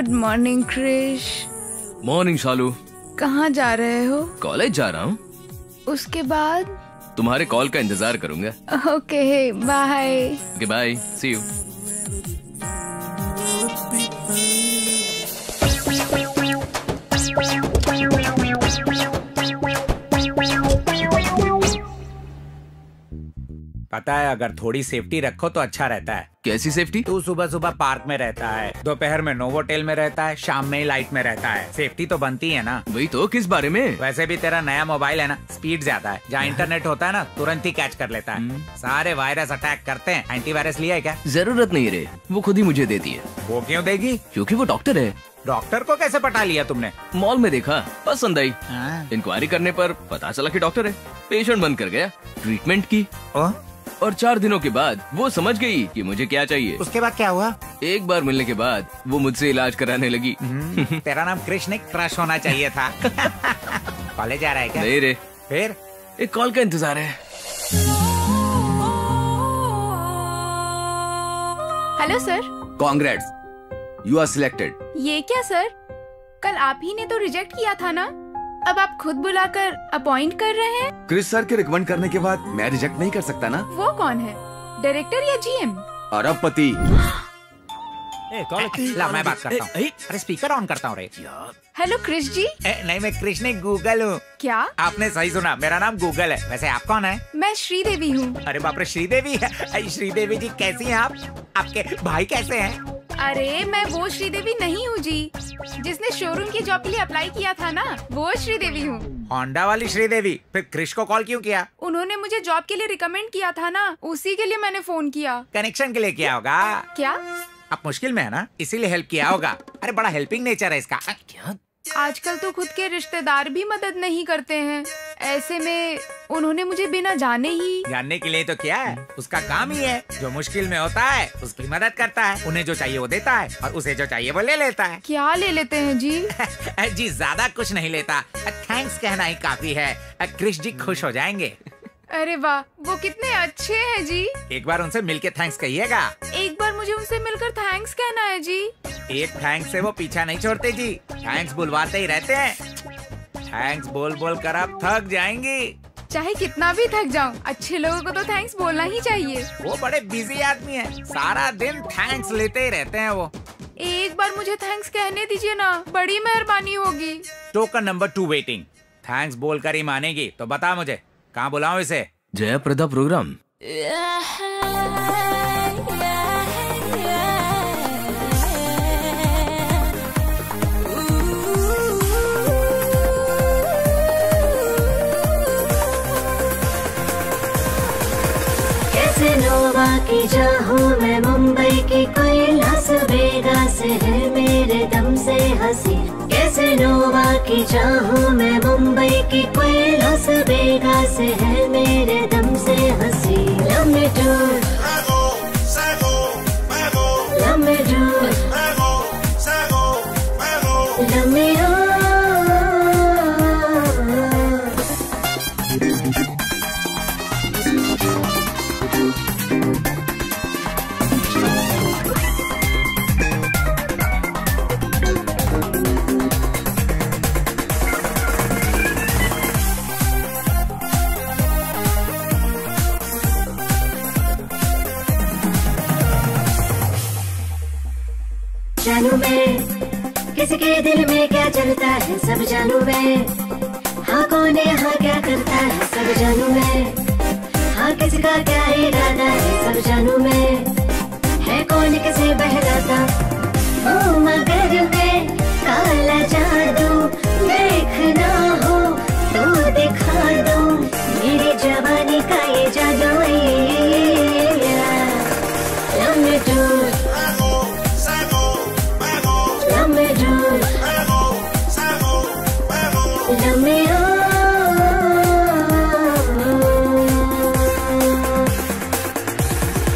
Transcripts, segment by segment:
Good morning Krish. Morning Shalu. कहाँ जा रहे हो? कॉलेज जा रहा हूँ। उसके बाद? तुम्हारे कॉल का इंतजार करूंगा। Okay bye. Okay bye, see you. पता है, अगर थोड़ी सेफ्टी रखो तो अच्छा रहता है। कैसी सेफ्टी? तू सुबह सुबह पार्क में रहता है, दोपहर में नोवोटेल में रहता है, शाम में लाइट में रहता है। सेफ्टी तो बनती है ना। वही तो, किस बारे में? वैसे भी तेरा नया मोबाइल है ना, स्पीड ज्यादा है। जहाँ इंटरनेट होता है ना, तुरंत ही कैच कर लेता है। सारे वायरस अटैक करते हैं। एंटीवायरस लिया है क्या? जरूरत नहीं रे, वो खुद ही मुझे देती है। वो क्यों देगी? क्योंकि वो डॉक्टर है। डॉक्टर को कैसे पटा लिया तुमने? मॉल में देखा, पसंद आई। इंक्वायरी करने पर पता चला कि डॉक्टर है। पेशेंट बनकर गया, ट्रीटमेंट की और 4 दिनों के बाद वो समझ गई कि मुझे क्या चाहिए। उसके बाद क्या हुआ? एक बार मिलने के बाद वो मुझसे इलाज कराने लगी। तेरा नाम कृष्ण नहीं, क्रश होना चाहिए था। कॉलेज जा रहा है क्या? नहीं रे, फिर एक कॉल का इंतजार है। Hello sir. Congrats, you are selected. ये क्या सर, कल आप ही ने तो रिजेक्ट किया था ना, अब आप खुद बुलाकर अपॉइंट कर रहे हैं? क्रिस सर के रिकमेंड करने के बाद मैं रिजेक्ट नहीं कर सकता ना। वो कौन है, डायरेक्टर या जीएम? अरबपति। ला मैं बात करता हूँ। अरे स्पीकर ऑन करता हूँ रे। हेलो क्रिश जी। नहीं, मैं कृष्ण नहीं, गूगल हूँ। क्या? आपने सही सुना, मेरा नाम गूगल है। वैसे आप कौन है? मैं श्रीदेवी हूँ। अरे बाप रे, श्रीदेवी है। श्रीदेवी जी कैसी हैं आप? आपके भाई कैसे हैं? अरे मैं वो श्रीदेवी नहीं हूँ जी, जिसने शोरूम की जॉब के लिए अप्लाई किया था ना, वो श्रीदेवी हूँ। होंडा वाली श्रीदेवी। फिर क्रिश को कॉल क्यों किया? उन्होंने मुझे जॉब के लिए रिकमेंड किया था ना, उसी के लिए मैंने फोन किया। कनेक्शन के लिए किया होगा। क्या? आप मुश्किल में है ना, इसीलिए हेल्प किया होगा। अरे बड़ा हेल्पिंग नेचर है इसका। क्या? आजकल तो खुद के रिश्तेदार भी मदद नहीं करते हैं, ऐसे में उन्होंने मुझे बिना जाने ही। जानने के लिए तो क्या है, उसका काम ही है। जो मुश्किल में होता है उसकी मदद करता है। उन्हें जो चाहिए वो देता है और उसे जो चाहिए वो ले लेता है। क्या ले लेते हैं जी? जी ज्यादा कुछ नहीं लेता, थैंक्स कहना ही काफी है। क्रिश जी खुश हो जाएंगे। अरे वाह, वो कितने अच्छे हैं जी। एक बार उनसे मिलके थैंक्स कहिएगा। एक बार मुझे उनसे मिलकर थैंक्स कहना है जी। एक थैंक्स से वो पीछा नहीं छोड़ते जी, थैंक्स बुलवाते ही रहते हैं। थैंक्स बोल बोल कर आप थक जाएंगी। चाहे कितना भी थक जाऊं, अच्छे लोगों को तो थैंक्स बोलना ही चाहिए। वो बड़े बिजी आदमी हैं, सारा दिन थैंक्स लेते ही रहते हैं वो। एक बार मुझे थैंक्स कहने दीजिए ना, बड़ी मेहरबानी होगी। Token number 2 waiting. थैंक्स बोलकर ही मानेगी तो बता मुझे, कहाँ बुलाऊं इसे? जयाप्रदा प्रोग्राम। कैसेनोवा की चाहूं मैं, मुंबई की कोई लास वेगास है मेरे दम से हंसी। कैसेनोवा की चाहूं मैं, मुंबई की कोई लास वेगास है मेरे दम से हंसी। लम्बे टूर लम्बे टूर लम्बे जानू मैं किसी के दिल में क्या चलता है, सब जानू मैं। हाँ कौन है, हाँ क्या करता है, सब जानू मैं। हाँ किसी का क्या इरादा है, सब जानू मैं। है कौन किसे बहलाता, ओ मगर मैं काला जादू देखना हो तो दिखा दो, मेरी जवानी का ये जादू। लम्बे टूर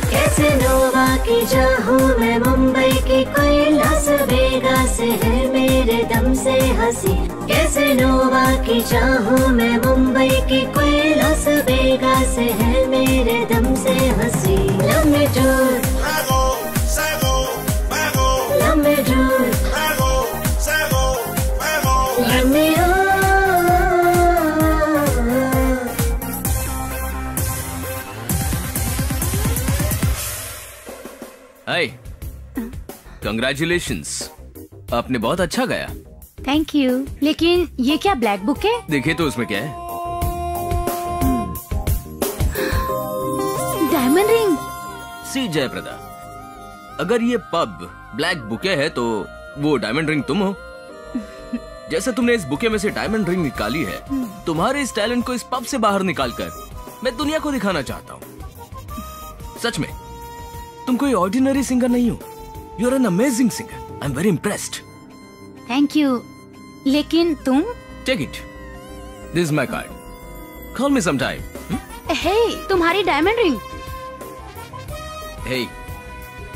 कैसेनोवा की चाहूं मैं, मुंबई की कोई लास वेगास है मेरे दम से हंसी। कैसेनोवा की चाहूं मैं, मुंबई की कोई लास वेगास है मेरे दम से हंसी। लम्बे टूर लम्बे टूर हाय, कंग्रेचुलेशंस, आपने बहुत अच्छा गाया। Thank you. लेकिन ये क्या ब्लैक बुक है? देखिए तो उसमें क्या है। Diamond ring. सी जयप्रदा, अगर ये पब ब्लैक बुके है तो वो डायमंड रिंग तुम हो। जैसे तुमने इस बुके में से डायमंड रिंग निकाली है, तुम्हारे इस टैलेंट को इस पब से बाहर निकालकर मैं दुनिया को दिखाना चाहता हूँ। सच में तुम कोई ऑर्डिनरी सिंगर नहीं हो, you are an amazing singer. I am very impressed. Thank you. लेकिन तुम? Take it, this is my card, call me some time. Hey, तुम्हारी डायमंड रिंग। हे,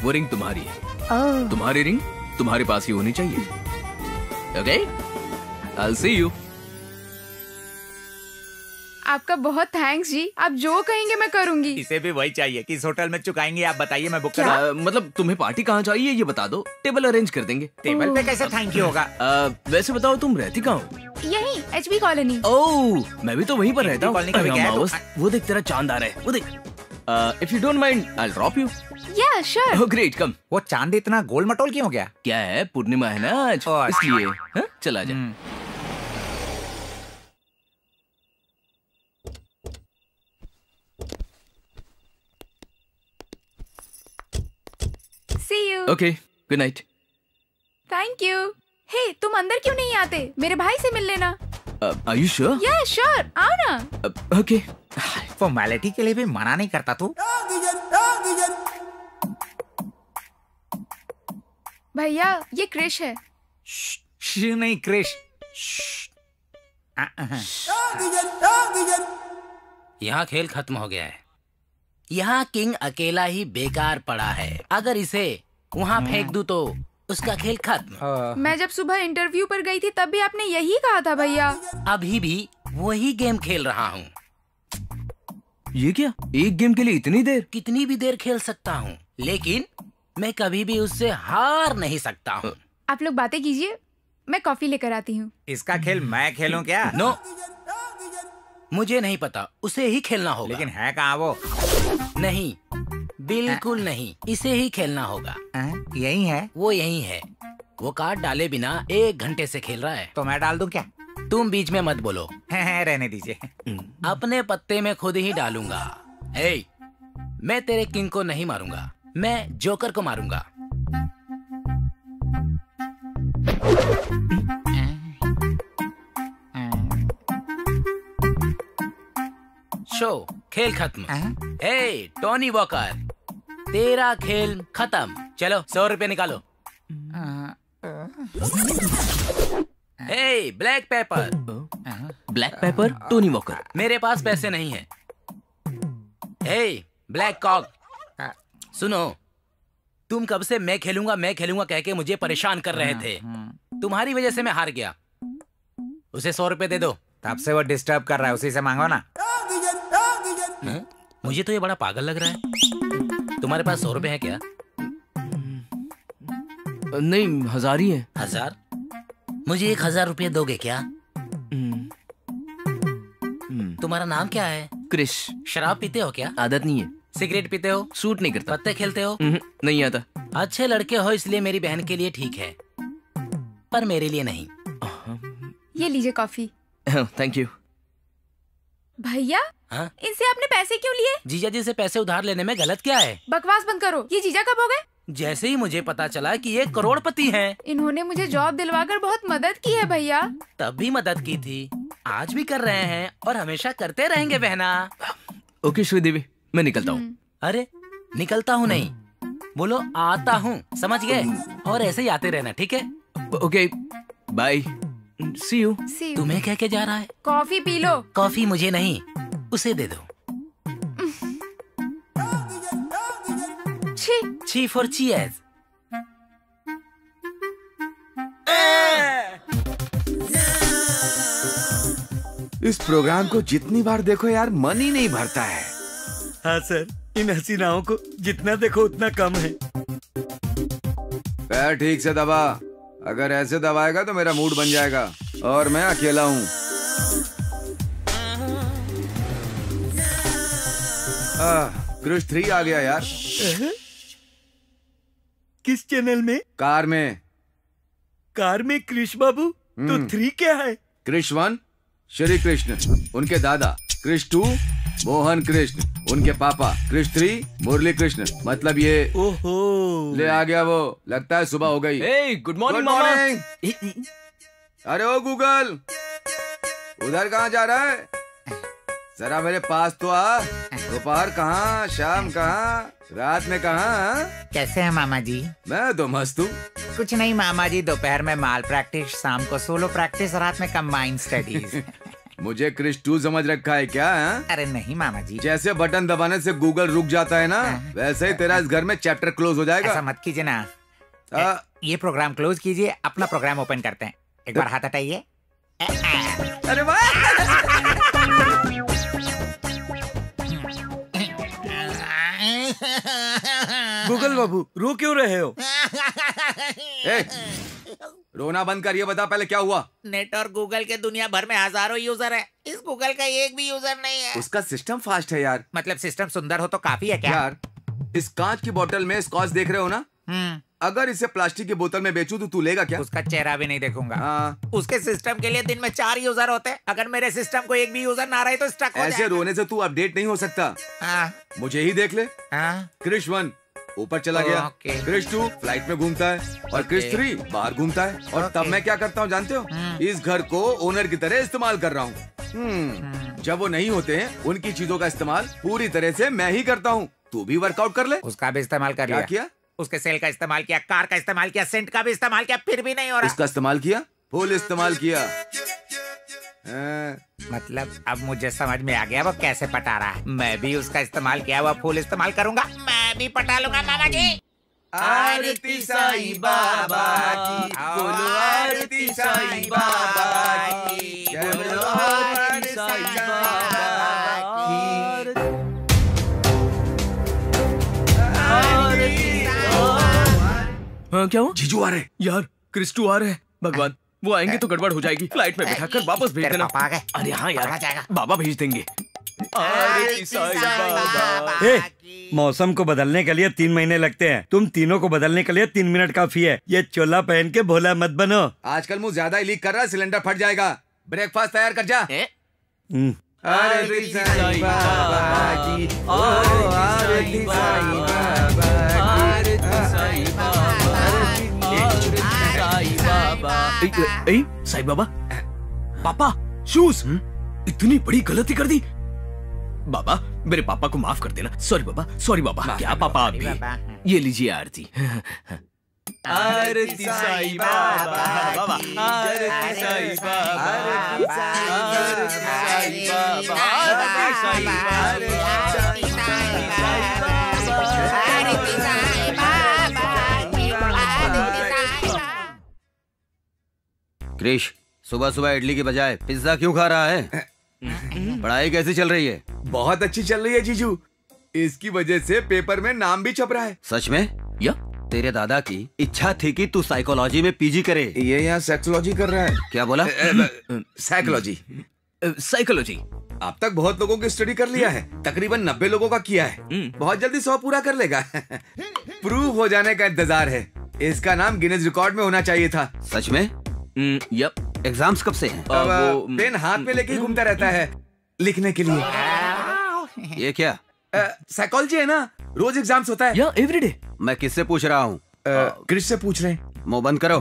वो रिंग तुम्हारी है। ओह। तुम्हारी रिंग तुम्हारे पास ही होनी चाहिए। Okay, I'll see you. आपका बहुत थैंक्स जी, आप जो कहेंगे मैं करूंगी। इसे भी वही चाहिए। किस होटल में चुकाएंगे आप बताइए, मैं बुक करा। मतलब तुम्हें पार्टी कहाँ चाहिए ये बता दो, टेबल अरेंज कर देंगे। टेबल पे कैसे थैंक यू होगा? वैसे बताओ तुम रहती कहाँ हो? यहीं HB कॉलोनी। ओह, मैं भी तो वहीं पर रहता हूँ। कॉलोनी का भी क्या है? वो देख तेरा चांद आ रहा है, वो देख। If you don't mind I will drop you. या श्योर। ओह ग्रेट, कम। वो चांद इतना गोल मटोल क्यों हो गया? क्या है, पूर्णिमा है ना आज, इसलिए। हाँ, चला जा। See you. Okay, good night. Thank you. Hey, तुम अंदर क्यों नहीं आते? मेरे भाई से मिल लेना। Are you sure? या श्योर, आओ ना। ओके। फॉर्मेलिटी के लिए भी मना नहीं करता तू। भैया, ये क्रिश है। नहीं क्रिश। यहाँ खेल खत्म हो गया है। यहाँ किंग अकेला ही बेकार पड़ा है। अगर इसे वहाँ फेंक दूं तो उसका खेल खत्म। मैं जब सुबह इंटरव्यू पर गई थी तब भी आपने यही कहा था भैया। अभी भी वही गेम खेल रहा हूँ। ये क्या, एक गेम के लिए इतनी देर? कितनी भी देर खेल सकता हूँ, लेकिन मैं कभी भी उससे हार नहीं सकता हूँ। आप लोग बातें कीजिए, मैं कॉफी लेकर आती हूँ। इसका खेल मैं खेलूं क्या? नो, मुझे नहीं पता, उसे ही खेलना होगा। लेकिन है कहाँ वो? नहीं, बिल्कुल नहीं, इसे ही खेलना होगा। यही है? वो यही है। वो कार्ड डाले बिना 1 घंटे से खेल रहा है। तो मैं डाल दूं क्या? तुम बीच में मत बोलो। रहने दीजिए। अपने पत्ते में खुद ही डालूंगा। हे, मैं तेरे किंग को नहीं मारूंगा, मैं जोकर को मारूंगा। शो, खेल खत्म। हे टोनी वॉकर, तेरा खेल खत्म। चलो 100 रुपए निकालो। Hey black paper. Black paper, Tony Walker. मेरे पास पैसे नहीं है। हे ब्लैक कॉक, सुनो, तुम कब से मैं खेलूंगा कह के मुझे परेशान कर रहे थे। तुम्हारी वजह से मैं हार गया। उसे 100 रुपए दे दो। तब से वो डिस्टर्ब कर रहा है, उसी से मांगो ना। मुझे तो ये बड़ा पागल लग रहा है। तुम्हारे पास 100 रुपए है क्या? नहीं, 1000 ही है। 1000? मुझे 1000 रुपए दोगे क्या? तुम्हारा नाम क्या है? क्रिश। शराब पीते हो क्या? आदत नहीं है। सिगरेट पीते हो? सूट नहीं करता। पत्ते खेलते हो? नहीं आता। अच्छे लड़के हो इसलिए मेरी बहन के लिए ठीक है, पर मेरे लिए नहीं। ये लीजिए कॉफी। Thank you. भैया, हाँ? इनसे आपने पैसे क्यों लिए? जीजा जी से पैसे उधार लेने में गलत क्या है? बकवास बंद करो। ये जीजा कब हो गए? जैसे ही मुझे पता चला कि ये करोड़पति हैं। इन्होंने मुझे जॉब दिलवाकर बहुत मदद की है भैया। तब भी मदद की थी, आज भी कर रहे हैं और हमेशा करते रहेंगे बहना। ओके श्रीदेवी, मैं निकलता हूँ। अरे निकलता हूँ नहीं, बोलो आता हूँ, समझ गए? और ऐसे ही आते रहना, ठीक है? Okay, bye, see you. तुम्हें कह के जा रहा है? Coffee P low. कॉफी मुझे नहीं, उसे दे दो। छी फॉर चीयर्स। इस प्रोग्राम को जितनी बार देखो यार, मन ही नहीं भरता है। हाँ सर, इन हसीनाओं को जितना देखो उतना कम है। पैर ठीक से दबा, अगर ऐसे दबाएगा तो मेरा मूड बन जाएगा और मैं अकेला हूँ। क्रिश 3 आ गया यार। किस चैनल में? कार में। कार में कृष्ण बाबू? तो 3 क्या है? कृष्ण 1 श्री कृष्ण, उनके दादा कृष्ण 2 मोहन कृष्ण, उनके पापा कृष्ण 3 मुरली कृष्ण। मतलब ये ओहो, ले आ गया वो। लगता है सुबह हो गई। हे गुड मॉर्निंग Good मामा। morning। अरे ओ गूगल, उधर कहाँ जा रहा है? जरा मेरे पास तो आ। दोपहर कहाँ, शाम कहाँ, रात में कहाँ? कैसे हैं मामा जी? मैं तो मस्त हूँ। कुछ नहीं मामा जी, दोपहर में माल प्रैक्टिस, शाम को सोलो प्रैक्टिस, रात में कंबाइंड स्टडीज। मुझे कृष्ण 2 समझ रखा है क्या? है? अरे नहीं मामा जी, जैसे बटन दबाने से गूगल रुक जाता है ना, वैसे ही तेरा इस घर में चैप्टर क्लोज हो जाएगा। ऐसा मत कीजिए ना। आ, ये प्रोग्राम क्लोज कीजिए, अपना प्रोग्राम ओपन करते हैं। एक बार हाथ हटाइए। अरे वाह! गूगल बाबू रो क्यों रहे हो? ए, रोना बंद कर। ये बता पहले क्या हुआ? नेट और गूगल के दुनिया भर में हजारों यूजर है, इस गूगल का एक भी यूजर नहीं है। उसका सिस्टम फास्ट है यार। मतलब सिस्टम सुंदर हो तो काफी है क्या? यार, इस कांच की बोतल में स्कॉच देख रहे हो ना? अगर इसे प्लास्टिक की बोतल में बेचूं तो तू लेगा क्या? उसका चेहरा भी नहीं देखूंगा। हाँ। उसके सिस्टम के लिए दिन में 4 यूजर होते हैं। अगर मेरे सिस्टम को एक भी यूजर ना रहे तो स्टक हो ऐसे जाएगा। रोने से तू अपडेट नहीं हो सकता। हाँ, मुझे ही देख ले। हाँ, कृष्ण 1 ऊपर चला गया, ओके। कृष्ण 2 फ्लाइट में घूमता है और कृष्ण 3 बाहर घूमता है। और तब मैं क्या करता हूँ जानते हो? इस घर को ओनर की तरह इस्तेमाल कर रहा हूँ। जब वो नहीं होते हैं, उनकी चीजों का इस्तेमाल पूरी तरह से मैं ही करता हूँ। तू भी वर्कआउट कर ले। उसका भी इस्तेमाल कर क्या लिया। किया? उसके सेल का इस्तेमाल किया, कार का इस्तेमाल किया, सेंट का भी इस्तेमाल किया, फिर भी नहीं हो रहा। इसका इस्तेमाल किया, फुल इस्तेमाल किया। मतलब अब मुझे समझ में आ गया वो कैसे पटा रहा है। मैं भी उसका इस्तेमाल किया हुआ फुल इस्तेमाल करूंगा। मैं भी पटा लूंगा मामा जी। आरती साईं बाबा की, बोलो आरती साईं बाबा की, बोलो आरती साईं बाबा की। हाँ क्या हुआ? जीजू आ रहे। यार कृष्ण 2 आ रहे हैं। भगवान, वो आएंगे तो गड़बड़ हो जाएगी। फ्लाइट में बिठाकर वापस भेज तेरे देना। पापा आ गए। अरे हाँ पकड़ा यार, जाएगा। बाबा भेज देंगे। आरती साईं बाबा। ए, मौसम को बदलने के लिए 3 महीने लगते हैं, तुम तीनों को बदलने के लिए 3 मिनट काफी है। ये चोला पहन के भोला मत बनो। आजकल मुंह ज्यादा ही लीक कर रहा है, सिलेंडर फट जाएगा। ब्रेकफास्ट तैयार कर जा। आरती साईं बाबा की, ओ आरती साईं बाबा की, साईं बाबा। पापा शूज, इतनी बड़ी गलती कर दी। बाबा मेरे पापा को माफ कर देना। सॉरी बाबा, सॉरी बाबा। क्या पापा आप भी? ये लीजिए आरती। आरती साईं बाबा, बाबा आरती साईं बाबा, आरती साईं बाबा, आरती साईं बाबा, आरती साईं क्रिश, सुबह सुबह इडली की बजाय पिज्जा क्यों खा रहा है? पढ़ाई कैसी चल रही है? बहुत अच्छी चल रही है जीजू। इसकी वजह से पेपर में नाम भी छप रहा है। सच में? या तेरे दादा की इच्छा थी कि तू साइकोलॉजी में पीजी करे। ये यहाँ सेक्सोलॉजी कर रहा है। क्या बोला? साइकोलॉजी। साइकोलॉजी। अब तक बहुत लोगों की स्टडी कर लिया है, तकरीबन 90 लोगों का किया है। बहुत जल्दी 100 पूरा कर लेगा। प्रूव हो जाने का इंतजार है। इसका नाम गिनेज रिकॉर्ड में होना चाहिए था। सच में? यप। एग्जाम्स कब से हैं? वो पेन हाथ में लेके घूमता रहता है लिखने के लिए। ये क्या? साइकोलॉजी है ना, रोज एग्जाम्स होता है। या एवरीडे। मैं किससे पूछ रहा हूँ? क्रिश से पूछ रहे हैं। मुंह बंद करो।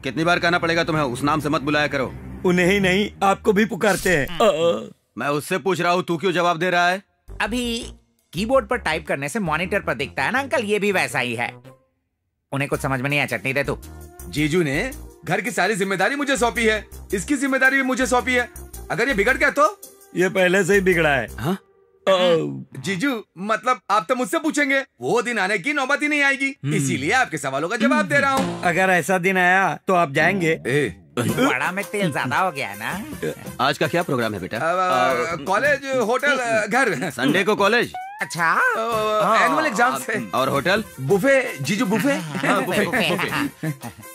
कितनी बार कहना पड़ेगा तुम्हें? उस नाम से मत बुलाया करो। उन्हें ही नहीं, आपको भी पुकारते हैं। मैं उससे पूछ रहा हूँ, तू क्यों जवाब दे रहा है? अभी कीबोर्ड पर टाइप करने से मॉनिटर पर दिखता है ना अंकल, ये भी वैसा ही है। उन्हें कुछ समझ में नहीं आया। चटनी दे तू। जीजू ने घर की सारी जिम्मेदारी मुझे सौंपी है, इसकी जिम्मेदारी भी मुझे सौंपी है। अगर ये बिगड़ गया तो? ये पहले से ही बिगड़ा है। हाँ? जीजू मतलब आप तो मुझसे पूछेंगे, वो दिन आने की नौबत ही नहीं आएगी। इसीलिए आपके सवालों का जवाब दे रहा हूँ। अगर ऐसा दिन आया तो आप जाएंगे? बड़ा में तेल ज्यादा हो गया ना। आज का क्या प्रोग्राम है बेटा? कॉलेज, होटल, घर। संडे को कॉलेज। अच्छा, एनुअल एग्जाम्स है। और होटल? बुफे जीजू, बुफे।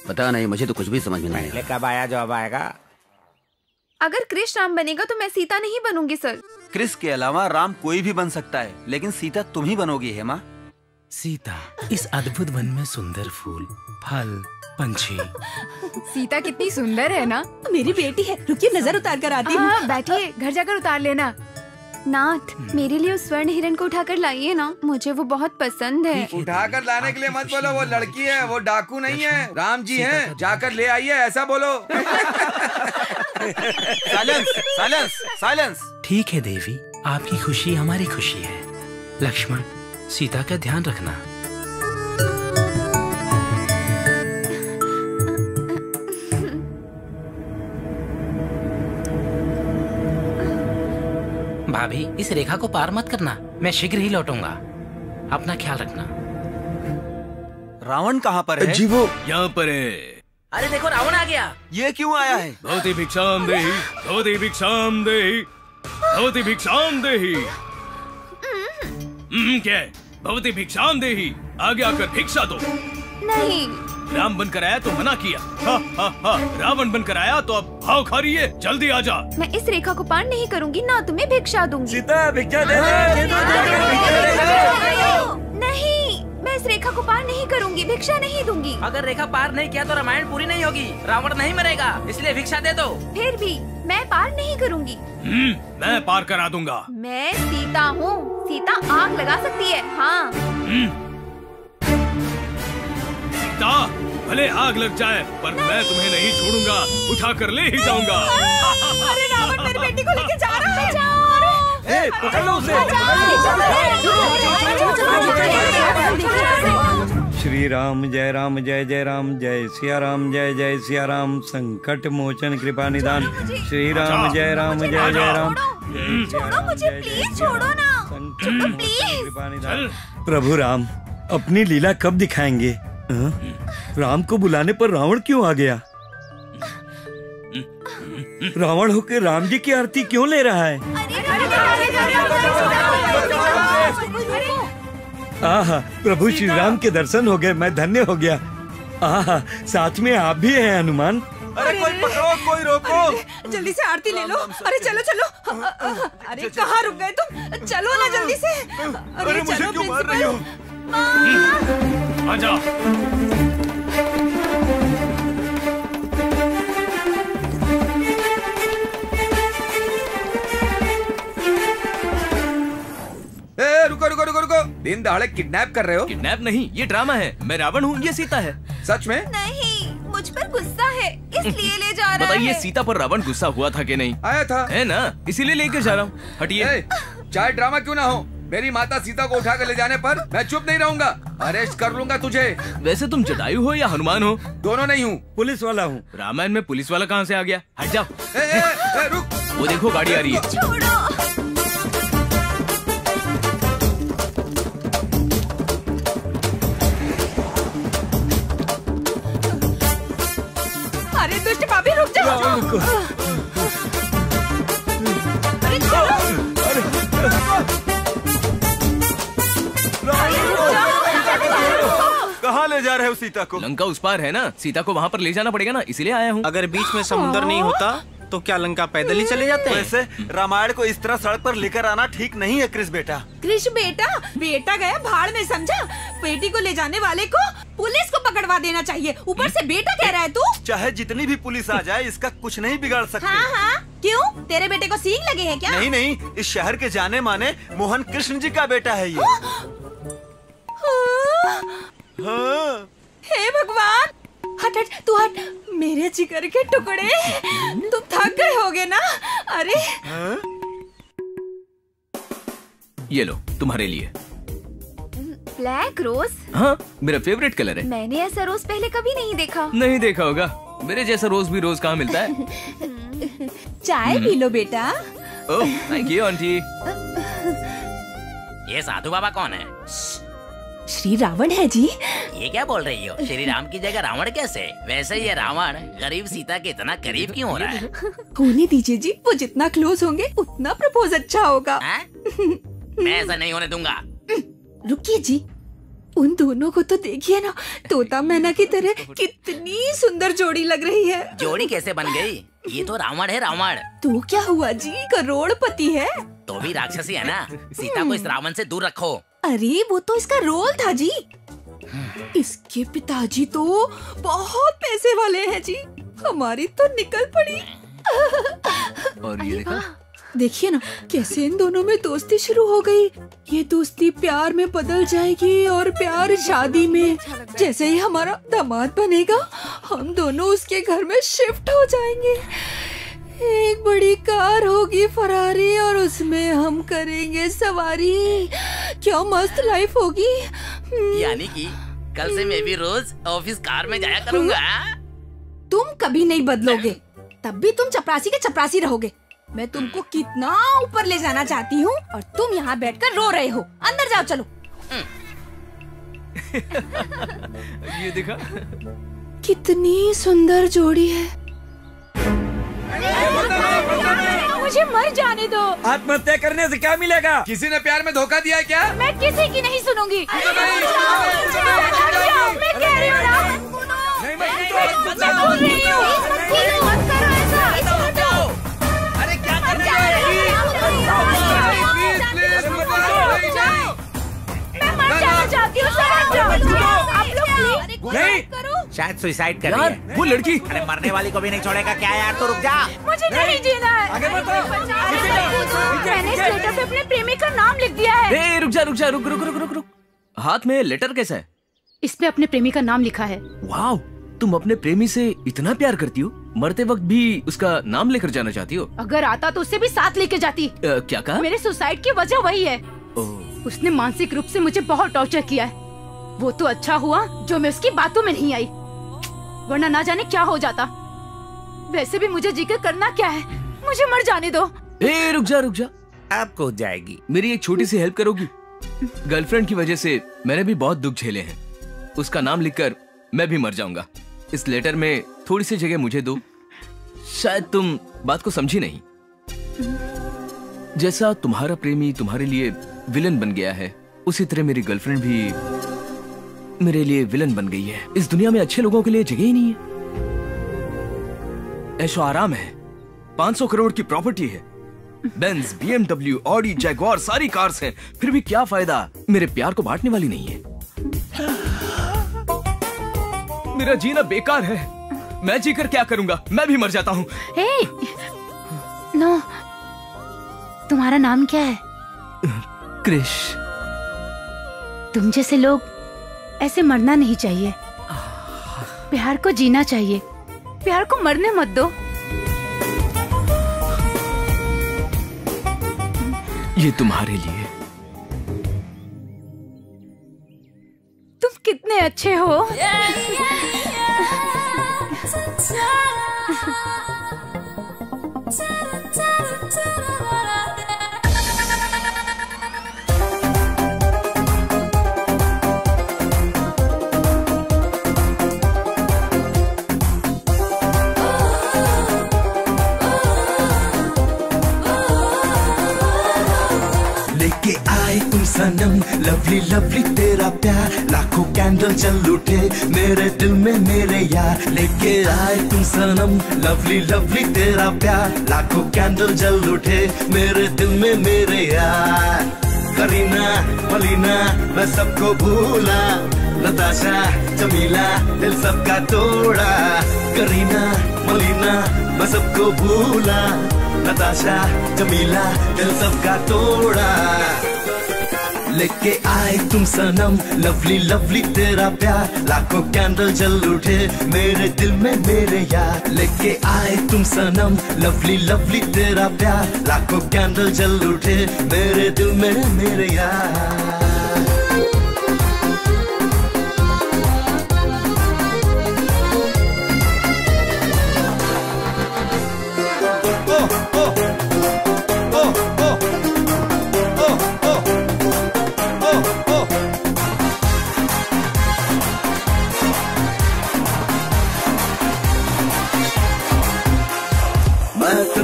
पता नहीं, मुझे तो कुछ भी समझ में नहीं आया। कब आया जॉब आएगा? अगर कृष्ण राम बनेगा तो मैं सीता नहीं बनूंगी सर। क्रिस के अलावा राम कोई भी बन सकता है, लेकिन सीता तुम ही बनोगी हेमा। सीता, इस अद्भुत वन में सुंदर फूल, फल, पंछी। सीता कितनी सुंदर है ना। मेरी बेटी है, रुकिए नजर उतार कर आती हूँ। हाँ, बैठिए, घर जाकर उतार लेना। नाथ, मेरे लिए उस स्वर्ण हिरण को उठाकर लाइए ना, मुझे वो बहुत पसंद है। उठाकर लाने के लिए मत बोलो, वो लड़की है, वो डाकू नहीं है, राम जी हैं, जाकर ले आइए, ऐसा बोलो। Silence, silence, silence. ठीक है देवी, आपकी खुशी हमारी खुशी है। लक्ष्मण, सीता का ध्यान रखना। भाभी, इस रेखा को पार मत करना, मैं शीघ्र ही लौटूंगा। अपना ख्याल रखना। रावण कहाँ पर है? जी वो यहाँ पर है। अरे देखो, रावण आ गया। ये क्यों आया है? भवती भिक्षाम देहि, भवती भिक्षाम देहि, भवती भिक्षाम देहि। क्या है? भवती भिक्षाम देहि, आगे आकर भिक्षा दो। नहीं। राम बनकर आया तो मना किया, हा, हा, हा। रावण बनकर आया तो अब भाव खा रही है। जल्दी आ जा। मैं इस रेखा को पार नहीं करूंगी, ना तुम्हें भिक्षा दूंगी। सीता भिक्षा दे दे। नहीं, मैं इस रेखा को पार नहीं करूंगी, भिक्षा नहीं दूंगी। अगर रेखा पार नहीं किया तो रामायण पूरी नहीं होगी, रावण नहीं मरेगा, इसलिए भिक्षा दे दो। फिर भी मैं पार नहीं करूंगी। मैं पार करा दूंगा। मैं सीता हूँ, सीता आग लगा सकती है। हाँ। सीता, भले आग लग जाए पर मैं तुम्हें नहीं छोड़ूंगा, उठा कर ले ही जाऊंगा। अरे रावण मेरी बेटी को लेके जा रहा है। पकड़ लो उसे। श्री राम जय राम जय जय राम, जय सिया राम जय जय सिया राम, संकट मोचन कृपा निदान। श्री राम जय राम जय जय राम। छोड़ो मुझे, प्लीज छोड़ो ना, प्लीज। कृपा निदान। प्रभु राम अपनी लीला कब दिखाएंगे? राम को बुलाने पर रावण क्यों आ गया? रावण होकर राम जी की आरती क्यों ले रहा है? आहा, प्रभु श्री राम के दर्शन हो गए, मैं धन्य हो गया। आहा, साथ में आप भी हैं हनुमान। अरे कोई पकड़ो, कोई रोको। जल्दी से आरती ले लो। अरे चलो चलो। अरे कहाँ रुक गए तुम? चलो ना जल्दी से। अरे मुझे क्यों मार रही हो? आजा। रुको रुको रुको रुको, दिन दहाड़े किडनैप कर रहे हो? किडनैप नहीं, ये ड्रामा है। मैं रावण हूँ, ये सीता है। सच में? नहीं, मुझ पर गुस्सा है, इसलिए ले जा रहा है। बताइए, सीता पर रावण गुस्सा हुआ था कि नहीं? आया था। है ना, इसीलिए लेकर जा रहा हूँ। हटिए। चाहे ड्रामा क्यों ना हो, मेरी माता सीता को उठा कर ले जाने पर मैं चुप नहीं रहूंगा, अरेस्ट कर लूंगा तुझे। वैसे तुम जटायु हो या हनुमान हो? दोनों नहीं हूँ, पुलिस वाला हूँ। रामायण में पुलिस वाला कहाँ से आ गया? हट जाओ। रुक, वो देखो गाड़ी आ रही है। छोड़ो। अरे दुष्ट पापी, रुक जाओ। अरे कहाँ ले जा रहे हो सीता को? लंका उस पार है ना, सीता को वहाँ पर ले जाना पड़ेगा ना, इसलिए आया हूँ। अगर बीच में समुद्र नहीं होता तो क्या लंका पैदल ही चले जाते हैं? वैसे रामायण को इस तरह सड़क पर लेकर आना ठीक नहीं है कृष बेटा। कृष बेटा, बेटा गया भाड़ में, समझा? बेटी को ले जाने वाले को पुलिस को पकड़वा देना चाहिए, ऊपर से बेटा कह रहा है तू। चाहे जितनी भी पुलिस आ जाए, इसका कुछ नहीं बिगाड़ सकते। हाँ हाँ, क्यों? तेरे बेटे को सींग लगे हैं क्या? नहीं नहीं, इस शहर के जाने माने मोहन कृष्ण जी का बेटा है ये। हाँ। हे भगवान, हट हट, तू हट, मेरे जिगर के टुकड़े, तुम थक गए होगे ना? अरे ये लो, तुम्हारे लिए। Black rose? हाँ, मेरा फेवरेट कलर है। मैंने ऐसा रोज पहले कभी नहीं देखा। नहीं देखा होगा, मेरे जैसा रोज भी रोज कहाँ मिलता है? चाय पी लो बेटा। ओह, थैंक यू आंटी। ये साधु बाबा कौन है? श्री रावण है जी। ये क्या बोल रही हो? श्री राम की जगह रावण कैसे? वैसे ये रावण गरीब सीता के इतना करीब क्यों हो रहा है? होने दीजिए जी, वो जितना क्लोज होंगे उतना प्रपोज अच्छा होगा। मैं ऐसा नहीं होने दूंगा। रुकिए जी, उन दोनों को तो देखिए ना, तोता मैना की तरह कितनी सुंदर जोड़ी लग रही है। जोड़ी कैसे बन गई? ये तो रावण है, रावण। तो क्या हुआ जी, करोड़पति है। तो भी राक्षसी है ना। सीता को इस रावण से दूर रखो। अरे वो तो इसका रोल था जी। इसके पिताजी तो बहुत पैसे वाले हैं जी, हमारी तो निकल पड़ी। और ये देखा, देखिए ना कैसे इन दोनों में दोस्ती शुरू हो गई। ये दोस्ती प्यार में बदल जाएगी और प्यार शादी में। जैसे ही हमारा दामाद बनेगा हम दोनों उसके घर में शिफ्ट हो जाएंगे। एक बड़ी कार होगी फरारी और उसमें हम करेंगे सवारी। क्या मस्त लाइफ होगी। यानी कि कल से मैं भी रोज ऑफिस कार में जाया करूंगा। तुम कभी नहीं बदलोगे, तब भी तुम चपरासी के चपरासी रहोगे। मैं तुमको कितना ऊपर ले जाना चाहती हूँ और तुम यहाँ बैठकर रो रहे हो। अंदर जाओ चलो। ये देखा, कितनी सुंदर जोड़ी है। मुझे मर जाने दो। आत्महत्या करने से क्या मिलेगा? किसी ने प्यार में धोखा दिया है क्या? मैं किसी की नहीं सुनूंगी। मैं कह रही हूँ ना। अरे क्या कर रहे मैं मर जाना चाहती हूँ। आप लोग नहीं, शायद सुसाइड कर यार, रही है। वो लड़की। अरे मरने वाली को भी नहीं छोड़ेगा क्या यार, तो रुक जा। मुझे नहीं जीना है। आगे बढ़ो। मैंने इस लेटर पे अपने प्रेमी का नाम लिख दिया है। ए, रुक जा, रुक। हाथ में लेटर कैसा है? इसमें अपने प्रेमी का नाम लिखा है। वाह, तुम अपने प्रेमी से इतना प्यार करती हो, मरते वक्त भी उसका नाम लेकर जाना चाहती हो? अगर आता तो उसे भी साथ लेके जाती। क्या कहा? मेरे सुसाइड की वजह वही है। उसने मानसिक रूप से मुझे बहुत टॉर्चर किया है। वो तो अच्छा हुआ जो मैं उसकी बातों में नहीं आई, वरना ना जाने क्या हो जाता। वैसे भी मुझे जीकर करना क्या है, मुझे मर जाने दो। ए, रुक जा। अब कूद जाएगी। मेरी एक छोटी सी हेल्प करोगी? गर्लफ्रेंड की वजह से मैंने भी बहुत दुख झेले हैं। उसका नाम लिखकर मैं भी मर जाऊंगा। इस लेटर में थोड़ी सी जगह मुझे दो। शायद तुम बात को समझी नहीं। जैसा तुम्हारा प्रेमी तुम्हारे लिए विलन बन गया है, उसी तरह मेरी गर्लफ्रेंड भी मेरे लिए विलन बन गई है। इस दुनिया में अच्छे लोगों के लिए जगह ही नहीं है। ऐशो आराम है, 500 करोड़ की प्रॉपर्टी है, बेंज, BMW, ऑडी, जैगवार सारी कार्स हैं, फिर भी क्या फायदा? मेरे प्यार को बांटने वाली नहीं है। मेरा जीना बेकार है। मैं जीकर क्या करूंगा? मैं भी मर जाता हूँ। नो, तुम्हारा नाम क्या है? क्रिश। तुम जैसे लोग ऐसे मरना नहीं चाहिए। प्यार को जीना चाहिए, प्यार को मरने मत दो। ये तुम्हारे लिए। तुम कितने अच्छे हो। लेके आए तुम सनम, लवली लवली तेरा प्यार, लाखों कैंडल जल उठे मेरे दिल में मेरे यार। लेके आए तुम सनम, लवली लवली तेरा प्यार, लाखों कैंडल जल उठे मेरे दिल में मेरे यार। करीना मलीना मैं सबको भूला, नताशा जमीला दिल सबका तोड़ा। करीना मलीना मैं सबको भूला, नताशा जमीला दिल सबका तोड़ा। लेके आए तुम सनम, लवली लवली तेरा प्यार, लाखों कैंडल जल उठे मेरे दिल में मेरे यार। लेके आए तुम सनम, लवली लवली तेरा प्यार, लाखों कैंडल जल उठे मेरे दिल में मेरे यार।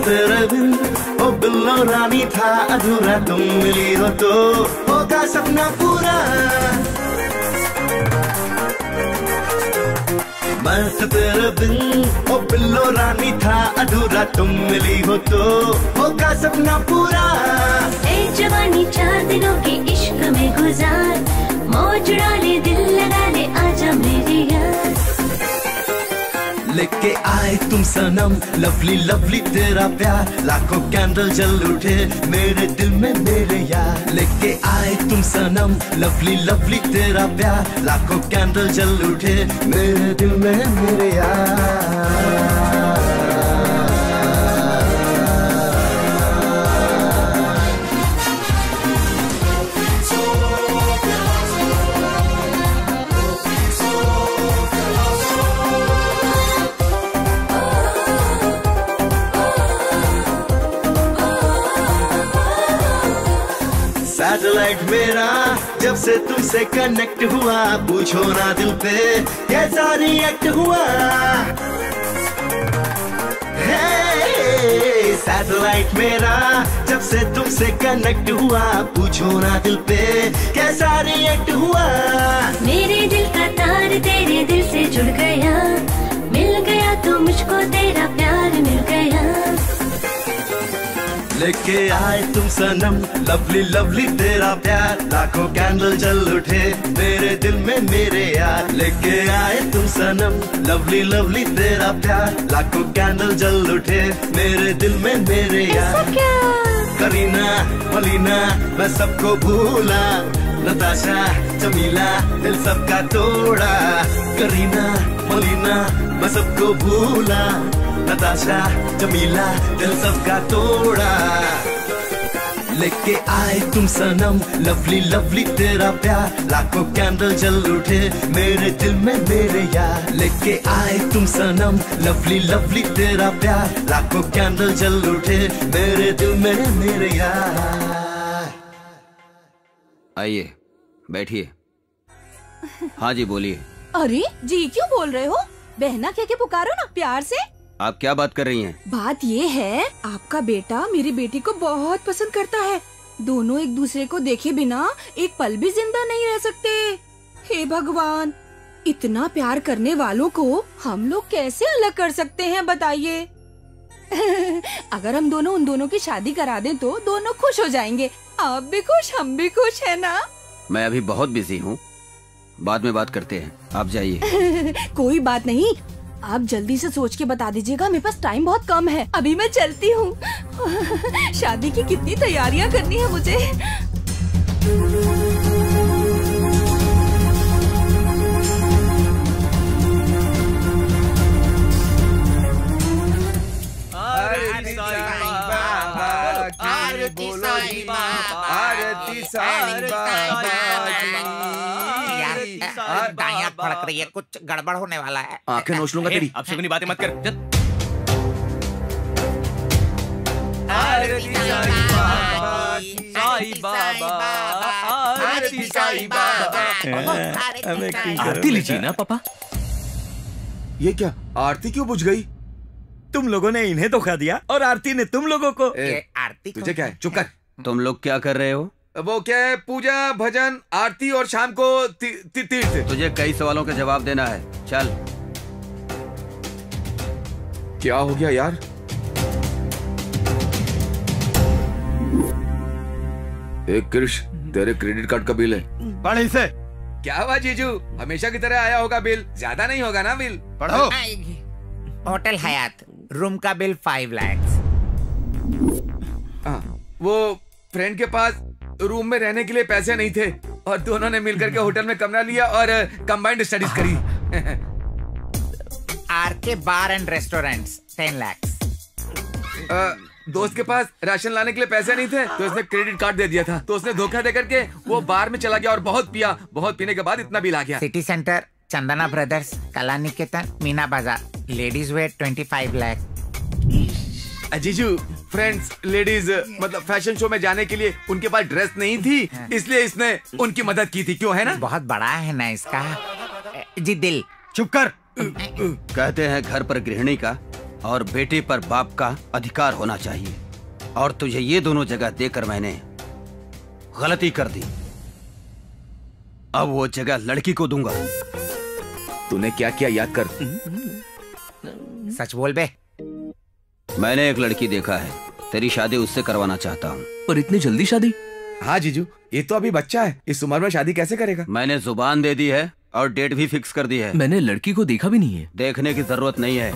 तेरे बिन ओ बिल्लो रानी था अधूरा, तुम मिली हो तो होगा सपना पूरा। मैं था तेरे बिन, ओ बिल्लो रानी था अधूरा, तुम मिली हो तो होगा सपना पूरा। ए जवानी 4 दिनों के इश्क में गुजार, मौज उड़ा ले दिल लगा ले आजा मेरे यार। लेके आए तुम सनम लवली लवली तेरा प्यार, लाखों कैंडल जल उठे मेरे दिल में मेरे यार। लेके आए तुम सनम लवली लवली तेरा प्यार, लाखों कैंडल जल उठे मेरे दिल में मेरे यार। सैटेलाइट मेरा जब से तुमसे कनेक्ट हुआ, पूछो ना दिल पे कैसा रिएक्ट हुआ। सैटेलाइट मेरा जब से तुमसे कनेक्ट हुआ, पूछो ना दिल पे कैसा रिएक्ट हुआ। मेरे दिल का तार तेरे दिल से जुड़ गया, मिल गया तो मुझको तेरा प्यार मिल गया। लेके आए तुम सनम लवली लवली तेरा प्यार, लाखों कैंडल जल उठे मेरे दिल में मेरे यार। लेके आए तुम सनम लवली लवली तेरा प्यार, लाखों कैंडल जल उठे मेरे दिल में मेरे यार। करीना मलीना मैं सबको भूला, नताशा जमीला दिल सबका तोड़ा। करीना मलीना मैं सबको भूला, नताशा जमीला दिल सबका तोड़ा। लेके आए तुम सनम लवली लवली तेरा प्यार, लाखों कैंडल जल उठे मेरे दिल में मेरे यार। लेके आए तुम सनम लवली लवली तेरा प्यार, लाखों कैंडल जल उठे मेरे दिल में मेरे यार। आइए बैठिए। हाँ जी बोलिए। अरे जी क्यों बोल रहे हो? बहना कह के पुकारो ना प्यार से। आप क्या बात कर रही हैं? बात ये है आपका बेटा मेरी बेटी को बहुत पसंद करता है। दोनों एक दूसरे को देखे बिना एक पल भी जिंदा नहीं रह सकते। हे भगवान, इतना प्यार करने वालों को हम लोग कैसे अलग कर सकते हैं बताइए। अगर हम दोनों उन दोनों की शादी करा दें तो दोनों खुश हो जाएंगे। आप भी खुश हम भी खुश है ना? मैं अभी बहुत बिजी हूँ, बाद में बात करते हैं, आप जाइए। कोई बात नहीं, आप जल्दी से सोच के बता दीजिएगा, मेरे पास टाइम बहुत कम है। अभी मैं चलती हूँ। शादी की कितनी तैयारियां करनी है मुझे। आरती साईं बाबा, आरती साईं बाबा। दाएं फड़क रही है, कुछ गड़बड़ होने वाला है। आंखें नोच लूंगा तेरी। अब शकुनी बातें मत कर। आरती साईं बाबा, साईं बाबा, आरती साईं बाबा। आरती लीजिए ना पापा। ये क्या, आरती क्यों बुझ गई? तुम लोगों ने इन्हें धोखा दिया और आरती ने तुम लोगों को। आरती तुझे क्या है? चुप कर। तुम लोग क्या कर रहे हो? वो क्या है, पूजा भजन आरती और शाम को तीर्थ। तुझे कई सवालों के जवाब देना है, चल। क्या हो गया यार? एक कृष, तेरे क्रेडिट कार्ड का बिल है। पढ़ इसे। क्या हुआ जीजू, हमेशा की तरह आया होगा बिल, ज्यादा नहीं होगा ना बिल? पढ़ो। होटल हयात, रूम का बिल 5 लाख। वो फ्रेंड के पास रूम में रहने के लिए पैसे नहीं थे और दोनों ने मिलकर के होटल में कमरा लिया और कंबाइंड स्टडीज करी। RK bar and restaurants 10 lakh. दोस्त के पास राशन लाने के लिए पैसे नहीं थे तो उसने क्रेडिट कार्ड दे दिया था, तो उसने धोखा दे करके वो बार में चला गया और बहुत पिया। बहुत पीने के बाद इतना बिल आ गया। सिटी सेंटर, चंदना ब्रदर्स, कला निकेतन, मीना बाजार, लेडीज वेयर 25 लाख। जीजू, फ्रेंड्स लेडीज मतलब फैशन शो में जाने के लिए उनके पास ड्रेस नहीं थी, इसलिए इसने उनकी मदद की थी। क्यों है ना? बहुत बड़ा है ना इसका जी दिल। चुप कर। कहते हैं घर पर गृहिणी का और बेटे पर बाप का अधिकार होना चाहिए, और तुझे ये दोनों जगह देकर मैंने गलती कर दी। अब वो जगह लड़की को दूंगा। तूने क्या किया याद कर। सच बोल बे। मैंने एक लड़की देखा है, तेरी शादी उससे करवाना चाहता हूँ। पर इतनी जल्दी शादी? हाँ जीजू, ये तो अभी बच्चा है, इस उम्र में शादी कैसे करेगा? मैंने जुबान दे दी है और डेट भी फिक्स कर दी है। मैंने लड़की को देखा भी नहीं है। देखने की जरूरत नहीं है।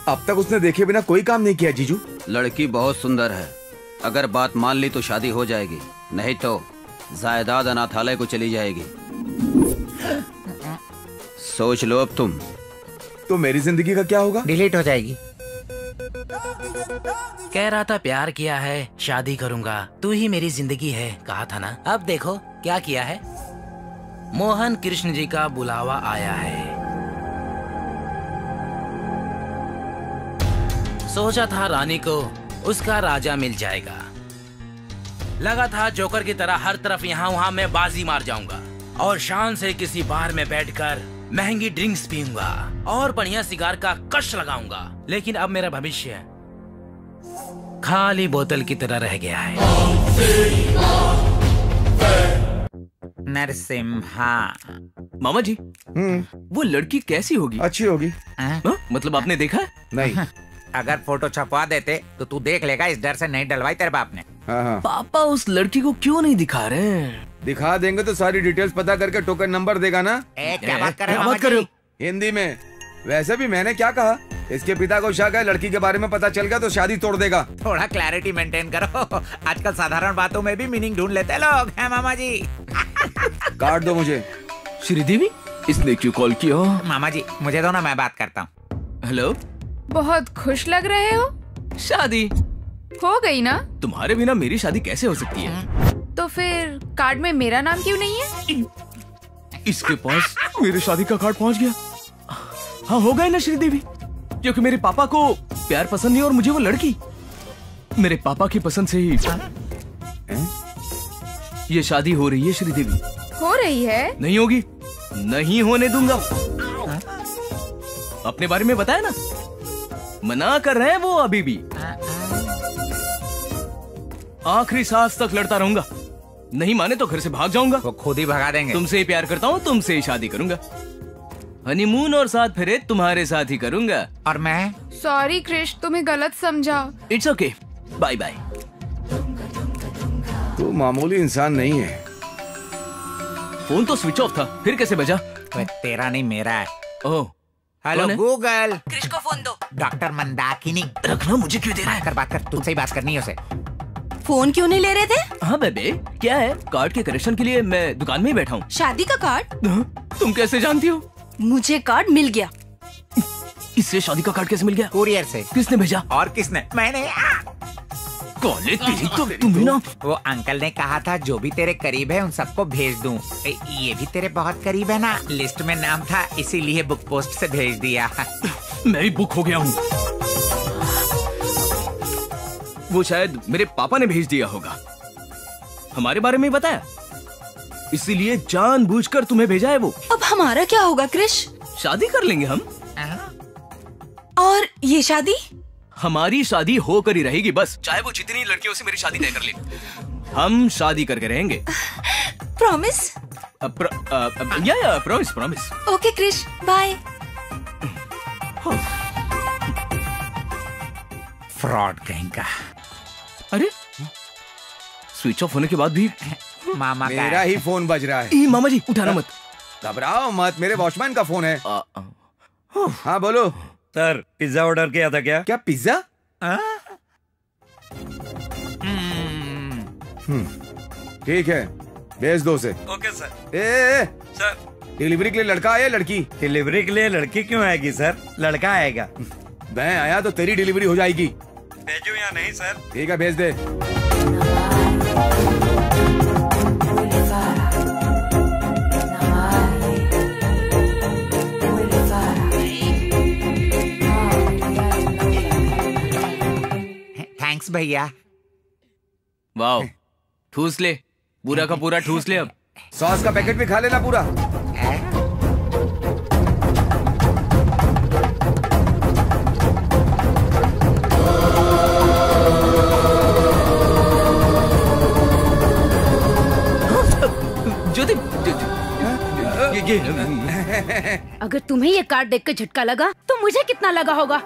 अब तक उसने देखे बिना कोई काम नहीं किया जीजू। लड़की बहुत सुंदर है, अगर बात मान ली तो शादी हो जाएगी, नहीं तो जायदाद अनाथालय को चली जाएगी। सोच लो अब तुम। तो मेरी जिंदगी का क्या होगा? डिलीट हो जाएगी। कह रहा था प्यार किया है, शादी करूंगा, तू ही मेरी जिंदगी है, कहा था ना। अब देखो क्या किया है। मोहन कृष्ण जी का बुलावा आया है। सोचा था रानी को उसका राजा मिल जाएगा। लगा था जोकर की तरह हर तरफ यहाँ वहाँ मैं बाजी मार जाऊंगा और शान से किसी बार में बैठकर महंगी ड्रिंक्स पीऊंगा और बढ़िया सिगार का कश लगाऊंगा। लेकिन अब मेरा भविष्य खाली बोतल की तरह रह गया है। नरसिम्हा। मामा जी, वो लड़की कैसी होगी? अच्छी होगी। मतलब आपने देखा है? नहीं। अगर फोटो छपवा देते तो तू देख लेगा, इस डर से नहीं डलवाई तेरे बाप ने। हाँ। पापा उस लड़की को क्यों नहीं दिखा रहे हैं? दिखा देंगे तो सारी डिटेल्स पता करके टोकन नंबर देगा ना। क्या बात कर रहे हो? हिंदी में। वैसे भी मैंने क्या कहा, इसके पिता को शक है लड़की के बारे में पता चल गया तो शादी तोड़ देगा। थोड़ा क्लैरिटी मेंटेन करो, आजकल साधारण बातों में भी मीनिंग ढूंढ लेते लोग हैं मामा जी। काट दो मुझे। श्रीदेवी, इसने क्यों कॉल किया? मामा जी मुझे दो ना, मैं बात करता हूँ। हेलो। बहुत खुश लग रहे हो। शादी हो गई ना? तुम्हारे बिना मेरी शादी कैसे हो सकती है? तो फिर कार्ड में मेरा नाम क्यों नहीं है? इसके पास मेरी शादी का कार्ड पहुंच गया। हाँ हो गए ना श्रीदेवी, क्योंकि मेरे पापा को प्यार पसंद नहीं और मुझे वो लड़की मेरे पापा की पसंद से ही ये शादी हो रही है। श्रीदेवी हो रही है? नहीं होगी, नहीं होने दूंगा। अपने बारे में बताया ना, मना कर रहे हैं वो अभी भी। आखिरी सांस तक लड़ता रहूंगा, नहीं माने तो घर से भाग जाऊंगा। वो खुद ही भगा देंगे। तुमसे ही प्यार करता हूँ, तुमसे ही शादी करूंगा, हनीमून और 7 फेरे तुम्हारे साथ ही करूंगा। और मैं? सॉरी क्रिश, तुम्हें गलत समझा। It's okay, bye bye. तू मामूली इंसान नहीं है। फोन तो स्विच ऑफ था, फिर कैसे बजा? तेरा नहीं मेरा है। Oh hello Google. क्रिश को फोन दो। डॉक्टर मंदाकिनी। रखना, मुझे क्यों दे रहा है? बात कर, तुझसे ही बात करनी है उसे। फोन क्यों नहीं ले रहे थे? हाँ बेबे, क्या है? कार्ड के करेक्शन के लिए मैं दुकान में ही बैठा हूँ। शादी का कार्ड? तुम कैसे जानती हो? मुझे कार्ड मिल गया। इससे शादी का कार्ड कैसे मिल गया? कुरियर से। किसने भेजा? और किसने? मैंने। कॉलेज तेरी तो तुम्हें ना। वो अंकल ने कहा था जो भी तेरे करीब है उन सबको भेज दूं। ये भी तेरे बहुत करीब है ना, लिस्ट में नाम था, इसीलिए बुक पोस्ट से भेज दिया। मैं ही बुक हो गया हूँ। वो शायद मेरे पापा ने भेज दिया होगा, हमारे बारे में बताया, इसीलिए जानबूझकर तुम्हें भेजा है वो। अब हमारा क्या होगा क्रिश? शादी कर लेंगे हम। और ये शादी? हमारी शादी होकर ही रहेगी बस, चाहे वो जितनी लड़कियों से मेरी शादी तय कर ले, हम शादी करके रहेंगे। प्रॉमिस? या promise promise. Okay Krish, bye. Fraud कहीं का। अरे स्विच ऑफ होने के बाद भी मामा का मेरा ही फोन बज रहा है। मामा जी उठाना मत। घबराओ मत, मेरे वॉचमैन का फोन है। हाँ बोलो सर। पिज्जा ऑर्डर किया था क्या? क्या पिज्जा? ठीक है, भेज दो उसे। Okay sir. ए सर, डिलीवरी के लिए लड़का आया लड़की? डिलीवरी के लिए लड़की क्यों आएगी सर? लड़का आएगा। मैं आया तो तेरी डिलीवरी हो जाएगी। भेजो या नहीं सर? ठीक है, भेज दे। थैंक्स भैया। वाह, ठूस ले, पूरा का पूरा ठूस ले। अब सॉस का पैकेट भी खा लेना पूरा। ज्योति, अगर तुम्हें ये कार्ड देखकर झटका लगा तो मुझे कितना लगा होगा?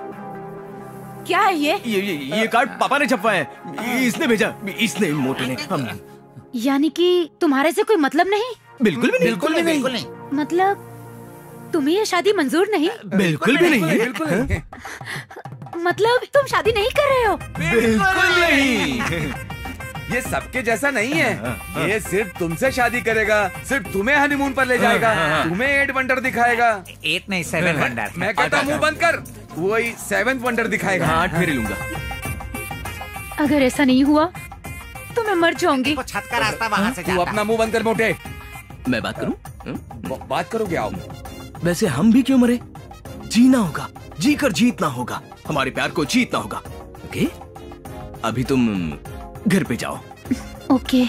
क्या है ये कार्ड पापा ने छपवाया है। इसने भेजा, इसने, मोटे ने। हम यानी कि तुम्हारे से कोई मतलब नहीं? बिल्कुल भी नहीं। बिल्कुल नहीं। मतलब तुम्हें ये शादी मंजूर नहीं? बिल्कुल भी नहीं। बिल्कुल नहीं। मतलब तुम शादी नहीं कर रहे हो? बिल्कुल नहीं। ये सबके जैसा नहीं है। ये सिर्फ तुमसे शादी करेगा, सिर्फ तुम्हें हनीमून पर ले जाएगा, तुम्हें 8 वंडर दिखाएगा। 8 नहीं 7 वंडर। मैं कहता हूँ मुंह बंद कर, वही 7th वंडर दिखाएगा। 8 फेरे लूंगा। अगर ऐसा नहीं हुआ तो मैं मर जाऊंगी। छत का रास्ता वहाँ से तू जाता। अपना मुंह बंद कर मोटे। मैं बात करूं? बात करोगे? आओ। वैसे हम भी क्यों मरे? जीना होगा, जीकर जीतना होगा, हमारे प्यार को जीतना होगा। ओके? अभी तुम घर पे जाओ। ओके।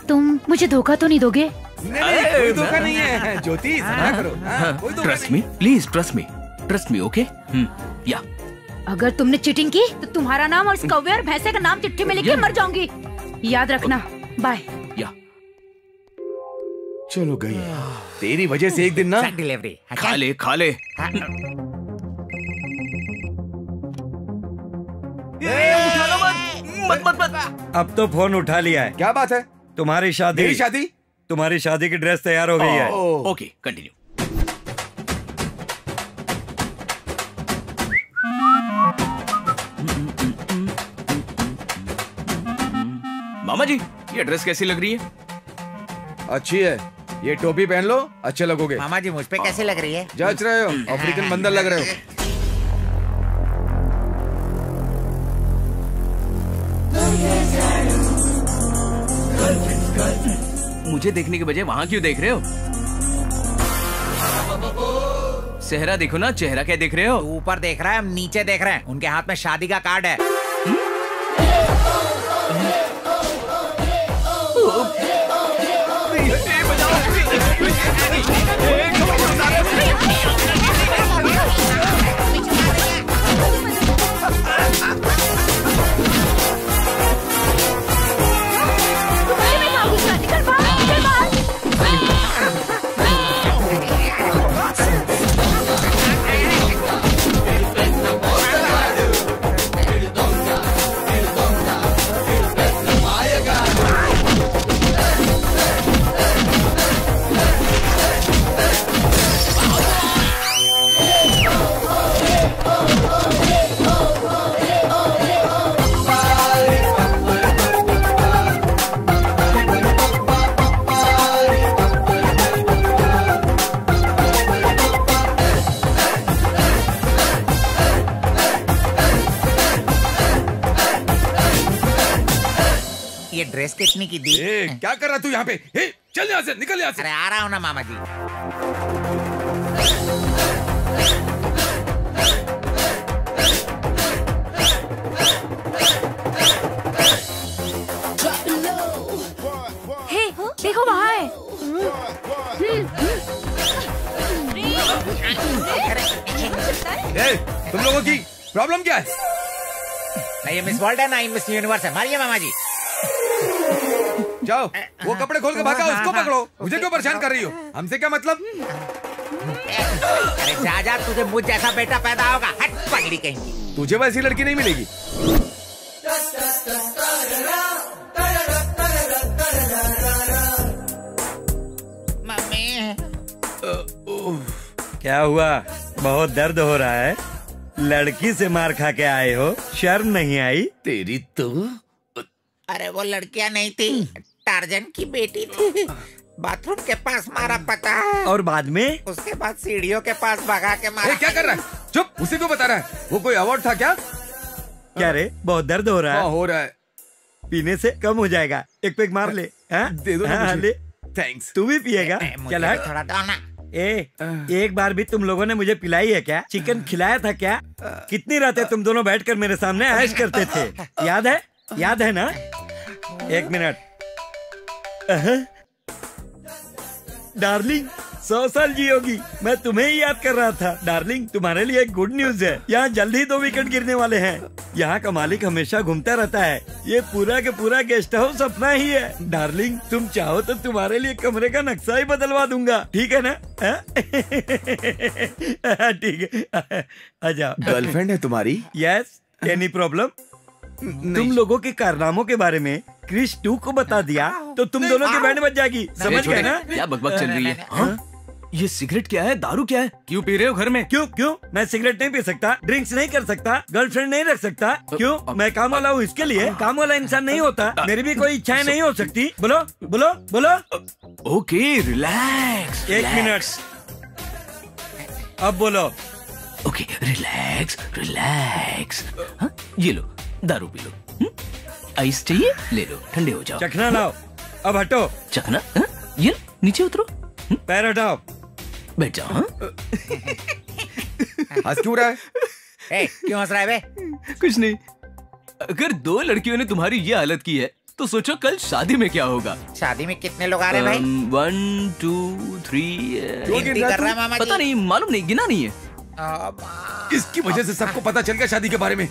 तुम मुझे धोखा तो नहीं दोगे? नहीं, कोई धोखा नहीं है ज्योति, सना करो। Trust me, please trust me, okay? या अगर तुमने चीटिंग की तो तुम्हारा नाम और इस कौवे और भैंसे का नाम चिट्ठी में लिख के मर जाऊंगी। याद रखना। बाय। या चलो गई। तेरी वजह से एक दिन ना डिलीवरी खा ले। मत। अब तो फोन उठा लिया है। क्या बात है? तुम्हारी शादी। मेरी शादी? तुम्हारी शादी की ड्रेस तैयार हो गई है। Okay, continue. मामा जी, ये ड्रेस कैसी लग रही है? अच्छी है। ये टोपी पहन लो, अच्छे लगोगे। मामा जी मुझ पे कैसी लग रही है? जच रहे हो, अफ्रीकन बंदर लग रहे हो। मुझे देखने के बजाय वहाँ क्यों देख रहे हो? चेहरा देखो ना, चेहरा क्या देख रहे हो? ऊपर देख रहा है, हम नीचे देख रहे हैं। उनके हाथ में शादी का कार्ड है। ये ड्रेस कितनी की दी? क्या कर रहा तू यहाँ पे? चल यहाँ से, निकल यहाँ से। अरे आ रहा हूँ ना मामा जी। हे, देखो वहाँ है। तुम लोगों की प्रॉब्लम क्या है? ना ये मिस वर्ल्ड है, ना ये मिस यूनिवर्स है। मारिए मामा जी। जाओ, वो कपड़े खोल के भागा, उसको पकड़ो। मुझे क्यों परेशान कर रही हो? हमसे क्या मतलब? अरे जा, तुझे मुझ जैसा बेटा पैदा होगा। हट पगड़ी कहीं। तुझे वैसी लड़की नहीं मिलेगी। मम्मी। क्या हुआ? बहुत दर्द हो रहा है? लड़की से मार खा के आए हो, शर्म नहीं आई? तेरी तो। अरे वो लड़कियां नहीं थी, टार्जन की बेटी थी। बाथरूम के पास मारा पता है। और बाद में? उसके बाद सीढ़ियों के पास भगा के मारा। क्या कर रहा है? चुप, उसे क्यों बता रहा है? वो कोई अवार्ड था क्या? क्या रे, बहुत दर्द हो रहा है? हो रहा है। पीने से कम हो जाएगा, एक पेग मार ले। दे दो ना मुझे। ले। थैंक्स। तू भी पिएगा? चल हट। थोड़ा दो ना। एक बार भी तुम लोगों ने मुझे पिलाई है क्या? चिकन खिलाया था क्या? कितनी रातें तुम दोनों बैठकर मेरे सामने ऐश करते थे, याद है? याद है ना? एक मिनट। डार्लिंग 100 साल जियोगी। मैं तुम्हें ही याद कर रहा था। डार्लिंग, तुम्हारे लिए गुड न्यूज है, यहाँ जल्द ही 2 विकेट गिरने वाले हैं। यहाँ का मालिक हमेशा घूमता रहता है। ये पूरा के पूरा गेस्ट हाउस अपना ही है। डार्लिंग, तुम चाहो तो तुम्हारे लिए कमरे का नक्शा ही बदलवा दूंगा, ठीक है ना? ठीक है, आ जाओ। गर्लफ्रेंड है तुम्हारी? Yes, any problem? तुम लोगों के कारनामों के बारे में क्रिश 2 को बता दिया तो तुम दोनों की बैंड बज जाएगी, समझ गए ना? क्या बकबक चल रही है? हाँ? ये सिगरेट क्या है, दारू क्या है, क्यों पी रहे हो घर में? क्यों मैं सिगरेट नहीं पी सकता, ड्रिंक्स नहीं कर सकता, गर्लफ्रेंड नहीं रख सकता? क्यों? मैं काम वाला हूँ, इसके लिए काम वाला इंसान नहीं होता। मेरी भी कोई इच्छाएं नहीं हो सकती। बोलो बोलो बोलो। Okay, relax. 1 मिनट, अब बोलो। Okay, relax relax. ये लो, दारू पी लो। आइस चाहिए? ले लो, ठंडे हो जाओ। चखना लाओ, अब हटो। चखना? ये नीचे उतरो, पैर हटाओ, बैठ जाओ। हंस क्यों रहा है? क्यों हंस रहा है बे? कुछ नहीं। अगर 2 लड़कियों ने तुम्हारी ये हालत की है तो सोचो कल शादी में क्या होगा। शादी में कितने लोग आ रहे हैं भाई? 1 2 3 गिनती कर रहा है मामा जी? पता नहीं, मालूम नहीं, गिना नहीं है। इसकी वजह से सबको पता चल गया शादी के बारे में।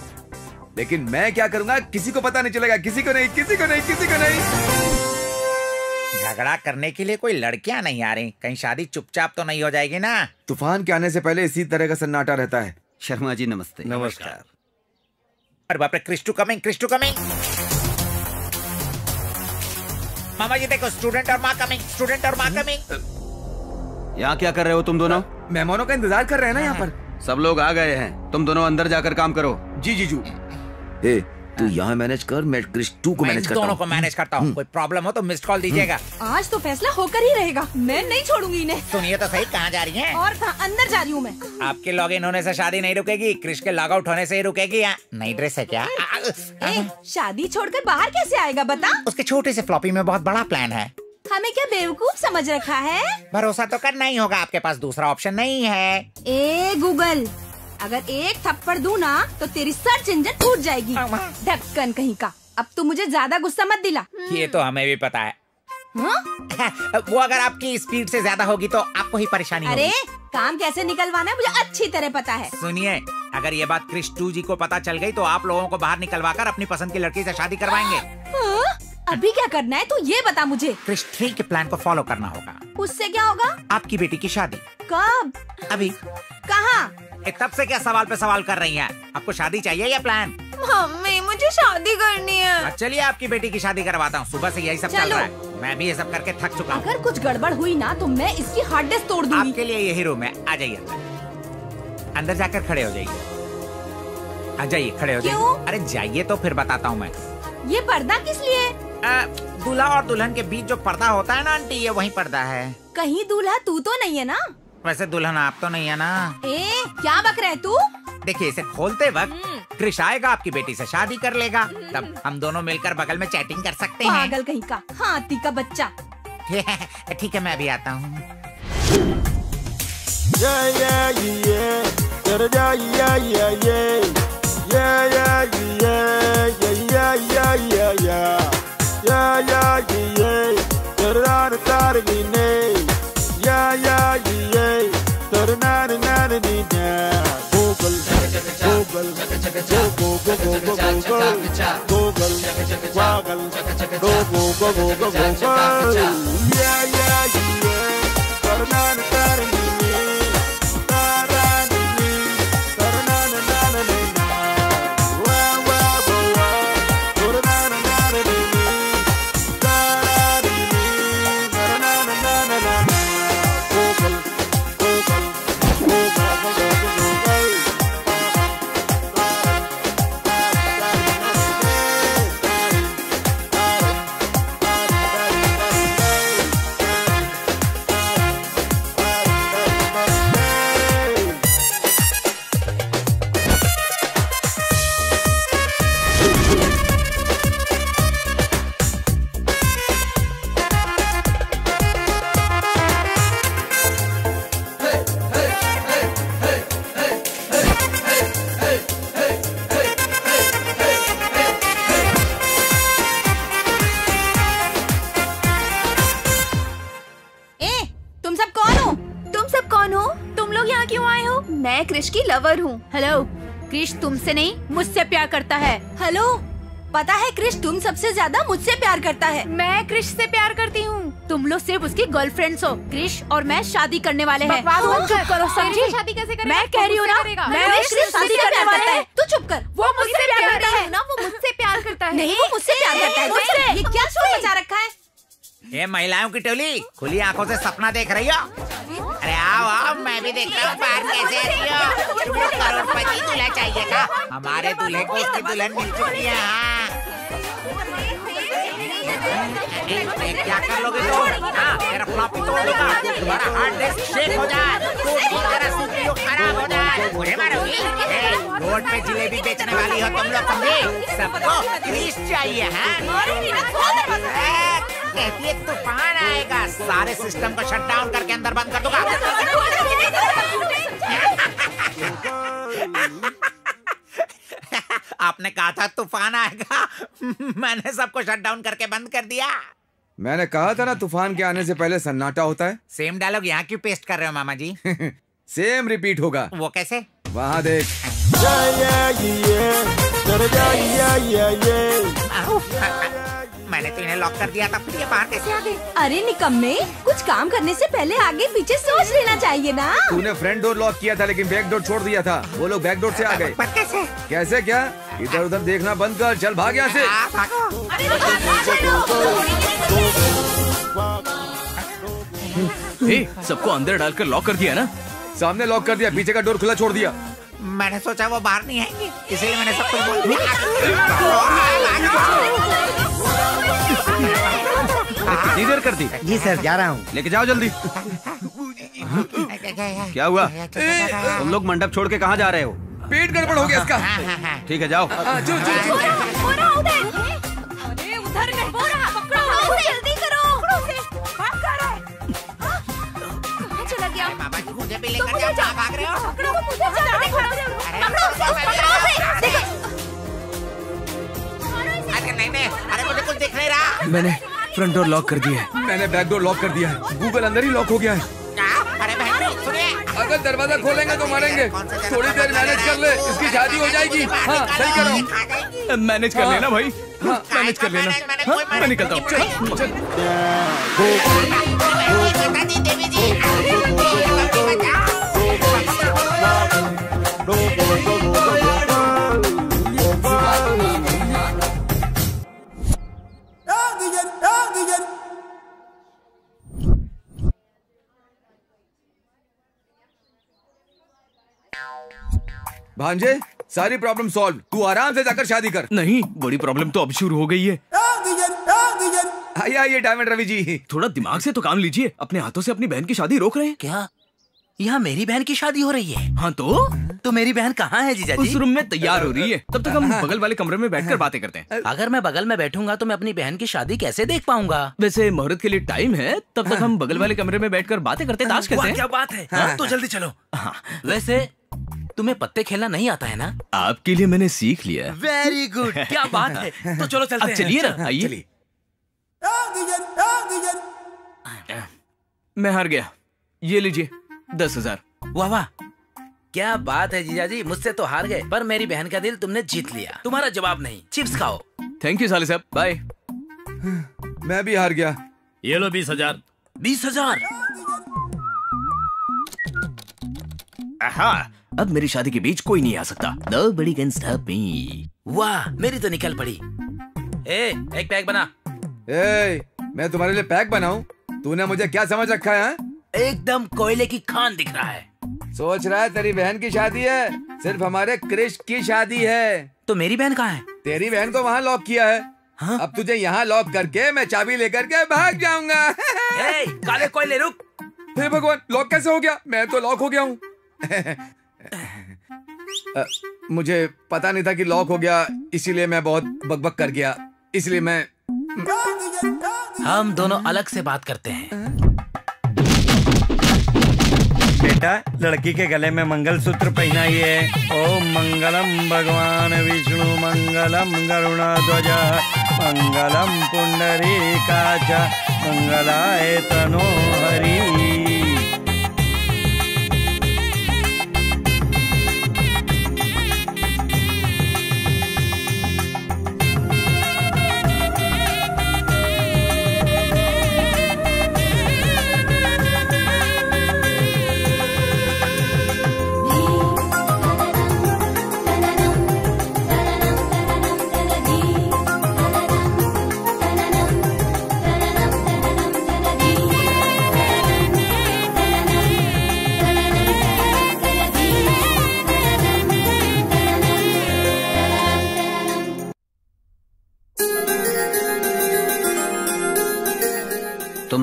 लेकिन मैं क्या करूंगा, किसी को पता नहीं चलेगा, किसी को नहीं, किसी को नहीं, किसी को नहीं। झगड़ा करने के लिए कोई लड़कियां नहीं आ रही, कहीं शादी चुपचाप तो नहीं हो जाएगी ना? तूफान के आने से पहले इसी तरह का सन्नाटा रहता है। शर्मा जी नमस्ते। नमस्कार। अरे बाप रे, Krish two coming, Krish two coming. मामा जी देखो, स्टूडेंट और माँ कमिंग, स्टूडेंट और माँ कमिंग। यहाँ क्या कर रहे हो तुम दोनों? मेहमानों का इंतजार कर रहे हैं ना यहाँ पर। सब लोग आ गए हैं, तुम दोनों अंदर जाकर काम करो। जी जीजू। तू यहाँ मैनेज कर, मैं क्रिश 2 को मैनेज करता हूँ। दोनों को मैनेज करता हूँ। कोई प्रॉब्लम हो तो मिस्ड कॉल दीजिएगा। आज तो फैसला होकर ही रहेगा, मैं नहीं छोड़ूंगी इन्हें। सुनिए तो सही, कहाँ जा रही हैं? और कहाँ, अंदर जा रही हूँ मैं। आपके लॉग इन होने से शादी नहीं रुकेगी, क्रिश के लॉग आउट होने से ही रुकेगी। नई ड्रेस है क्या? शादी छोड़कर बाहर कैसे आएगा बता? उसके छोटे से फ्लॉपी में बहुत बड़ा प्लान है। हमें क्या बेवकूफ समझ रखा है? भरोसा तो करना ही होगा, आपके पास दूसरा ऑप्शन नहीं है। ए गूगल, अगर एक थप्पड़ दूं ना तो तेरी सर्च इंजन टूट जाएगी। ढक्कन कहीं का। अब तू मुझे ज्यादा गुस्सा मत दिला। ये तो हमें भी पता है। वो अगर आपकी स्पीड से ज्यादा होगी तो आपको ही परेशानी होगी। अरे काम कैसे निकलवाना है मुझे अच्छी तरह पता है। सुनिए, अगर ये बात क्रिश 2 जी को पता चल गई तो आप लोगों को बाहर निकलवा कर अपनी पसंद की लड़की से शादी करवाएंगे। अभी क्या करना है तू ये बता मुझे। क्रिश 3 के प्लान को फॉलो करना होगा। उससे क्या होगा? आपकी बेटी की शादी। कब? अभी। कहाँ? तब से क्या सवाल पे सवाल कर रही हैं? आपको शादी चाहिए या प्लान? मम्मी मुझे शादी करनी है। चलिए आपकी बेटी की शादी करवाता हूँ। सुबह से यही सब चल रहा है, मैं भी ये सब करके थक चुका हूँ। अगर कुछ गड़बड़ हुई ना तो मैं इसकी हार्ड डिस्क तोड़ दूंगी। आपके लिए यही रूम है, आ जाइए अंदर जाकर खड़े हो जाइए। आ जाइए, खड़े हो जाइए। अरे जाइए तो फिर बताता हूँ मैं। ये पर्दा किस लिए? दूल्हा और दुल्हन के बीच जो पर्दा होता है ना आंटी, ये वही पर्दा है। कहीं दूल्हा तू तो नहीं है ना? वैसे दुल्हन आप तो नहीं है ना? क्या बक रहे तू? देखिए, इसे खोलते वक्त क्रिश आएगा, आपकी बेटी से शादी कर लेगा, तब हम दोनों मिलकर बगल में चैटिंग कर सकते हैं। पागल कहीं का, हाथी का बच्चा। ठीक है, मैं भी आता हूँ। मैं क्रिश की लवर हूँ। हेलो, क्रिश तुमसे नहीं मुझसे प्यार करता है। हेलो, पता है क्रिश तुम सबसे ज्यादा मुझसे प्यार करता है। मैं क्रिश से प्यार करती हूँ। तुम लोग सिर्फ उसकी गर्लफ्रेंड्स हो। क्रिश और मैं शादी करने वाले हैं। तुम चुप करो, समझी? शादी कैसे करेगा? मैं कह रही हूँ ना, मैं शादी करने वाला है। तू चुप कर। वो मुझसे प्यार करता है ना, वो मुझसे प्यार करता है। नहीं, वो मुझसे प्यार करता है। मुझसे। ये क्या शोर मचा रखा है? ये महिलाओं की टोली खुली आंखों से सपना देख रही हो? अरे आओ आओ, मैं भी देख रहा हूँ बाहर कैसे आती हो। तुमको करोड़पति दूल्हा चाहिए था, हमारे दूल्हे को उसकी दुल्हन मिल चुकी है। हाँ, क्या कर लोगे तुम? हाँ, मेरा फ्लॉपी तोड़ दूंगा, तुम्हारा हार्ड डिस्क शेक हो जाए, तुम्हारा सीपीयू खराब हो जाए, मुझे मारोगी। रोड पे जिलेबी बेचने वाली हो तुम लोग, समझे? सबको क्रिश चाहिए है। कहती है तूफान आएगा, सारे सिस्टम को शट डाउन करके अंदर बंद कर दूंगा। आपने कहा था तूफान आएगा, मैंने सबको शट डाउन करके बंद कर दिया। मैंने कहा था ना तूफान के आने से पहले सन्नाटा होता है। सेम डायलॉग यहाँ क्यों पेस्ट कर रहे हो मामा जी? सेम रिपीट होगा। वो कैसे? वहाँ देख। मैंने तो इन्हें लॉक कर दिया था, फिर ये बाहर कैसे आ गए? अरे निकम्मे, कुछ काम करने से पहले आगे पीछे सोच लेना चाहिए ना। तूने फ्रंट डोर लॉक किया था लेकिन बैक डोर छोड़ दिया था। वो लोग बैक डोर से आ गए। पर कैसे? कैसे क्या? इधर उधर देखना बंद कर, चल भाग यहाँ से। सबको अंदर डालकर लॉक कर दिया ना? सामने लॉक कर दिया, पीछे का डोर खुला छोड़ दिया। मैंने सोचा वो बाहर नहीं आएंगे, इसलिए मैंने सब कुछ बोल दिया। कितनी देर कर दी? जी सर, जा रहा हूँ। लेके जाओ जल्दी। क्या हुआ? तुम लोग मंडप छोड़ के कहाँ जा रहे हो? पेट गड़बड़ हो गया इसका। ठीक है जाओ। उधर जल्दी करो। कहाँ चला गया? मुझे भी लेकर जाओ, कहाँ भाग रहे हो? अरे नहीं, अरे मुझे कुछ दिख नहीं रहा। मैंने फ्रंट डोर लॉक कर दिया है। मैंने बैक डोर लॉक कर दिया है। गूगल अंदर ही लॉक हो गया है। अरे बहन सुनिए, अगर दरवाजा खोलेंगे तो मारेंगे। थोड़ी देर मैनेज कर ले, इसकी शादी हो जाएगी। हाँ सही करो। मैनेज कर लेना भाई। हाँ, मैनेज कर लेना। हाँ, मैं निकलता हूँ। चल चल। भांजे, सारी प्रॉब्लम सॉल्व। तू आराम से जाकर शादी कर। नहीं, बड़ी प्रॉब्लम तो अब शुरू हो गई है। आइए डायमंड रवि जी, थोड़ा दिमाग से तो काम लीजिए। अपने हाथों से अपनी बहन की शादी रोक रहे हैं क्या? यहाँ मेरी बहन की शादी हो रही है? हाँ तो मेरी बहन कहाँ है जीजा जी? उस रूम में तैयार हो रही है। तब तक हम बगल वाले कमरे में बैठकर बातें करते हैं। अगर मैं बगल में बैठूंगा तो मैं अपनी बहन की शादी कैसे देख पाऊंगा? वैसे मुहूर्त के लिए टाइम है, तब तक हम बगल वाले कमरे में बैठकर बातें करते हैं, ताश खेलते हैं। क्या बात है, तो जल्दी चलो। वैसे तुम्हें पत्ते खेलना नहीं आता है ना? आपके लिए मैंने सीख लिया। वेरी गुड, क्या बात है। तो चलो चलते हैं। चलिए ना, आइए। मैं हार गया, ये लीजिए 10,000। वाह वाह, क्या बात है जीजा जी, मुझसे तो हार गए पर मेरी बहन का दिल तुमने जीत लिया। तुम्हारा जवाब नहीं, चिप्स खाओ। थैंक यू साले साहब, बाय। मैं भी हार गया। ये लो 20,000। 20,000? अब मेरी शादी के बीच कोई नहीं आ सकता। Nobody can stop me। वाह, मेरी तो निकल पड़ी। एक पैक बना। मैं तुम्हारे लिए पैक बनाऊं? तूने मुझे क्या समझ रखा है? एकदम कोयले की खान दिख रहा है। सोच रहा है तेरी बहन की शादी है? सिर्फ हमारे क्रिश की शादी है। तो मेरी बहन कहाँ है? तेरी बहन को वहाँ लॉक किया है। हाँ? अब तुझे यहाँ लॉक करके मैं चाबी लेकर के भाग जाऊंगा। काले कोयले रुक। हे भगवान, लॉक कैसे हो गया? मैं तो लॉक हो गया हूँ। मुझे पता नहीं था कि लॉक हो गया, इसीलिए मैं बहुत बकबक कर गया। इसलिए मैं हम दोनों अलग से बात करते हैं। बेटा, लड़की के गले में मंगलसूत्र पहनाइए। ओम मंगलम भगवान विष्णु मंगलम गरुड़ध्वज मंगलम पुंडरीकाच मंगलाय तनो हरि।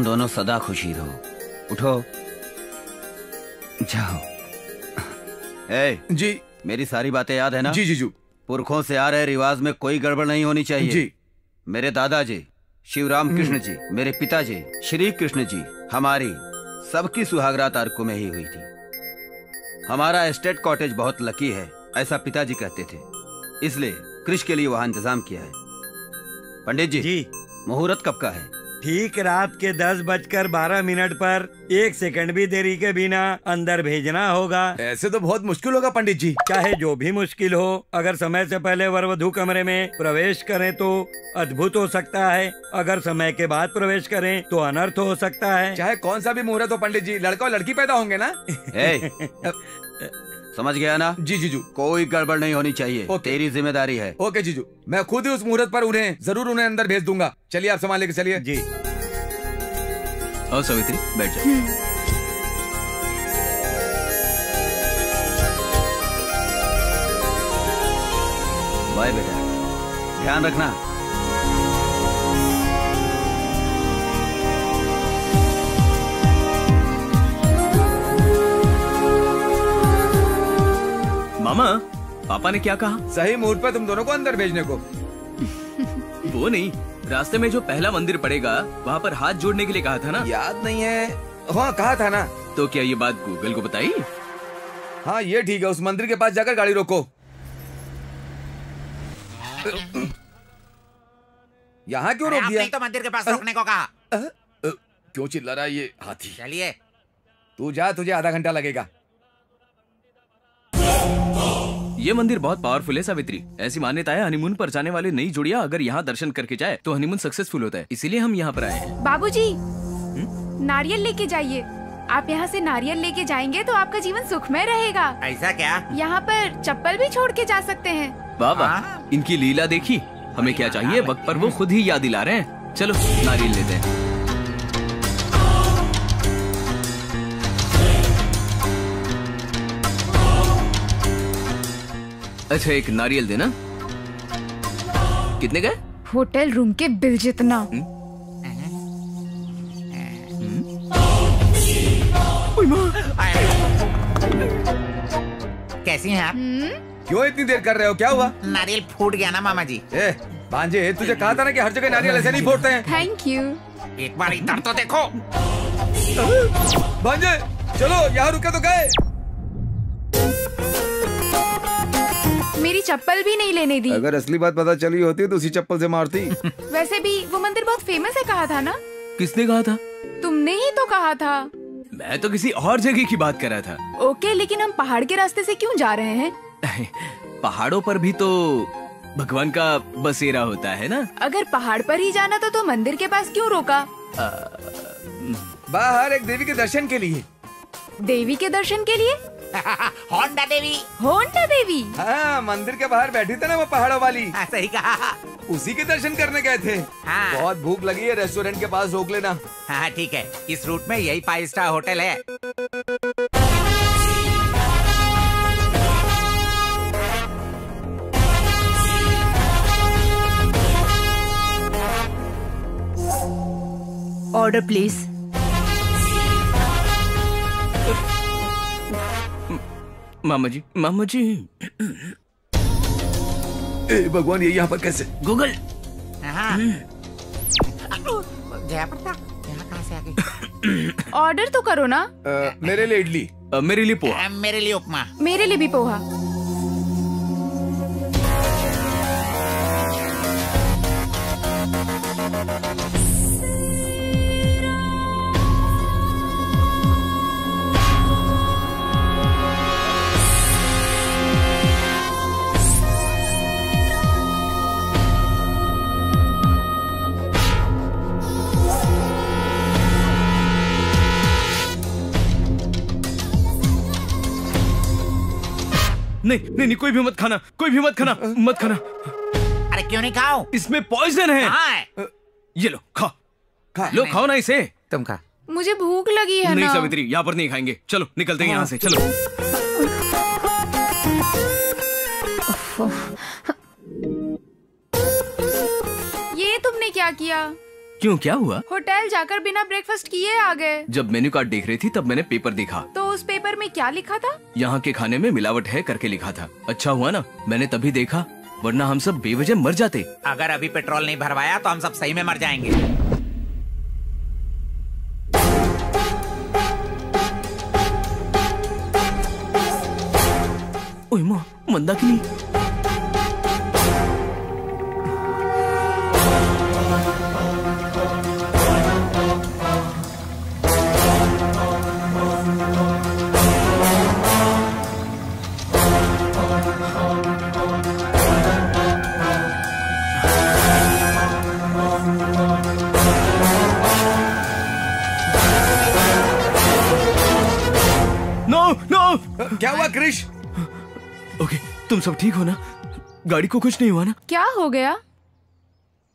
दोनों सदा खुशी रहो। उठो, जाओ। जी। मेरी सारी बातें याद है ना? जी जीजू। पुरखों से आ रहे रिवाज में कोई गड़बड़ नहीं होनी चाहिए। जी। मेरे दादाजी शिवराम कृष्ण जी, मेरे पिताजी श्री कृष्ण जी, हमारी सबकी सुहागरात अर्को में ही हुई थी। हमारा एस्टेट कॉटेज बहुत लकी है, ऐसा पिताजी कहते थे, इसलिए कृष के लिए वहाँ इंतजाम किया है। पंडित जी, मुहूर्त कब का है? ठीक रात के 10:12 पर 1 सेकंड भी देरी के बिना अंदर भेजना होगा। ऐसे तो बहुत मुश्किल होगा पंडित जी। चाहे जो भी मुश्किल हो, अगर समय से पहले वर वधू कमरे में प्रवेश करें तो अद्भुत हो सकता है, अगर समय के बाद प्रवेश करें तो अनर्थ हो सकता है। चाहे कौन सा भी मुहूर्त हो पंडित जी, लड़का और लड़की पैदा होंगे ना। समझ गया ना? जी जीजू। कोई गड़बड़ नहीं होनी चाहिए, तेरी जिम्मेदारी है। ओके जीजू, मैं खुद ही उस मुहूर्त पर उन्हें अंदर भेज दूंगा। चलिए आप सामान लेके चलिए। जी। और सावित्री बैठ जाओ। बाय बेटा, ध्यान रखना। मामा, पापा ने क्या कहा? सही मुहूर्त पर तुम दोनों को अंदर भेजने को। वो नहीं, रास्ते में जो पहला मंदिर पड़ेगा वहाँ पर हाथ जोड़ने के लिए कहा था ना? याद नहीं है। हाँ कहा था ना। तो क्या ये बात गूगल को बताई? हाँ ये ठीक है, उस मंदिर के पास जाकर गाड़ी रोको। यहाँ क्यों रोक दिया? आपने तो मंदिर के पास रोकने को कहा। क्यों चिल्ला रहा है ये हाथी? चलिए तू जा, तुझे आधा घंटा लगेगा। ये मंदिर बहुत पावरफुल है सावित्री। ऐसी मान्यता है, हनीमून पर जाने वाले नई जोड़ियां अगर यहाँ दर्शन करके जाए तो हनीमून सक्सेसफुल होता है, इसीलिए हम यहाँ पर आए हैं। बाबूजी, नारियल लेके जाइए। आप यहाँ से नारियल लेके जाएंगे तो आपका जीवन सुखमय रहेगा। ऐसा क्या? यहाँ पर चप्पल भी छोड़ के जा सकते हैं। बाबा, इनकी लीला देखी। हमें क्या चाहिए, वक्त पर वो खुद ही याद दिला रहे हैं। चलो नारियल लेते हैं। अच्छा एक नारियल देना। कितने का? होटल रूम के बिल जितना। कैसी हैं आप? क्यों इतनी देर कर रहे हो, क्या हुआ? नारियल फूट गया ना मामा जी। भांजे, तुझे कहा था ना कि हर जगह नारियल ऐसे नहीं फोड़ते हैं। Thank you. एक बार इधर तो देखो। भांजे चलो, यहाँ रुके तो गए। मेरी चप्पल भी नहीं लेने दी। अगर असली बात पता चली होती तो उसी चप्पल से मारती। वैसे भी वो मंदिर बहुत फेमस है, कहा था ना? किसने कहा था? तुमने ही तो कहा था। मैं तो किसी और जगह की बात कर रहा था। ओके, लेकिन हम पहाड़ के रास्ते से क्यों जा रहे हैं? पहाड़ों पर भी तो भगवान का बसेरा होता है ना। अगर पहाड़ पर ही जाना था तो मंदिर के पास क्यों रोका? बाहर एक देवी के दर्शन के लिए। देवी के दर्शन के लिए? होंडा देवी। होंडा देवी? हाँ, मंदिर के बाहर बैठी थी ना वो पहाड़ों वाली। सही कहा। उसी के दर्शन करने गए थे। हाँ। बहुत भूख लगी है, रेस्टोरेंट के पास रोक लेना। हाँ ठीक है, इस रूट में यही 5 स्टार होटल है। Order please. मामा जी, मामा जी। भगवान, ये यहाँ पर कैसे? गूगल। जयपुर था, यहाँ कहाँ से आ गई? ऑर्डर तो करो ना। मेरे लिए इडली। मेरे लिए पोहा। मेरे लिए उपमा। मेरे लिए भी पोहा। नहीं, कोई भी मत खाना, कोई भी मत खाना, मत खाना। अरे क्यों नहीं खाओ? इसमें पॉइजन है। हाँ। ये लो, लो खाओ ना इसे। तुम खा। मुझे भूख लगी है। नहीं सावित्री, यहाँ पर नहीं खाएंगे। चलो निकलते हैं यहाँ से, चलो। ये तुमने क्या किया? क्यों, क्या हुआ? होटल जाकर बिना ब्रेकफास्ट किए आ गए। जब मेन्यू कार्ड देख रही थी तब मैंने पेपर देखा। तो उस पेपर में क्या लिखा था? यहाँ के खाने में मिलावट है करके लिखा था। अच्छा हुआ ना मैंने तभी देखा, वरना हम सब बेवजह मर जाते। अगर अभी पेट्रोल नहीं भरवाया तो हम सब सही में मर जाएंगे। ओए माँ, मंदाकिनी। क्या हुआ क्रिश? ओके, तुम सब ठीक हो ना? गाड़ी को कुछ नहीं हुआ ना? क्या हो गया?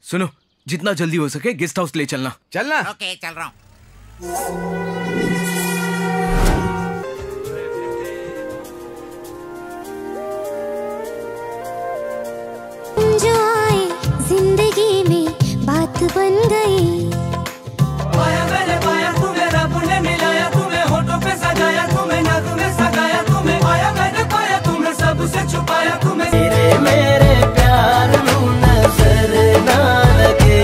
सुनो, जितना जल्दी हो सके गेस्ट हाउस ले चलना। चलना? ओके, चल रहा हूँ। जो आए जिंदगी में बात बन गई। पाया मैंने पाया तुम्हें, रब ने मिलाया तुम्हें, होठों पे सजाया तुम्हें, नाक में सगाया तुम्हें। पाया मैंने पाया तुम्हें, सबसे छुपाया तुम्हें। मेरे प्यार नू नजर ना लगे,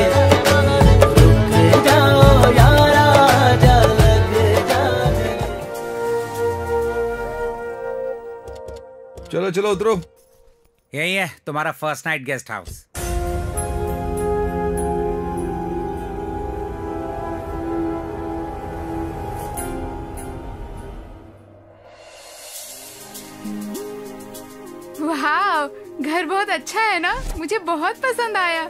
रुक जाओ यारा, जा लग जा। चलो चलो उतरो। यही है तुम्हारा फर्स्ट नाइट गेस्ट हाउस। वाह, घर बहुत अच्छा है ना? मुझे बहुत पसंद आया।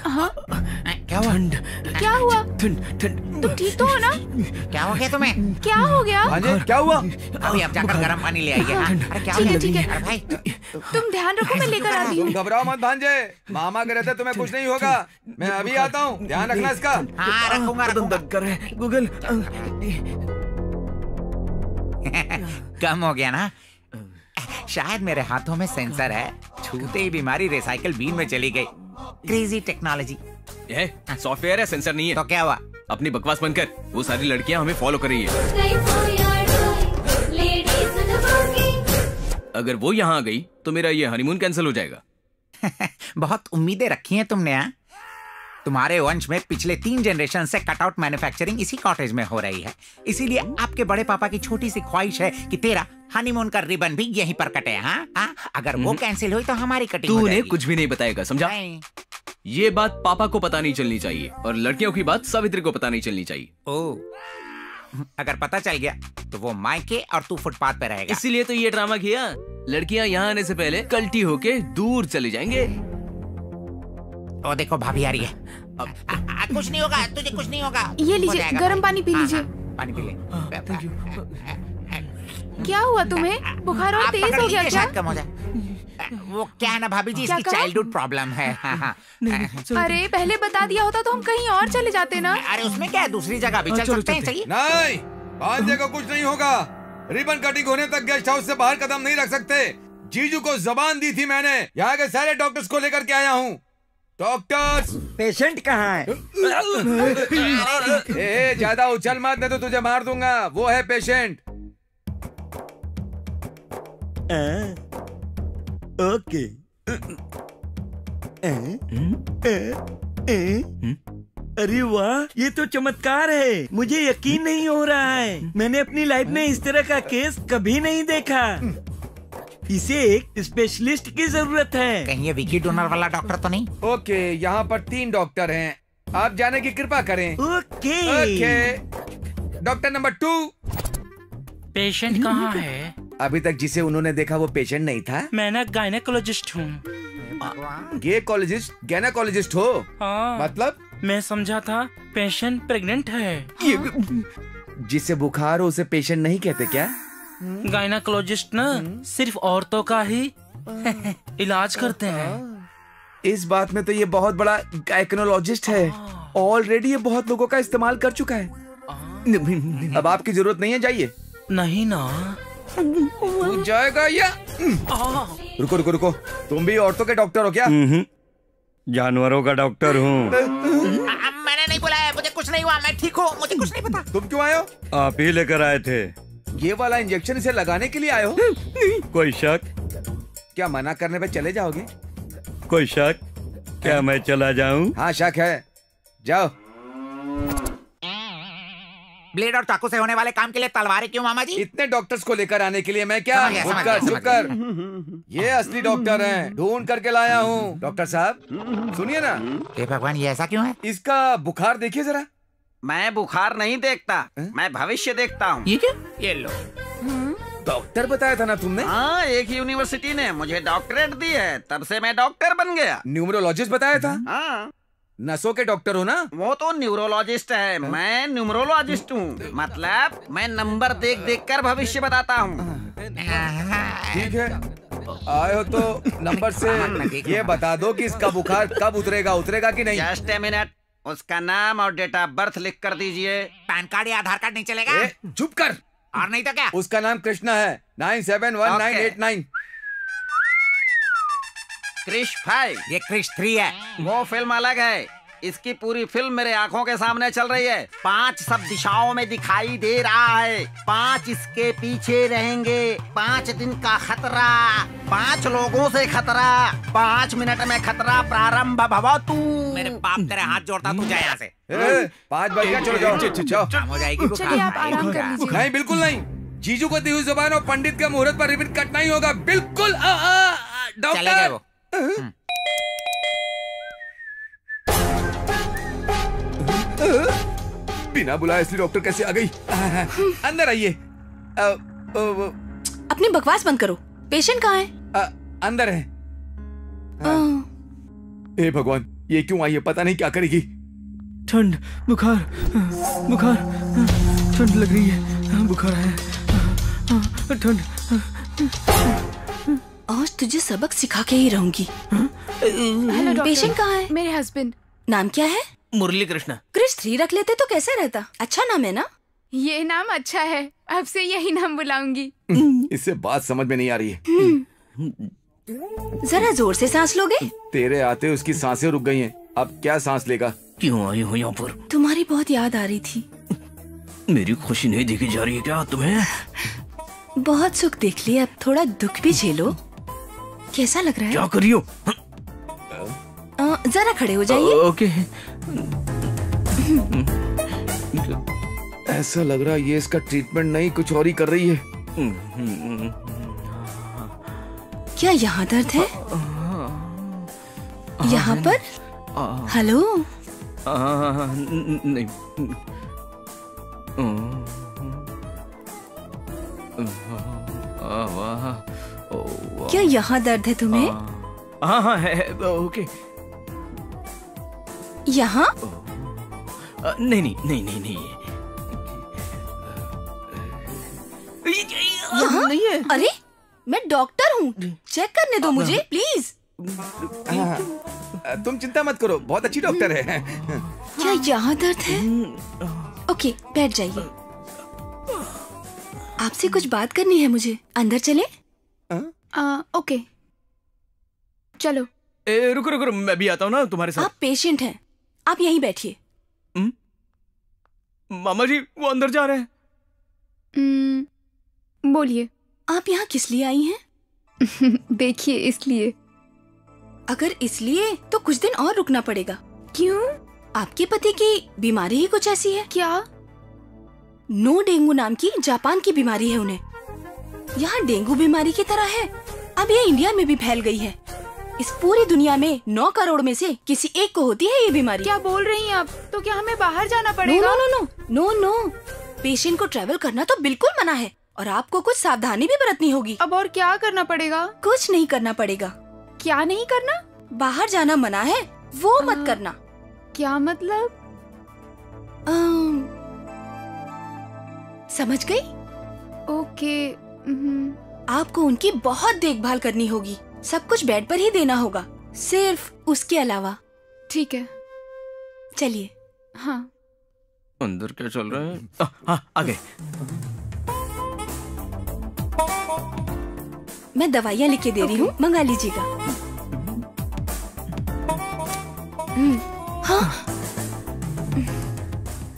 हाँ? क्या हुआ? क्या हुआ? ठंड। तुम ठीक तो हो ना? क्या हो गया तुम्हें? क्या हो गया? क्या हुआ? अभी आप जाकर गर्म पानी ले आइए। अरे क्या हो ठीक है, गया? ठीक है। अरे भाई, तुम ध्यान रखो, मैं लेकर आती हूँ। तुम घबराओ मत भांजे, मामा के रहते तुम्हें कुछ नहीं होगा। मैं अभी आता हूँ, ध्यान रखना इसका। हाँ, रखूंगा। कर रहे गूगल। कम हो गया ना? शायद मेरे हाथों में सेंसर है, छूते ही बीमारी रिसाइकल बीन में चली गई। Crazy technology. सॉफ्टवेयर है, सेंसर नहीं है। तो क्या हुआ? अपनी बकवास बंद कर। वो सारी लड़कियां हमें फॉलो कर रही है। अगर वो यहाँ आ गई तो मेरा ये हनीमून कैंसिल हो जाएगा। बहुत उम्मीदें रखी हैं तुमने। हाँ, तुम्हारे वंश में पिछले 3 जनरेशन से कटआउट मैन्युफैक्चरिंग इसी कॉटेज में हो रही है। इसीलिए आपके बड़े पापा की छोटी सी ख्वाहिश है कि तेरा हनीमून का रिबन भी यहीं पर कटे। हाँ, अगर वो कैंसिल हुई तो हमारी कटिंग हो जाएगी। तूने कुछ भी नहीं बताएगा, समझा? ये बात पापा को पता नहीं चलनी चाहिए और लड़कियों की बात सावित्री को पता नहीं चलनी चाहिए। ओह, अगर पता चल गया तो वो मायके और तू फुटपाथ पे रहेगा। इसीलिए तो ये ड्रामा किया। लड़कियां यहाँ आने से पहले कल्टी होके दूर चले जाएंगे। ओ देखो, भाभी आ रही है। कुछ नहीं होगा, तुझे कुछ नहीं होगा। ये लीजिए, गर्म पानी पी लीजिए। पानी पी ले। क्या हुआ तुम्हें? बुखार और तेज हो गया क्या? कम हो जाए। वो क्या है ना भाभी जी, इसकी चाइल्डहुड प्रॉब्लम है। अरे पहले बता दिया होता तो हम कहीं और चले जाते ना। अरे उसमें क्या है, दूसरी जगह भी चल सकते हैं। चलिए। नहीं, भांजे को कुछ नहीं होगा। रिबन कटिंग होने तक गेस्ट हाउस से बाहर कदम नहीं रख सकते। जीजू को जबान दी थी मैंने। यहाँ के सारे डॉक्टर्स को लेकर के आया हूँ। डॉक्टर्स, पेशेंट कहाँ है? ज्यादा उछल मत, नहीं तो तुझे मार दूंगा। वो है पेशेंट। ओके। अरे वाह, ये तो चमत्कार है। मुझे यकीन नहीं हो रहा है। मैंने अपनी लाइफ में इस तरह का केस कभी नहीं देखा। इसे एक स्पेशलिस्ट की जरूरत है। कहीं ये विकी डोनर वाला डॉक्टर तो नहीं? ओके, यहाँ पर 3 डॉक्टर हैं। आप जाने की कृपा करें। ओके। Doctor number 2। पेशेंट कहाँ है? अभी तक जिसे उन्होंने देखा वो पेशेंट नहीं था। मैं ना गायनेकोलॉजिस्ट हूँ। गैनेकोलॉजिस्ट हो? हाँ। मतलब? मैं समझा था पेशेंट प्रेग्नेंट है। जिसे बुखार हो उसे पेशेंट नहीं कहते क्या? गायनेकोलॉजिस्ट ना सिर्फ औरतों का ही इलाज करते हैं। इस बात में तो ये बहुत बड़ा गायनेकोलॉजिस्ट है। ऑलरेडी ये बहुत लोगों का इस्तेमाल कर चुका है। अब आपकी जरूरत नहीं है, जाइए। नहीं ना। तू जाएगा या? रुको रुको रुको, तुम भी औरतों के डॉक्टर हो क्या? जानवरों का डॉक्टर हूँ। मैंने नहीं बुलाया, मुझे कुछ नहीं हुआ, मैं ठीक हूँ, मुझे कुछ नहीं पता। तुम क्यों आए हो? आप ही लेकर आए थे। ये वाला इंजेक्शन इसे लगाने के लिए आए हो? कोई शक? क्या मना करने पे चले जाओगे? कोई शक? क्या मैं चला जाऊं? हाँ शक है, जाओ। ब्लेड और चाकू से होने वाले काम के लिए तलवारें क्यों मामा जी? इतने डॉक्टर्स को लेकर आने के लिए मैं क्या? चुप कर। ये असली डॉक्टर हैं, ढूंढ करके लाया हूँ। डॉक्टर साहब सुनिए ना। हे भगवान, ये ऐसा क्यों है? इसका बुखार देखिए जरा। मैं बुखार नहीं देखता, मैं भविष्य देखता हूँ। ये क्या? ये लो। डॉक्टर बताया था ना तुमने? हाँ, एक यूनिवर्सिटी ने मुझे डॉक्टरेट दी है, तब से मैं डॉक्टर बन गया। न्यूमरोलॉजिस्ट बताया था? हाँ। नसों के डॉक्टर हो ना? वो तो न्यूरोलॉजिस्ट है, मैं न्यूमरोलॉजिस्ट हूँ। मतलब मैं नंबर देख देख कर भविष्य बताता हूँ। ठीक है, आए हो तो नंबर से ये बता दो कि इसका बुखार कब उतरेगा कि नहीं? जस्ट ए मिनट, उसका नाम और डेट ऑफ बर्थ लिख कर दीजिए। पैन कार्ड या आधार कार्ड नहीं चलेगा? चुप कर। और नहीं तो क्या? उसका नाम कृष्णा है, 971989। क्रिश 5। ये क्रिश 3 है। वो फिल्म अलग है, इसकी पूरी फिल्म मेरे आंखों के सामने चल रही है। 5 सब दिशाओं में दिखाई दे रहा है, 5 इसके पीछे रहेंगे, 5 दिन का खतरा, 5 लोगों से खतरा, 5 मिनट में खतरा प्रारंभ भवतु। मेरे बाप तेरे हाथ जोड़ता, तू जाए यहाँ से। 5 बज गया, चलो जाओ। काम हो जाएगी। चलिए आप आराम कर लीजिए। नहीं बिल्कुल नहीं, जीजू को दी हुई जुबान और पंडित के मुहूर्त पर रिबन कट नहीं होगा, बिल्कुल। डॉक्टर बिना बुलाए इसलिए डॉक्टर कैसे आ गई? अंदर आइए। अपनी बकवास बंद करो। पेशेंट कहाँ है? अंदर है। हे भगवान, ये क्यों आई है? पता नहीं क्या करेगी। ठंड, बुखार, ठंड लग रही है, बुखार है, ठंड। आज तुझे सबक सिखा के ही रहूंगी। Hello doctor. पेशेंट कहाँ है? मेरे हस्बैंड। नाम क्या है? मुरली कृष्णा। क्रिश 3 रख लेते तो कैसा रहता? अच्छा नाम है ना? ये नाम अच्छा है, अब से यही नाम बुलाऊंगी। इससे बात समझ में नहीं आ रही है। जरा जोर से सांस लोगे? तेरे आते उसकी सांसें रुक गई हैं, अब क्या सांस लेगा? क्यों आई हो यहाँ पर? तुम्हारी बहुत याद आ रही थी। मेरी खुशी नहीं देखी जा रही है क्या तुम्हें? बहुत सुख देख लिया, अब थोड़ा दुख भी झेलो। कैसा लग रहा है? क्या करियो? जरा खड़े हो जाइए। ओके। ऐसा लग रहा है ये इसका ट्रीटमेंट नहीं, कुछ और ही कर रही है। क्या यहाँ दर्द है? यहाँ पर? हेलो? नहीं। क्या यहाँ दर्द है तुम्हें? हाँ है, ओके। यहाँ? नहीं। यहाँ? नहीं है। अरे मैं डॉक्टर हूँ, चेक करने दो मुझे प्लीज। तुम चिंता मत करो, बहुत अच्छी डॉक्टर है। क्या यहाँ दर्द है? ओके, बैठ जाइए। आपसे कुछ बात करनी है मुझे, अंदर चले? ओके चलो। रुको, मैं भी आता हूँ ना तुम्हारे साथ। आप पेशेंट हैं, आप यहीं बैठिए। मामा जी वो अंदर जा रहे हैं। बोलिए। आप यहाँ किस लिए आई हैं? देखिए इसलिए। अगर इसलिए तो कुछ दिन और रुकना पड़ेगा। क्यों? आपके पति की बीमारी ही कुछ ऐसी है। क्या? नो डेंगू नाम की जापान की बीमारी है उन्हें। यहाँ डेंगू बीमारी की तरह है, अब ये इंडिया में भी फैल गई है। इस पूरी दुनिया में 9 करोड़ में से किसी एक को होती है ये बीमारी। क्या बोल रही हैं आप? तो क्या हमें बाहर जाना पड़ेगा? नो। पेशेंट को ट्रैवल करना तो बिल्कुल मना है और आपको कुछ सावधानी भी बरतनी होगी। अब और क्या करना पड़ेगा? कुछ नहीं करना पड़ेगा। क्या नहीं करना? बाहर जाना मना है, वो मत करना। क्या मतलब? समझ गई? ओके। आपको उनकी बहुत देखभाल करनी होगी, सब कुछ बेड पर ही देना होगा, सिर्फ उसके अलावा। ठीक है, चलिए। हाँ। अंदर क्या चल रहा है? हाँ, आ गए। मैं दवाइयाँ लिख के दे रही हूँ, मंगा लीजिएगा। हाँ?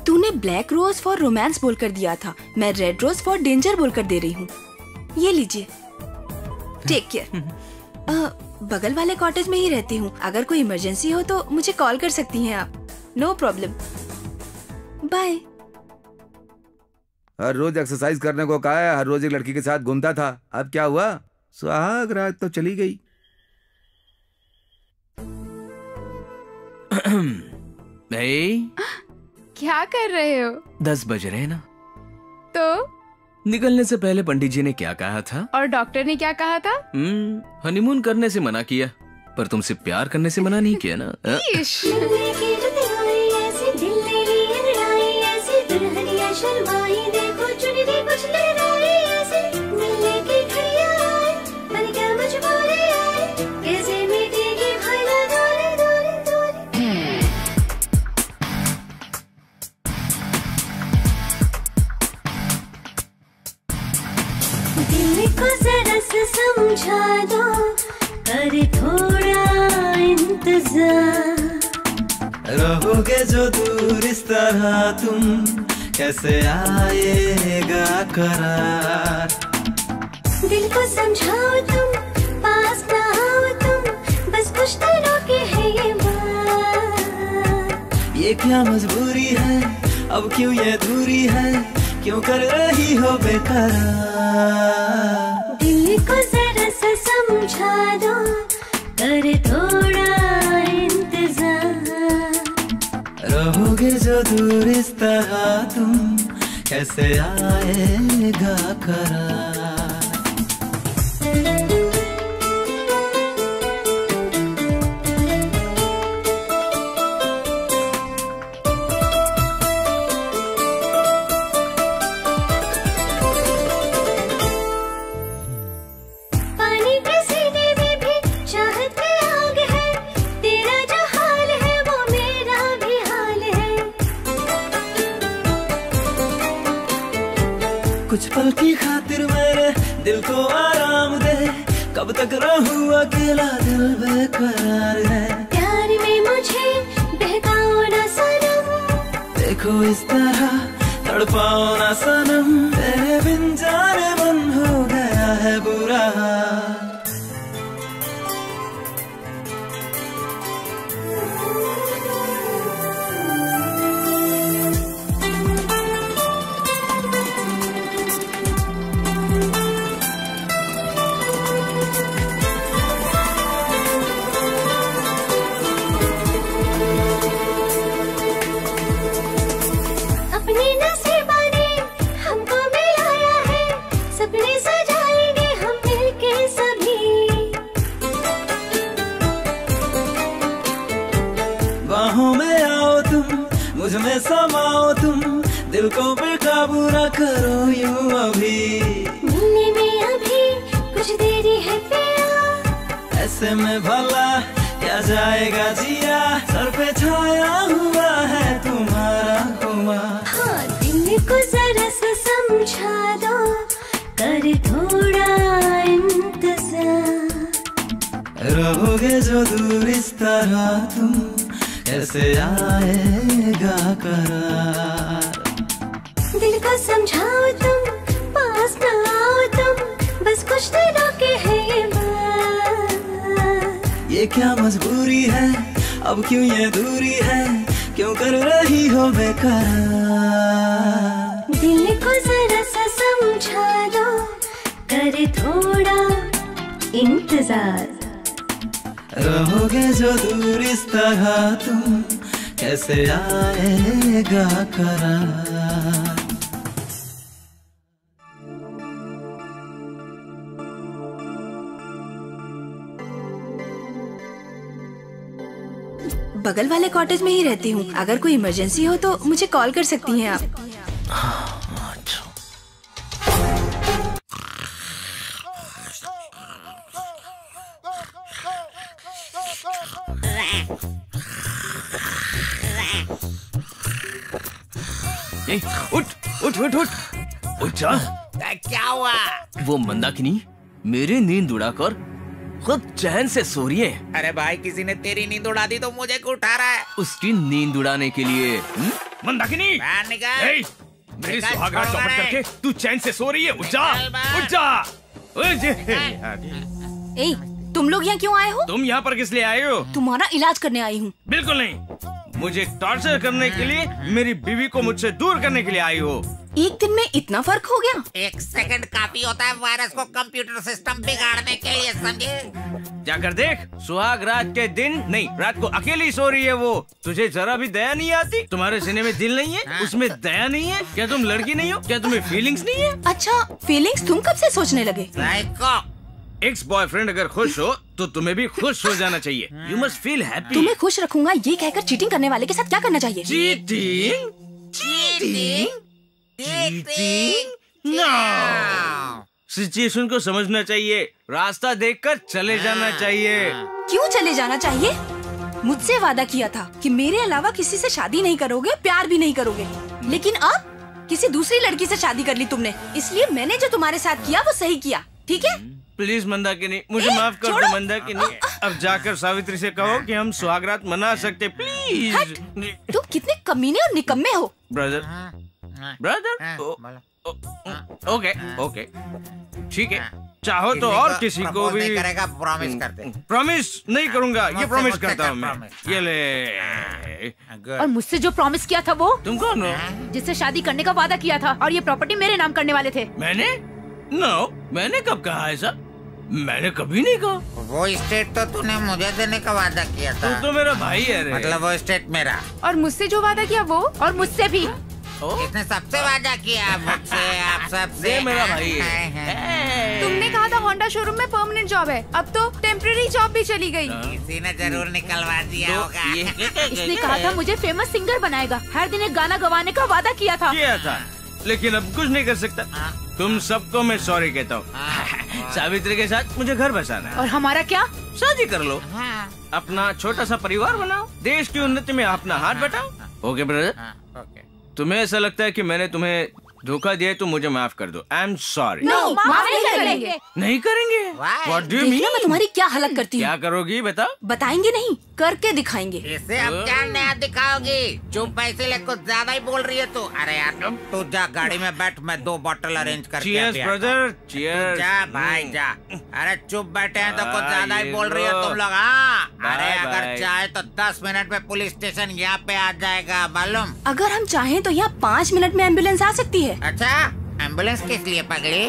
तूने ब्लैक रोज फॉर रोमांस बोलकर दिया था, मैं रेड रोज फॉर डेंजर बोलकर दे रही हूँ। ये लीजिए, टेक केयर। बगल वाले कॉटेज में ही रहती हूँ, अगर कोई इमरजेंसी हो तो मुझे कॉल कर सकती हैं आप। No problem, bye. हर रोज एक्सरसाइज करने को कहा है, हर रोज एक लड़की के साथ घूमता था, अब क्या हुआ? सुहाग रात तो चली गई। क्या कर रहे हो? 10 बज रहे हैं ना। तो निकलने से पहले पंडित जी ने क्या कहा था? और डॉक्टर ने क्या कहा था? हनीमून करने से मना किया, पर तुमसे प्यार करने से मना नहीं किया ना। समझा दो, करे थोड़ा इंतजार। रहोगे जो दूर इस तरह तुम, कैसे आएगा करार। दिल को समझाओ तुम, पास ना आओ तुम, बस कुछ दिनों के है ये बात। ये क्या मजबूरी है, अब क्यों ये दूरी है, क्यों कर रही हो बेकरार। दिल को जरा सा समझा दो, करे थोड़ा इंतजार। रहोगे जो दूर इस तरह तुम, कैसे आएगा करार। कुछ पल की खातिर मेरे दिल को आराम दे, कब तक रहूं अकेला दिल बेकरार है। प्यार में मुझे बहकाओ ना सनम, देखो इस तरह तड़पाओ ना सनम, तेरे बिन जाने मन हो गया है बुरा। मुझमें समाओ तुम, दिल को बेकाबू न करो यूं अभी। मिलने में अभी कुछ देरी है पिया, ऐसे में भला क्या जाएगा जिया, सर पे छाया हुआ है तुम्हारा खुमा। हाँ, दिल को जरा सा समझा दो, कर थोड़ा इंतजार। रहोगे जो दूर इस तरह तुम, कैसे आएगा करार। दिल को समझाओ तुम, पास ना आओ तुम, बस कुछ दिनों के है ये बात। ये क्या मजबूरी है, अब क्यों ये दूरी है, क्यों कर रही हो बेकरार। दिल को जरा सा समझा दो, करे थोड़ा इंतजार। रहोगे जो दूर इस तरह तुम, कैसे आएगा करार। बगल वाले कॉटेज में ही रहती हूँ, अगर कोई इमरजेंसी हो तो मुझे कॉल कर सकती हैं आप। उठ उठ उठ उठ उठ जा। क्या हुआ? वो मंदाकिनी मेरे नींद उड़ाकर खुद चैन से सो रही है। अरे भाई किसी ने तेरी नींद उड़ा दी तो मुझे क्यों उठा रहा है? उसकी नींद उड़ाने के लिए मंदाकिनी, बाहर निकल। मेरी सुहागरात चौपट करके तू चैन से सो रही है। उठ जा, उठ जा। ए, तुम लोग यहाँ क्यों आए हो? तुम यहाँ पर किस लिए आए हो? तुम्हारा इलाज करने आई हूँ। बिल्कुल नहीं, मुझे टॉर्चर करने के लिए, मेरी बीवी को मुझसे दूर करने के लिए आई हो। एक दिन में इतना फर्क हो गया? 1 सेकंड काफी होता है वायरस को कंप्यूटर सिस्टम बिगाड़ने के लिए, समझे? जाकर देख, सुहाग रात के दिन नहीं, रात को अकेली सो रही है वो। तुझे जरा भी दया नहीं आती? तुम्हारे सीने में दिल नहीं है? उसमें दया नहीं है? क्या तुम लड़की नहीं हो? क्या तुम्हें फीलिंग्स नहीं है? अच्छा, फीलिंग्स तुम कब से सोचने लगे? एक्स बॉयफ्रेंड अगर खुश हो तो तुम्हें भी खुश हो जाना चाहिए। You must feel happy. तुम्हें खुश रखूंगा ये कहकर चीटिंग करने वाले के साथ क्या करना चाहिए? चीटिंग? चीटिंग? नो। सिचुएशन को समझना चाहिए, रास्ता देखकर चले जाना चाहिए। क्यों चले जाना चाहिए? मुझसे वादा किया था कि मेरे अलावा किसी से शादी नहीं करोगे, प्यार भी नहीं करोगे, लेकिन अब किसी दूसरी लड़की से शादी कर ली तुमने। इसलिए मैंने जो तुम्हारे साथ किया वो सही किया, ठीक है? प्लीज मंदाकिनी, मुझे माफ कर दो मंदाकिनी। अब जाकर सावित्री से कहो कि हम सुहागरात मना सकते, प्लीज। तुम कितने कमीने और निकम्मे हो। ब्रदर, ओके ओके, ठीक है। चाहो तो और किसी को भी करेगा, प्रॉमिस करते। प्रॉमिस नहीं करूंगा, ये प्रॉमिस करता हूँ मैं। ये ले। और मुझसे जो प्रॉमिस किया था वो? तुम कौन हो? जिससे शादी करने का वादा किया था और ये प्रॉपर्टी मेरे नाम करने वाले थे। मैंने? नो, मैंने कब कहा ऐसा? मैंने कभी नहीं कहा। वो स्टेट तो तूने मुझे देने का वादा किया था। तू तो मेरा भाई है रे। मतलब वो स्टेट मेरा। और मुझसे जो वादा किया वो? और मुझसे भी। इसने सबसे वादा किया, मुझसे, आप सबसे। मेरा भाई है। तुमने कहा था होंडा शोरूम में परमानेंट जॉब है, अब तो टेम्परेरी जॉब भी चली गई। किसी ने जरूर निकलवा दिया होगा। इसने कहा था मुझे फेमस सिंगर बनाएगा, हर दिन एक गाना गवाने का वादा किया था। लेकिन अब कुछ नहीं कर सकता। तुम सबको मैं सॉरी कहता हूँ। सावित्री के साथ मुझे घर बसाना है। और हमारा क्या? शादी कर लो, अपना छोटा सा परिवार बनाओ, देश की उन्नति में अपना हाथ बटाओ। Okay brother? तुम्हें ऐसा लगता है कि मैंने तुम्हें धोखा दिया तो मुझे माफ कर दो। I am sorry. माफ नहीं करेंगे। नहीं करेंगे? What do you mean? मैं तुम्हारी क्या हालत करती हूँ। क्या करोगी बता? बताएंगे नहीं, करके दिखाएंगे। इसे अब क्या नया दिखाओगी? चुप, पैसे ले, कुछ ज्यादा ही बोल रही है तू। अरे यार तू जा, गाड़ी में बैठ, मैं 2 बॉटल अरेंज करके Cheers, brother, cheers। जा भाई जा। अरे चुप बैठे हैं तो कुछ ज्यादा ही बोल रही है तुम लोग। हाँ, अरे अगर चाहे तो 10 मिनट में पुलिस स्टेशन यहाँ पे आ जाएगा, मालूम? अगर हम चाहें तो यहाँ 5 मिनट में एम्बुलेंस आ सकती है। अच्छा, एम्बुलेंस किस लिए पकड़ी?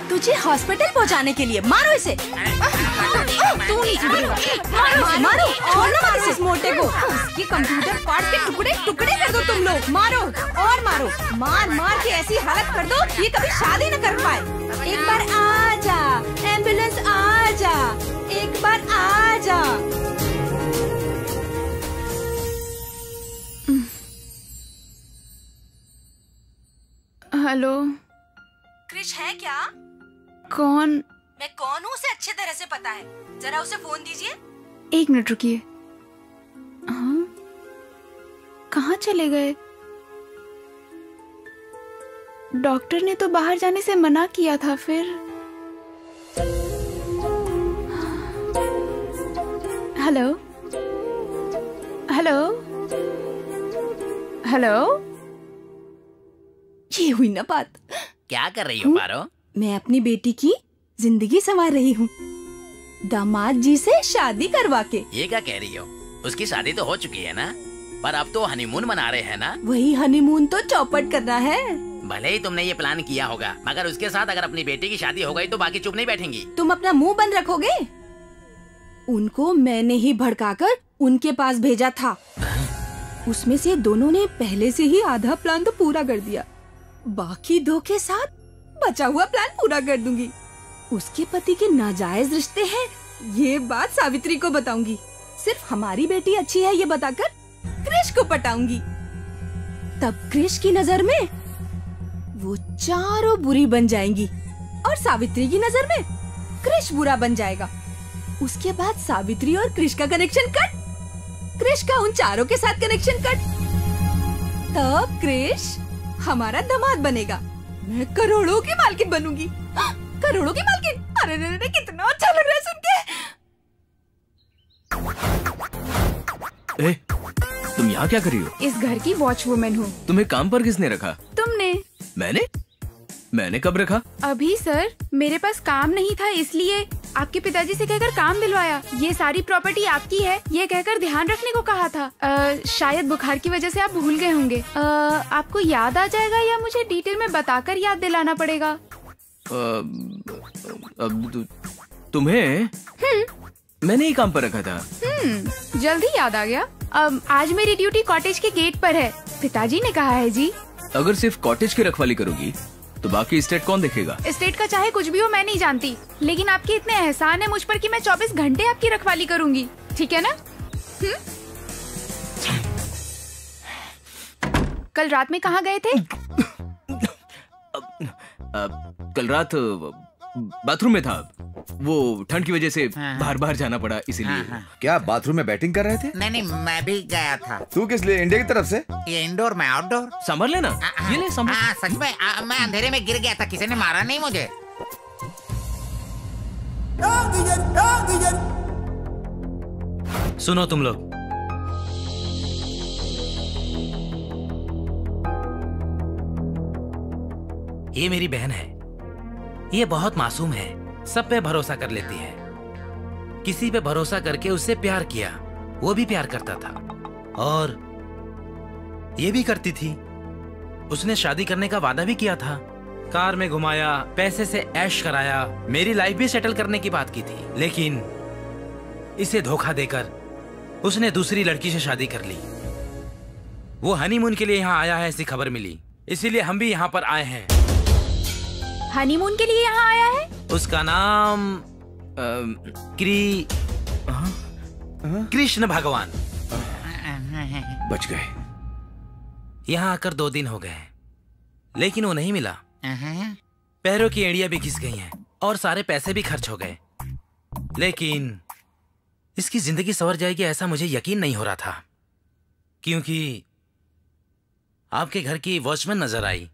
तुझे हॉस्पिटल पहुँचाने के लिए। मारो इसे। तू नहीं सुधरेगा। मारो मारो, छोड़ना मत इस मोटे को। इसके कंप्यूटर पार्ट्स के टुकड़े टुकड़े कर दो तुम लोग। मारो और मारो, मार मार के ऐसी हालत कर दो ये कभी शादी न कर पाए। एक बार आ जा, एम्बुलेंस आ जा, एक बार आ जा। हेलो, क्रिश है क्या? कौन? मैं कौन हूँ उसे अच्छे तरह से पता है, जरा उसे फोन दीजिए। 1 मिनट रुकिए। हाँ, कहाँ चले गए? डॉक्टर ने तो बाहर जाने से मना किया था। फिर हेलो हेलो हेलो, ये हुई ना बात। क्या कर रही हो पारो? मैं अपनी बेटी की जिंदगी संवार रही हूँ, दामाद जी से शादी करवा के। ये क्या कह रही हो? उसकी शादी तो हो चुकी है ना, पर अब तो हनीमून मना रहे हैं ना? वही हनीमून तो चौपट करना है। भले ही तुमने ये प्लान किया होगा, मगर उसके साथ अगर अपनी बेटी की शादी हो गई तो बाकी चुप नहीं बैठेंगी। तुम अपना मुंह बंद रखोगे? उनको मैंने ही भड़काकर उनके पास भेजा था। उसमें से दोनों ने पहले से ही आधा प्लान तो पूरा कर दिया, बाकी 2 के साथ बचा हुआ प्लान पूरा कर दूंगी। उसके पति के नाजायज रिश्ते हैं, ये बात सावित्री को बताऊंगी। सिर्फ हमारी बेटी अच्छी है ये बताकर क्रिश को पटाऊंगी। तब क्रिश की नजर में वो चारों बुरी बन जाएंगी और सावित्री की नजर में क्रिश बुरा बन जाएगा। उसके बाद सावित्री और क्रिश का कनेक्शन कट, क्रिश का उन चारों के साथ कनेक्शन कट। तब क्रिश हमारा दामाद बनेगा, मैं करोड़ों की मालकिन बनूंगी। करोड़ों की मालकिन? अरे कितना अच्छा लग रहा है सुन के। ए, तुम यहाँ क्या कर रही हो? इस घर की वॉचवुमन हूँ। तुम्हें काम पर किसने रखा? तुमने। मैंने कब रखा? अभी सर, मेरे पास काम नहीं था इसलिए आपके पिताजी से कहकर काम दिलवाया। ये सारी प्रॉपर्टी आपकी है ये कहकर ध्यान रखने को कहा था। शायद बुखार की वजह से आप भूल गए होंगे। आपको याद आ जाएगा या मुझे डिटेल में बताकर याद दिलाना पड़ेगा? अब तुम्हें मैंने ही काम पर रखा था। जल्दी याद आ गया। आज मेरी ड्यूटी कॉटेज के गेट पर है, पिताजी ने कहा है जी। अगर सिर्फ कॉटेज की रखवाली करोगी तो बाकी एस्टेट कौन देखेगा? एस्टेट का चाहे कुछ भी हो मैं नहीं जानती, लेकिन आपके इतने एहसान है मुझ पर कि मैं 24 घंटे आपकी रखवाली करूंगी, ठीक है ना? कल रात में कहाँ गए थे? कल रात बाथरूम में था। वो ठंड की वजह से बाहर बाहर जाना पड़ा इसीलिए। क्या बाथरूम में बैटिंग कर रहे थे? नहीं, मैं भी गया था। तू किस लिए? इंडिया की तरफ से? ये इंडोर में आउटडोर। संभाल लेना। ये ले संभाल। सच में मैं अंधेरे में गिर गया था, किसी ने मारा नहीं मुझे। सुनो तुम लोग, ये मेरी बहन है। ये बहुत मासूम है, सब पे भरोसा कर लेती है। किसी पे भरोसा करके उससे प्यार किया, वो भी प्यार करता था और ये भी करती थी। उसने शादी करने का वादा भी किया था, कार में घुमाया, पैसे से ऐश कराया, मेरी लाइफ भी सेटल करने की बात की थी। लेकिन इसे धोखा देकर उसने दूसरी लड़की से शादी कर ली। वो हनीमून के लिए यहाँ आया है ऐसी खबर मिली, इसीलिए हम भी यहाँ पर आए हैं। हनीमून के लिए यहाँ आया है? उसका नाम कृष्ण भगवान। बच गए। यहाँ आकर 2 दिन हो गए, लेकिन वो नहीं मिला। पैरों की एड़ियां भी घिस गई हैं और सारे पैसे भी खर्च हो गए। लेकिन इसकी जिंदगी संवर जाएगी ऐसा मुझे यकीन नहीं हो रहा था, क्योंकि आपके घर की वॉचमैन नजर आई।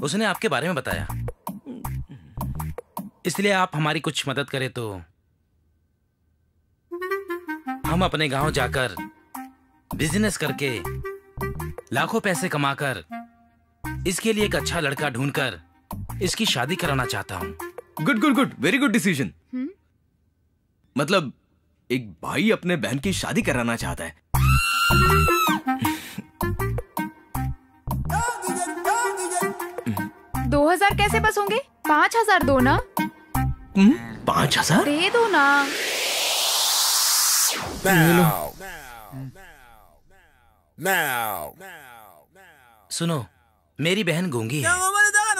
उसने आपके बारे में बताया, इसलिए आप हमारी कुछ मदद करें तो हम अपने गांव जाकर बिजनेस करके लाखों पैसे कमाकर इसके लिए एक अच्छा लड़का ढूंढकर इसकी शादी कराना चाहता हूँ। Good good good, very good decision. मतलब एक भाई अपने बहन की शादी कराना चाहता है। 2000 कैसे बस होंगे? 5000 दो ना। 5000 दे दो ना। सुनो, मेरी बहन गूंगी है,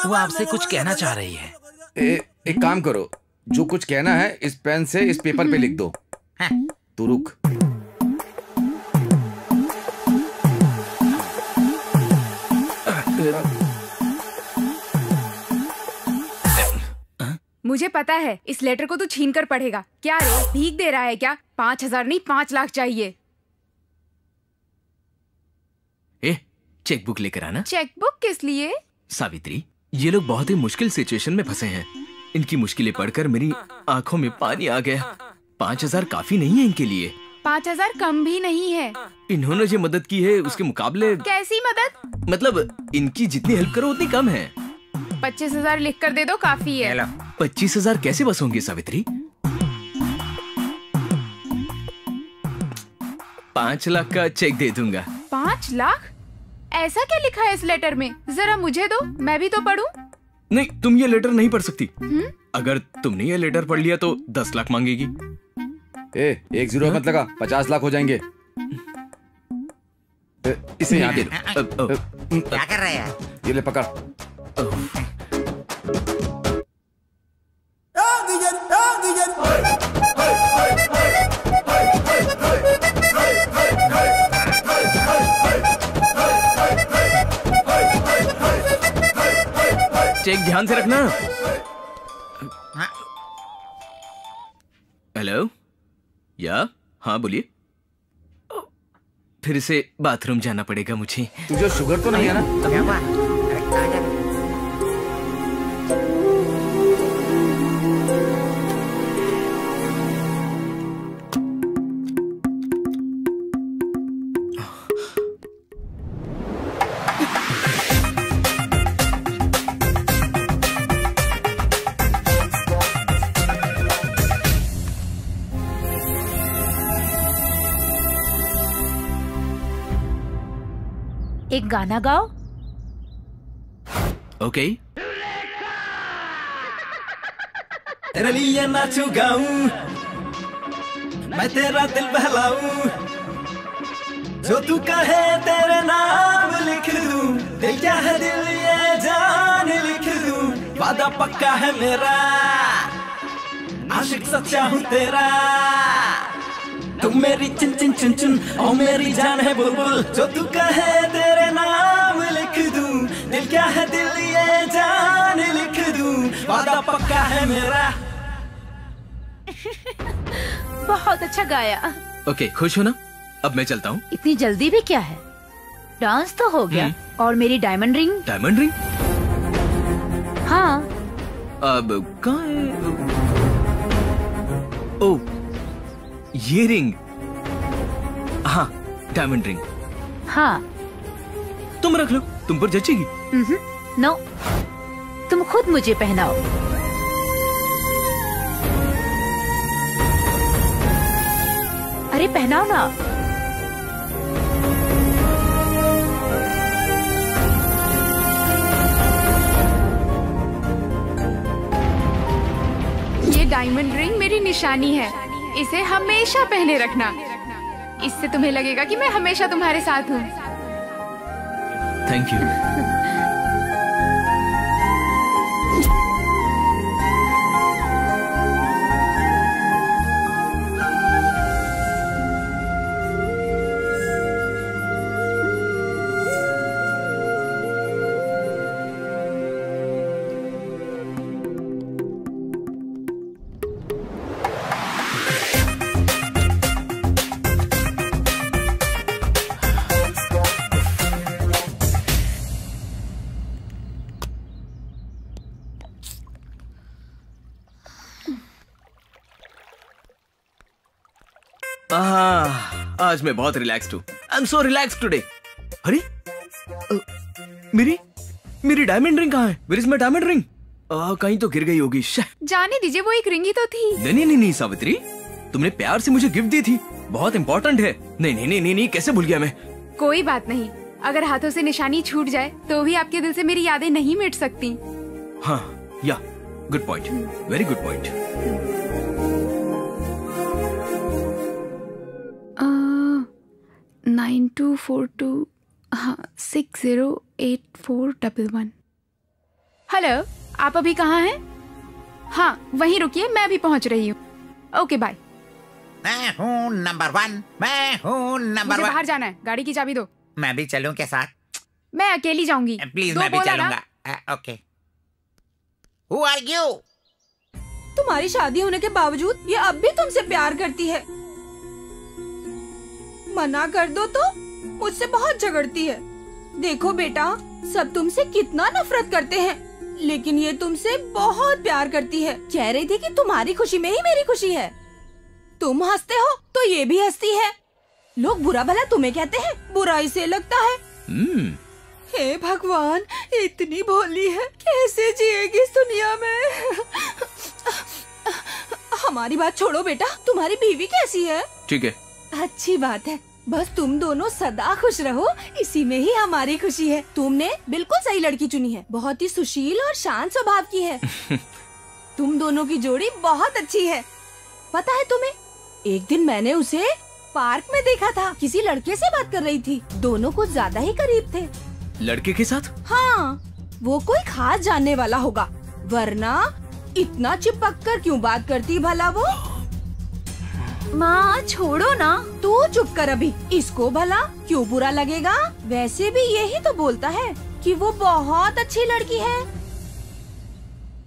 वो आपसे कुछ कहना चाह रही है। एक काम करो, जो कुछ कहना है इस पेन से इस पेपर पे लिख दो। तू रुक। मुझे पता है इस लेटर को तू छीन कर पढ़ेगा। क्या रे, भीख दे रहा है क्या? 5000 नहीं 5 लाख चाहिए। चेकबुक लेकर आना। चेकबुक किस लिए? सावित्री, ये लोग बहुत ही मुश्किल सिचुएशन में फंसे हैं। इनकी मुश्किलें पढ़कर मेरी आंखों में पानी आ गया। 5000 काफी नहीं है इनके लिए। 5000 कम भी नहीं है। इन्होंने जो मदद की है उसके मुकाबले। कैसी मदद? मतलब इनकी जितनी हेल्प करो उतनी कम है। 25,000 लिख कर दे दो, काफी है। 25,000 कैसे बस होंगे सावित्री? 5 लाख का चेक दे दूंगा। 5 लाख? ऐसा क्या लिखा है इस लेटर में? जरा मुझे दो, मैं भी तो पढ़ूं। नहीं, तुम ये लेटर नहीं पढ़ सकती। अगर तुमने ये लेटर पढ़ लिया तो 10 लाख मांगेगी। 1 0 मत लगा, 50 लाख हो जाएंगे। इसे यहाँ दे दो। क्या कर रहे हैं? ये ले पकड़। चेक ध्यान से रखना। हेलो, या हाँ बोलिए। फिर से बाथरूम जाना पड़ेगा मुझे। तुझे शुगर तो नहीं है ना? क्या हुआ? एक गाना गाओ। ओके। तेरे लिए नाचू गाऊं, मैं तेरा दिल बहलाऊं, जो तू कहे तेरे नाम लिख दूं, दिल क्या है दिल ये जान लिख दूं, वादा पक्का है मेरा, आशिक सच्चा हूँ तेरा, तुम मेरी चिन चिन चुन चुन और मेरी जान है बुलबुल, जो तू कहे तेरे नाम लिख दूं, दिल क्या है दिल ये जान लिख दूं, वादा पक्का है मेरा। बहुत अच्छा गाया। ओके, खुश हो ना? अब मैं चलता हूँ। इतनी जल्दी भी क्या है, डांस तो हो गया। और मेरी डायमंड रिंग? Diamond ring? हाँ। अब कहाँ है? ओह, ये रिंग। हाँ, डायमंड रिंग। हाँ। तुम रख लो, तुम पर जचेगी। नो, तुम खुद मुझे पहनाओ। अरे पहनाओ ना। ये डायमंड रिंग मेरी निशानी है, इसे हमेशा पहने रखना। इससे तुम्हें लगेगा कि मैं हमेशा तुम्हारे साथ हूँ। Thank you. आज मैं बहुत रिलैक्स्ड हूँ। I am so relaxed today. अरे मेरी डायमंड रिंग कहाँ है? Where is my diamond ring? कहीं तो गिर गई होगी। जाने दीजिए, वो एक रिंग ही तो थी। नहीं सावित्री, तुमने प्यार से मुझे गिफ्ट दी थी, बहुत इंपॉर्टेंट है। नहीं, कैसे भूल गया मैं? कोई बात नहीं, अगर हाथों से निशानी छूट जाए तो भी आपके दिल से मेरी यादें नहीं मिट सकती। हाँ, या good point, very good point. 9242 हाँ 608411। हेलो, आप अभी कहाँ हैं? हाँ वहीं रुकिए, मैं भी पहुँच रही हूँ। Okay bye. मैं हूँ नंबर 1, मैं हूँ नंबर 1। मुझे बाहर जाना है, गाड़ी की चाबी दो। मैं भी चलूं के साथ? मैं अकेली जाऊंगी। प्लीज, मैं भी चलूंगा। ओके। Who are you? तुम्हारी शादी होने के बावजूद ये अब भी तुमसे प्यार करती है। मना कर दो तो मुझसे बहुत झगड़ती है। देखो बेटा, सब तुमसे कितना नफरत करते हैं, लेकिन ये तुमसे बहुत प्यार करती है। कह रही थी कि तुम्हारी खुशी में ही मेरी खुशी है। तुम हंसते हो तो ये भी हंसती है। लोग बुरा भला तुम्हें कहते हैं, बुरा इसे लगता है। हे भगवान, इतनी भोली है, कैसे जिएगी इस दुनिया में। हमारी बात छोड़ो बेटा, तुम्हारी बीवी कैसी है? ठीक है, अच्छी बात है। बस तुम दोनों सदा खुश रहो, इसी में ही हमारी खुशी है। तुमने बिल्कुल सही लड़की चुनी है, बहुत ही सुशील और शांत स्वभाव की है। तुम दोनों की जोड़ी बहुत अच्छी है। पता है तुम्हें, एक दिन मैंने उसे पार्क में देखा था, किसी लड़के से बात कर रही थी। दोनों कुछ ज्यादा ही करीब थे। लड़के के साथ? हाँ, वो कोई खास जानने वाला होगा, वरना इतना चिपक कर क्यों बात करती भला वो? माँ छोड़ो ना, तू चुप कर अभी। इसको भला क्यों बुरा लगेगा? वैसे भी यही तो बोलता है कि वो बहुत अच्छी लड़की है।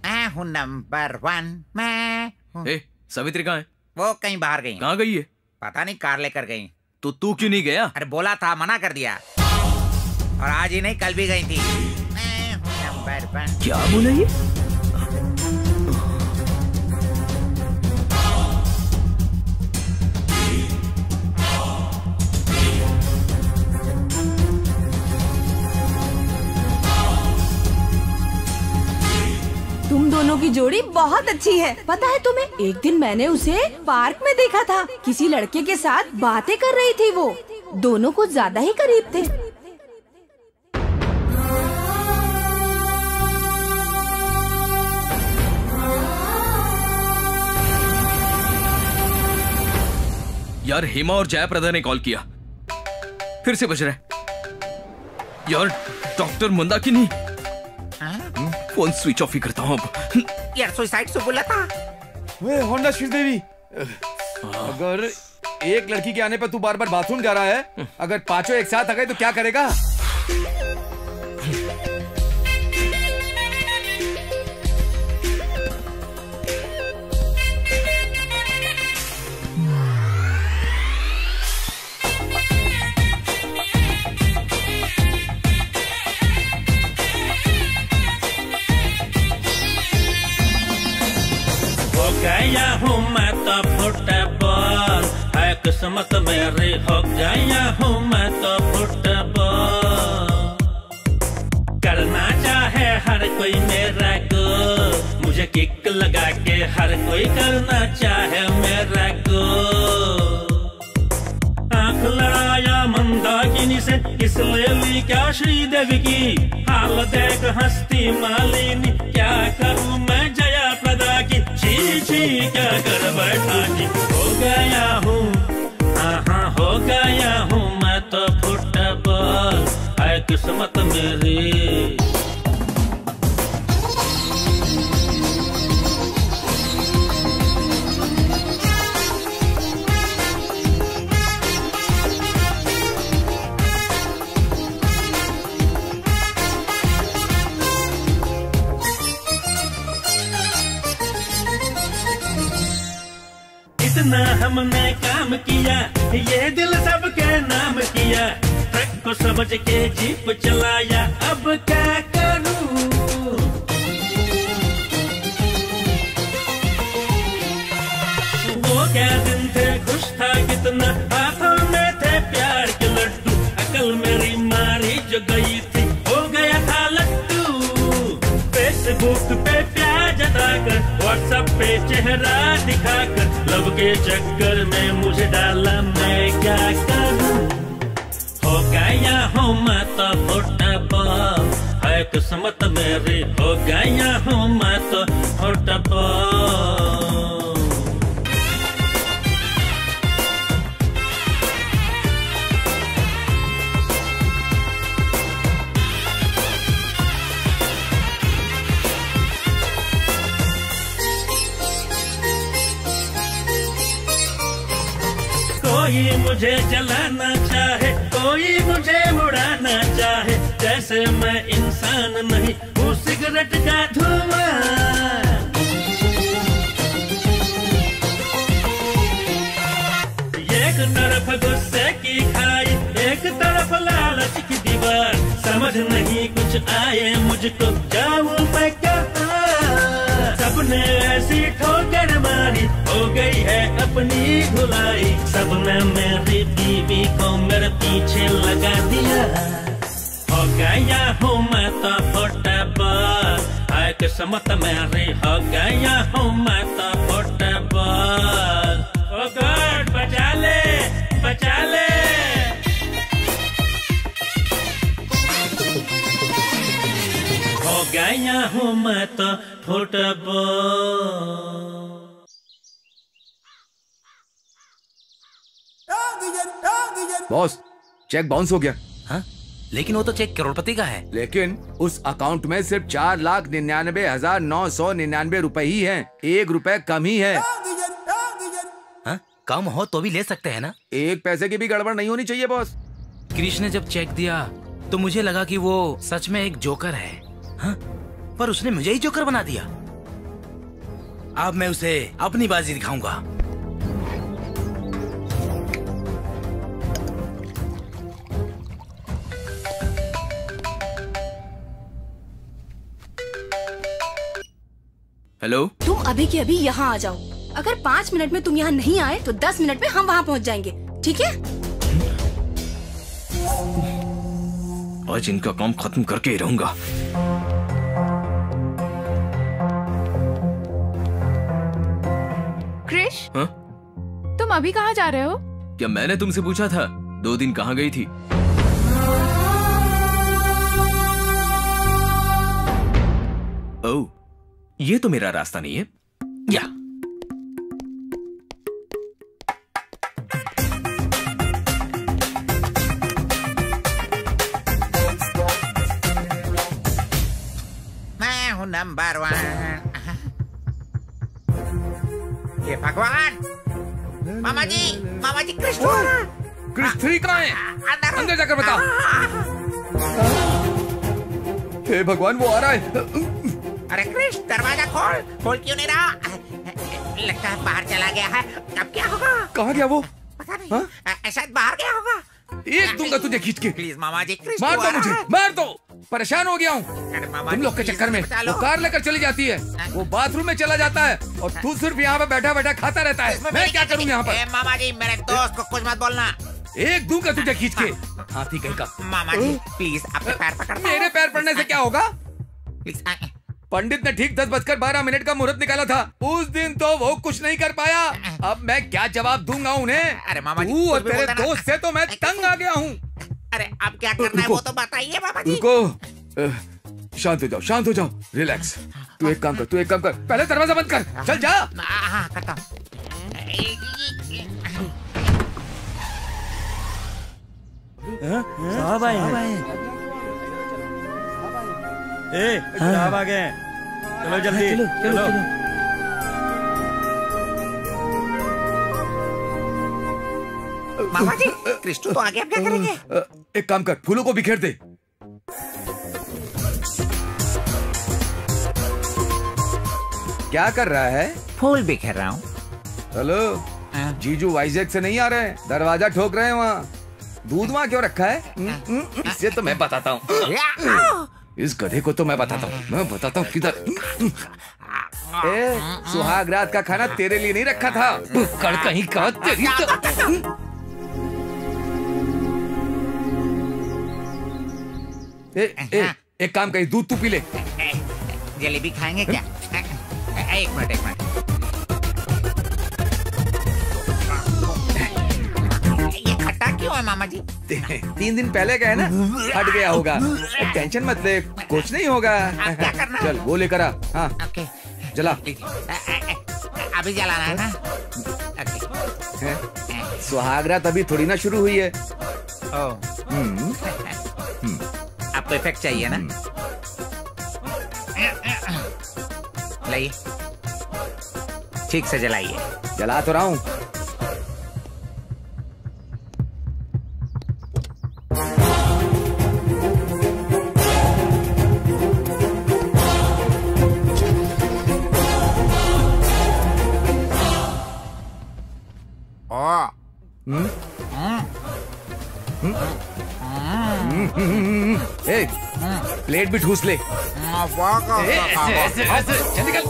मैं हूँ नंबर 1, मैं हूँ। सावित्री कहाँ है? वो कहीं बाहर गई। कहाँ गई है? पता नहीं, कार लेकर गई। तो तू क्यों नहीं गया? अरे बोला था, मना कर दिया। और आज ही नहीं, कल भी गई थी। मैं हूँ नंबर 1। क्या बोला ये? तुम दोनों की जोड़ी बहुत अच्छी है। पता है तुम्हें, एक दिन मैंने उसे पार्क में देखा था, किसी लड़के के साथ बातें कर रही थी। वो दोनों कुछ ज्यादा ही करीब थे। यार हेमा और जयाप्रदा ने कॉल किया, फिर से बज रहा है। यार doctor Mandakini, phone switch off ही करता हूँ अब। यार सुसाइड से बोला था। वे होंडा श्रीदेवी, अगर एक लड़की के आने पर तू बार बार बाथरूम जा रहा है, अगर पांचों एक साथ आ गए तो क्या करेगा? गया हूँ मैं तो फुटबॉल, है किस्मत मेरी, हो गया हूँ मैं तो फुटबॉल। करना चाहे हर कोई मेरा गोल, मुझे किक लगा के हर कोई करना चाहे मेरा गोल। आंख लड़ाया मंदाकिनी से, किस ले ली क्या श्रीदेवी की, हाल देख हंसती मालिनी, क्या करूँ मैं जया प्रदा की, छी छी क्या कर बैठा जी। हो गया हूँ, हाँ हाँ हो गया हूँ मैं तो फुटबॉल, है किस्मत मेरी। इतना हमने काम किया, ये दिल सबके नाम किया, ट्रक को समझ के जीप चलाया, अब क्या करूं? वो क्या दिन थे, खुश था कितना, हाथों में थे प्यार के लड्डू, अकल मेरी मारी जो गई थी, हो गया था लड्डू। फेसबुक पे प्यार जताकर, व्हाट्सएप पे चेहरा दिखाकर, लव के चक्कर में मुझे डाला, मैं क्या करूं? हो गया हूँ मैं तो फुटबॉल, है किस्मत मेरी, हो गया हूँ मैं तो फुटबॉल। कोई मुझे जलाना चाहे, कोई मुझे उड़ाना चाहे, जैसे मैं इंसान नहीं हूँ सिगरेट का धुआं। एक तरफ गुस्से की खाई, एक तरफ लालच की दीवार, समझ नहीं कुछ आए मुझको, जाऊं मैं कहाँ? सबने ऐसी ठोकर मारी, हो गई है अपनी धुलाई, सबने मेरी बीवी को मेरे पीछे लगा दिया। हो गया हूँ मैं तो फुटबॉल, है किस्मत मेरी, हो गया हूँ मैं तो फुटबॉल। ओ गॉड बचा ले, बचा ले। हो गया हूँ मैं तो फुटबॉल। बॉस, चेक बाउंस हो गया। हाँ? लेकिन वो तो चेक करोड़पति का है। लेकिन उस अकाउंट में सिर्फ 4,99,999 रुपए ही हैं। 1 रुपए कम ही है। हाँ? कम हो तो भी ले सकते हैं ना? 1 पैसे की भी गड़बड़ नहीं होनी चाहिए बॉस। क्रिश ने जब चेक दिया तो मुझे लगा कि वो सच में एक जोकर है। हाँ? पर उसने मुझे ही जोकर बना दिया। अब मैं उसे अपनी बाजी दिखाऊंगा। हेलो, तुम अभी के अभी यहाँ आ जाओ। अगर 5 मिनट में तुम यहाँ नहीं आए तो 10 मिनट में हम वहाँ पहुँच जाएंगे, ठीक है? आज इनका काम खत्म करके ही रहूंगा। क्रिश, हाँ? तुम अभी कहाँ जा रहे हो? क्या मैंने तुमसे पूछा था 2 दिन कहाँ गई थी? ओह, ये तो मेरा रास्ता नहीं है। या नंबर 1। ये भगवान, मामा जी कृष्ण क्रिस 3 कहाँ है? अंदर जाकर बता। हे भगवान, वो आ रहा है। अरे क्रिश, दरवाजा खोल क्यों नहीं रहा? लगता है बाहर चला गया है। अब क्या होगा? कहाँ गया वो? पता नहीं, शायद बाहर गया होगा। एक दूंगा तुझे खींच के। प्लीज मामा जी, क्रिश मार को दो मुझे, मार दो। परेशान हो गया हूँ तुम लोग के please, चक्कर में। बचा लो। वो कार लेकर चली जाती है, वो बाथरूम में चला जाता है और तू सिर्फ यहाँ पे बैठा बैठा खाता रहता है। मैं क्या करूँ यहाँ पर? मामा जी, मेरे दोस्त को कुछ मत बोलना। एक दूंगा तुझे खींच के, हाथी कहीं का। मामा जी प्लीज, अपने पैर पकड़। मेरे पैर पड़ने से क्या होगा? पंडित ने ठीक 10:12 का मुहूर्त निकाला था, उस दिन तो वो कुछ नहीं कर पाया। अब मैं क्या जवाब दूंगा उन्हें? अरे मामा जी, तू और कुछ भी तेरे बोलते ना। दोस्त से तो मैं तंग आ गया हूँ। अरे अब क्या करना है वो तो बताइए मामा जी। रुको, शांत हो जाओ, रिलैक्स। तू एक काम कर, पहले दरवाजा बंद कर। चल जा। हाँ, करता हूँ। साहब आए हैं। साहब आ गए। चलो जल्दी, चलो। मामा जी, कृष्ण तो आगे, अब क्या करेंगे? एक काम कर, फूलों को बिखेर दे। क्या कर रहा है? फूल बिखेर रहा हूँ। हेलो, जीजू वाइजैक से नहीं आ रहे हैं, दरवाजा ठोक रहे हैं वहाँ। दूध वहाँ क्यों रखा है? इससे तो मैं बताता हूँ। इस गधे को तो मैं बताता हूँ किधर। सुहाग रात का खाना तेरे लिए नहीं रखा था, बुक्कड़ कहीं का। तेरी तो एक काम कहीं, दूध तू पी ले। जलेबी खाएंगे क्या? एक मिनट। ये खट्टा क्यों है मामा जी? 3 दिन पहले का है ना, हट गया होगा। टेंशन मत ले, कुछ नहीं होगा। क्या करना? चल वो लेकर आ। हाँ, जला। अभी जलाना है ना? सुहागरात अभी थोड़ी ना शुरू हुई है। आपको इफेक्ट चाहिए ना? लाइए, ठीक से जलाइए। जला तो रहा हूँ। प्लेट भी ठूस ले। ऐसे निकल।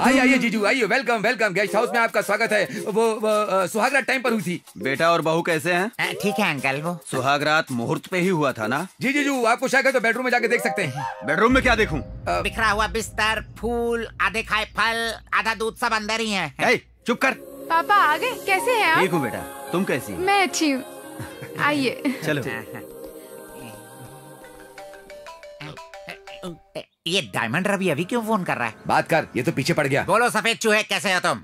आइए जीजू, आइए। वेलकम गेस्ट हाउस में आपका स्वागत है। वो सुहागरात टाइम पर हुई थी। बेटा और बहू कैसे हैं? ठीक है अंकल। वो सुहागरात मुहूर्त पे ही हुआ था ना? जी जीजू, आपको शायद तो बेडरूम में जाके देख सकते हैं। बेडरूम में क्या देखूं? बिखरा हुआ बिस्तर, फूल, आधे खाए फल, आधा दूध, सब अंदर ही है। चुप कर। पापा आ गए? कैसे हैं आप? ठीक हूँ बेटा, तुम कैसी? मैं अच्छी हूँ। आइए। चलो। ये डायमंड रवि अभी क्यों फोन कर रहा है? बात कर, ये तो पीछे पड़ गया। बोलो सफेद चूहे, कैसे हो तुम?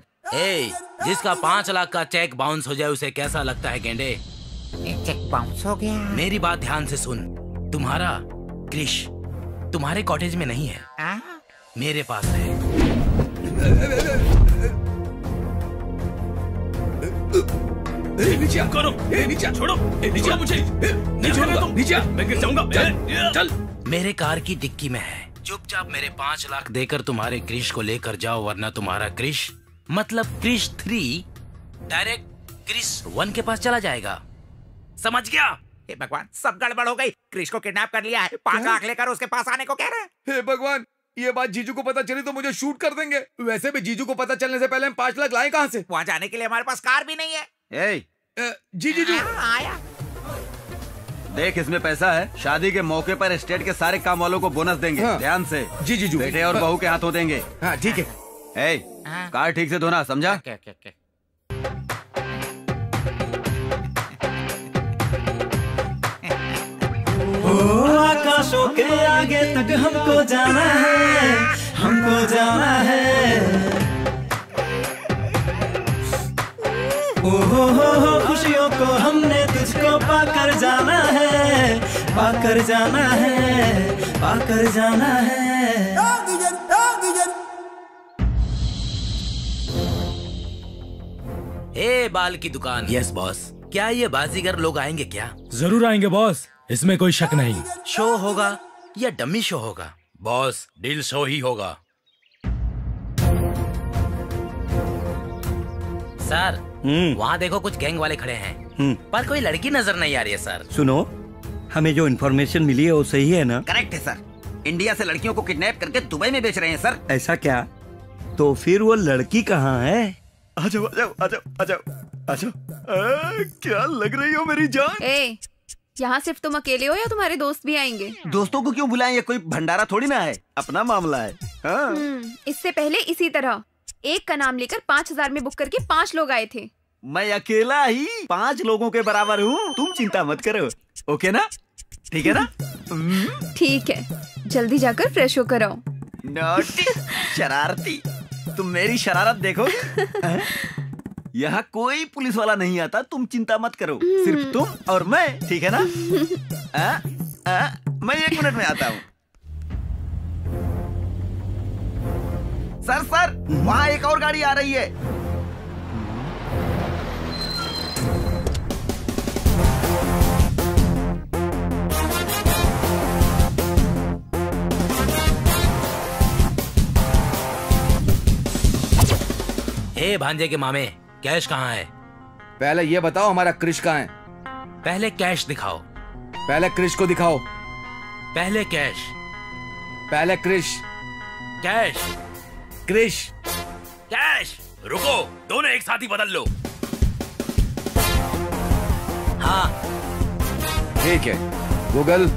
जिसका 5 लाख का चेक बाउंस हो जाए उसे कैसा लगता है गेंडे? चेक बाउंस हो गया? मेरी बात ध्यान से सुन। तुम्हारा क्रिश तुम्हारे कॉटेज में नहीं है, मेरे पास है। नीचे आ, करो, नीचे आ, छोड़ो, नीचे आ मुझे, नीचे आ, मैं गिर जाऊंगा, चल। मेरे कार की डिक्की में है, चुपचाप मेरे 5 लाख देकर तुम्हारे क्रिश को लेकर जाओ, वरना तुम्हारा क्रिश मतलब क्रिश 3 डायरेक्ट क्रिश 1 के पास चला जाएगा, समझ गया? हे भगवान, सब गड़बड़ हो गई। क्रिश को किडनैप कर लिया है, 5 लाख लेकर उसके पास आने को कह रहे हैं। हे भगवान, ये बात जीजू को पता चली तो मुझे शूट कर देंगे। वैसे भी जीजू को पता चलने से पहले हम 5 लाख लाए कहाँ से? वहाँ जाने के लिए हमारे पास कार भी नहीं है। जी जी जी आया। देख, इसमें पैसा है, शादी के मौके पर एस्टेट के सारे काम वालों को बोनस देंगे। हाँ। ध्यान से। जी जीजू। बेटे और बहू के हाथों देंगे। हाँ ठीक है। कार ठीक से धोना, समझा? आकाशों के आगे तक हमको जाना है, हमको जाना है। हो खुशियों को हमने तुझको पाकर जाना है, पाकर जाना है, पाकर जाना है। ए बाल की दुकान। Yes boss. क्या ये बाजीगर लोग आएंगे क्या? जरूर आएंगे बॉस, इसमें कोई शक नहीं। शो होगा या डमी शो होगा? बॉस, डील शो ही होगा। सर, वहाँ देखो कुछ गैंग वाले खड़े हैं, पर कोई लड़की नजर नहीं आ रही है सर। सुनो, हमें जो इन्फॉर्मेशन मिली है वो सही है ना? करेक्ट है सर, इंडिया से लड़कियों को किडनैप करके दुबई में बेच रहे हैं सर। ऐसा क्या? तो फिर वो लड़की कहाँ है? आजाओ आजाओ आजाओ आजाओ आजाओ। क्या लग रही हो मेरी जान? यहाँ सिर्फ तुम अकेले हो या तुम्हारे दोस्त भी आएंगे? दोस्तों को क्यों बुलाएं, ये कोई भंडारा थोड़ी ना है, अपना मामला है। हाँ। इससे पहले इसी तरह एक का नाम लेकर 5000 में बुक करके 5 लोग आए थे। मैं अकेला ही 5 लोगों के बराबर हूँ, तुम चिंता मत करो। ओके ना? ठीक है ना? ठीक है, जल्दी जाकर फ्रेश होकर आओ। नॉटी, शरारती, तुम मेरी शरारत देखो। यहाँ कोई पुलिस वाला नहीं आता, तुम चिंता मत करो, सिर्फ तुम और मैं, ठीक है ना? मैं 1 मिनट में आता हूँ। सर सर, वहाँ एक और गाड़ी आ रही है। ए भांजे के मामे, कैश कहाँ है? पहले ये बताओ हमारा क्रिश कहाँ है? पहले कैश दिखाओ। पहले क्रिश को दिखाओ। पहले कैश। पहले क्रिश। कैश। क्रिश। कैश। रुको, दोनों एक साथ ही बदल लो। हाँ ठीक है। गूगल।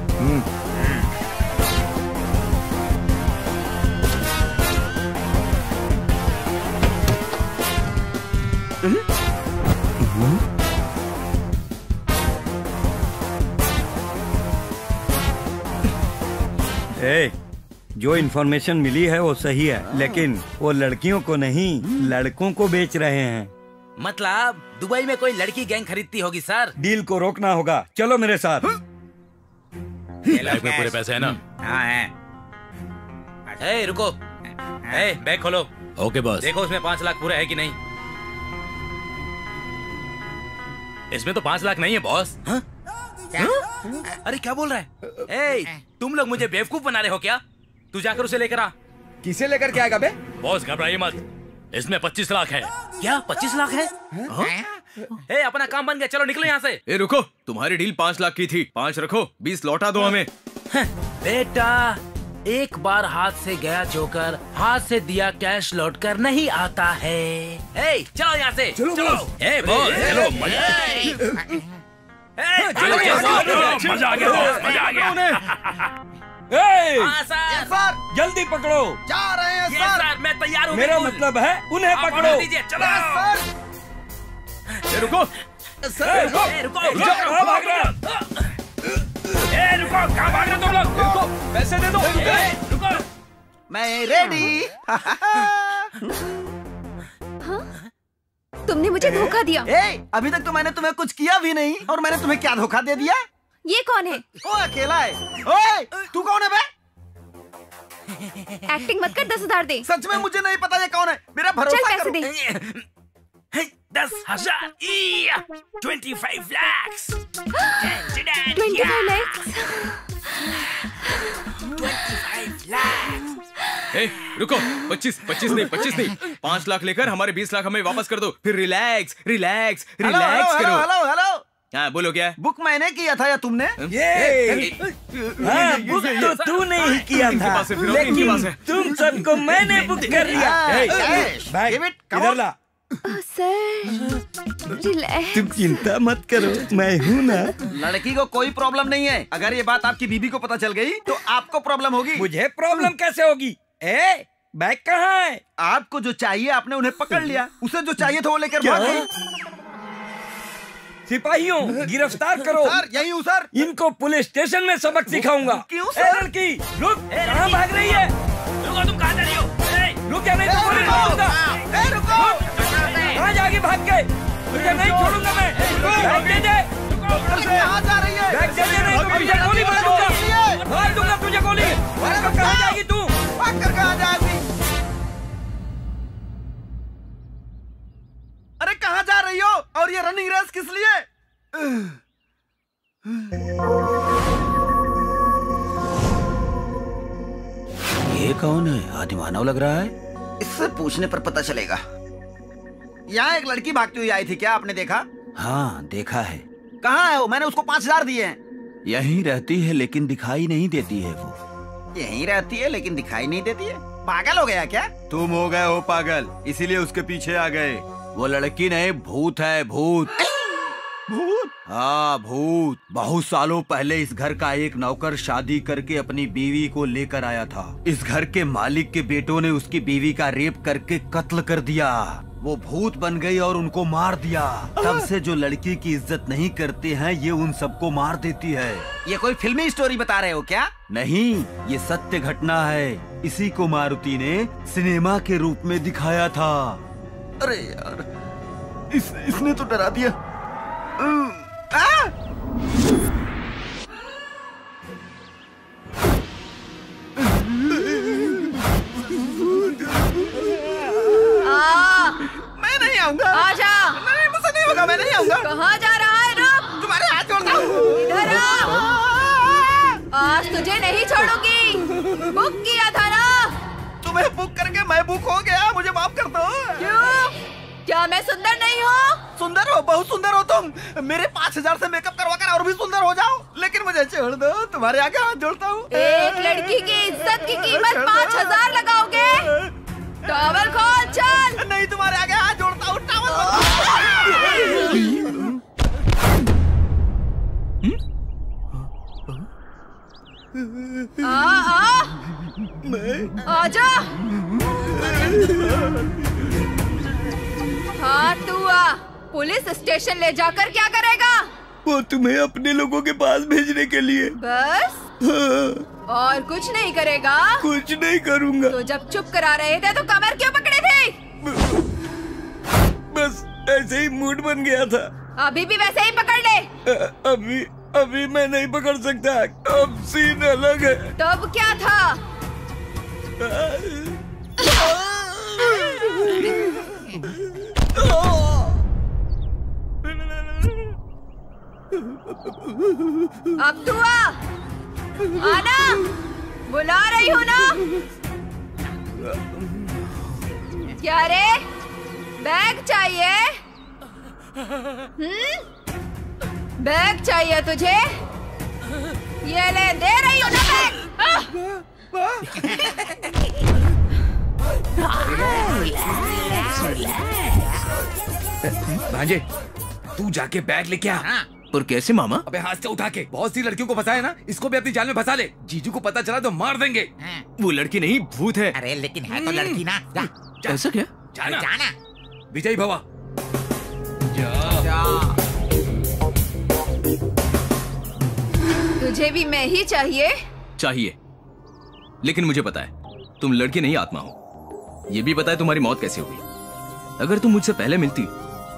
जो इन्फॉर्मेशन मिली है वो सही है, लेकिन वो लड़कियों को नहीं, लड़कों को बेच रहे हैं। मतलब दुबई में कोई लड़की गैंग खरीदती होगी सर। डील को रोकना होगा, चलो मेरे साथ। लाइफ में पूरे पैसे है ना? हाँ है। ए रुको, ए बैग खोलो। Okay boss. देखो उसमें 5 लाख पूरे है कि नहीं। इसमें तो 5 लाख नहीं है बॉस। हाँ? अरे क्या बोल रहा है? ए, तुम लोग मुझे बेवकूफ बना रहे हो क्या? तू जाकर उसे लेकर आ। किसे लेकर के आएगा बे? बॉस घबराइए मत, इसमें 25 लाख है। क्या 25 लाख है? ए, अपना काम बन गया, चलो निकलो यहाँ से। ए रुको, तुम्हारी डील 5 लाख की थी, 5 रखो, 20 लौटा दो हमें। बेटा, एक बार हाथ से गया जोकर, हाथ से दिया कैश लौट कर नहीं आता है। ए, चलो यहाँ से, चलो। ए बॉस, चलो, मजा आ गया बॉस, मजा आ गया। हाँ सर, जल्दी पकड़ो। जा रहे हैं सर, मैं तैयार हूँ। मेरा मतलब है उन्हें पकड़ो। दीजिए, चलो। रुको, रुको, कहाँ भाग रहे हो तुम लोग? रुको, पैसे दे दो। रुको, मैं रेडी। तुमने मुझे धोखा दिया। अभी तक तो मैंने तुम्हें कुछ किया भी नहीं, और मैंने तुम्हें क्या धोखा दे दिया? ये कौन है? वो अकेला है। ओए, तू कौन है बे? एक्टिंग मत कर, 10,000 दे। सच में मुझे नहीं पता ये कौन है, मेरा भरोसा चल पैसे करो। दे। 10,000 25 lakhs 25 lakhs 25 lakhs। ए, रुको 25 नहीं 5 लाख लेकर हमारे 20 लाख हमें वापस कर दो, फिर रिलैक्स रिलैक्स रिलैक्स करो। हेलो हेलो, हाँ बोलो क्या है? बुक मैंने किया था या तुमने? हाँ, बुक तो तूने ही किया था, लेकिन तुम सबको मैंने बुक कर दिया। इधर ला। Sir relax. तुम चिंता मत करो, मैं हूँ ना। लड़की को कोई प्रॉब्लम नहीं है। अगर ये बात आपकी बीबी को पता चल गई तो आपको प्रॉब्लम होगी। मुझे प्रॉब्लम कैसे होगी? बैग कहाँ है? आपको जो चाहिए आपने उन्हें पकड़ लिया, उसे जो चाहिए था वो लेकर भाग गई। सिपाहियों, गिरफ्तार करो। सर यही हूँ सर। इनको पुलिस स्टेशन में सबक सिखाऊंगा। क्यों सर? लड़की रुक, कहाँ भाग रही है? रुको, तुम कहाँ जा रही हो? रुक या नहीं तो पुलिस मारूंगा। कहाँ जाएगी भाग के? तुझे नहीं छोड़ूंगा मैं। बैग दे दे। कहाँ जा रही है? बैग दे दे, नहीं तो तुझे गोली मारूंगा। मार दूंगा तुझे गोली। कहाँ जाएगी तू? भाग कर कहाँ जाएगी? अरे कहाँ जा रही हो? और ये रनिंग रेस किस लिए? ये कौन है? आदि मानव लग रहा है। इससे पूछने पर पता चलेगा। यहाँ एक लड़की भागती हुई आई थी, क्या आपने देखा? हाँ देखा है। कहाँ है वो? मैंने उसको 5,000 दिए हैं। यहीं रहती है लेकिन दिखाई नहीं देती है वो। यहीं रहती है लेकिन दिखाई नहीं देती है। पागल हो गया क्या? तुम हो गए हो पागल, इसीलिए उसके पीछे आ गए। वो लड़की नहीं, भूत है, भूत। भूत? हाँ भूत। बहुत सालों पहले इस घर का एक नौकर शादी करके अपनी बीवी को लेकर आया था। इस घर के मालिक के बेटों ने उसकी बीवी का रेप करके कत्ल कर दिया। वो भूत बन गई और उनको मार दिया। तब से जो लड़की की इज्जत नहीं करते हैं ये उन सबको मार देती है। ये कोई फिल्मी स्टोरी बता रहे हो क्या? नहीं, ये सत्य घटना है। इसी को मारुति ने सिनेमा के रूप में दिखाया था। अरे यार, इसने तो डरा दिया। मैं नहीं आऊंगा। आजा। नहीं, मुझसे नहीं होगा, मैं नहीं आऊंगा। कहाँ जा रहा है? रुक। तुम्हारे हाथ जोड़ता हूँ। इधर आ। आज तुझे नहीं छोड़ूंगी। बुक किया था ना? तुम्हें बुक करके मैं बुक हो गया, मुझे माफ कर दो। क्यों? क्या मैं सुंदर नहीं हूँ? सुंदर हो, बहुत सुंदर हो तुम। मेरे 5,000 से मेकअप करवा कर और भी सुंदर हो जाओ, लेकिन मुझे छोड़ दो। तुम्हारे आगे हाथ जोड़ता हूँ। एक लड़की की इज्जत की कीमत 5,000 लगाओगे? टॉवल खोल, चल। नहीं, तुम्हारे आगे हाथ जोड़ता हूँ। टॉवल आजा। हाँ तू आ। पुलिस स्टेशन ले जाकर क्या करेगा? वो तुम्हें अपने लोगों के पास भेजने के लिए। बस? हाँ। और कुछ नहीं करेगा? कुछ नहीं करूँगा। तो जब चुप करा रहे थे तो कमर क्यों पकड़े थे? बस ऐसे ही मूड बन गया था। अभी भी वैसे ही पकड़ ले। अभी मैं नहीं पकड़ सकता, अब सीन अलग है। तब क्या था? अब तू आ। आना, बुला रही हूँ ना। क्या रे, बैग चाहिए? बैग चाहिए तुझे? ये ले, दे रही हूँ ना बैग। भांजे, तू जाके बैग लेके आ। और कैसे मामा? अबे हाथ से उठा के। बहुत सी लड़कियों को फंसा है ना, इसको भी अपनी जाल में फंसा ले। जीजू को पता चला तो मार देंगे। वो लड़की नहीं, भूत है। अरे लेकिन है तो लड़की ना। जा, ऐसा क्या? जाना, जाना। विजय भवा। तुझे भी मैं ही चाहिए? चाहिए, लेकिन मुझे पता है तुम लड़की नहीं आत्मा हो। ये भी पता है तुम्हारी मौत कैसे हुई। अगर तुम मुझसे पहले मिलती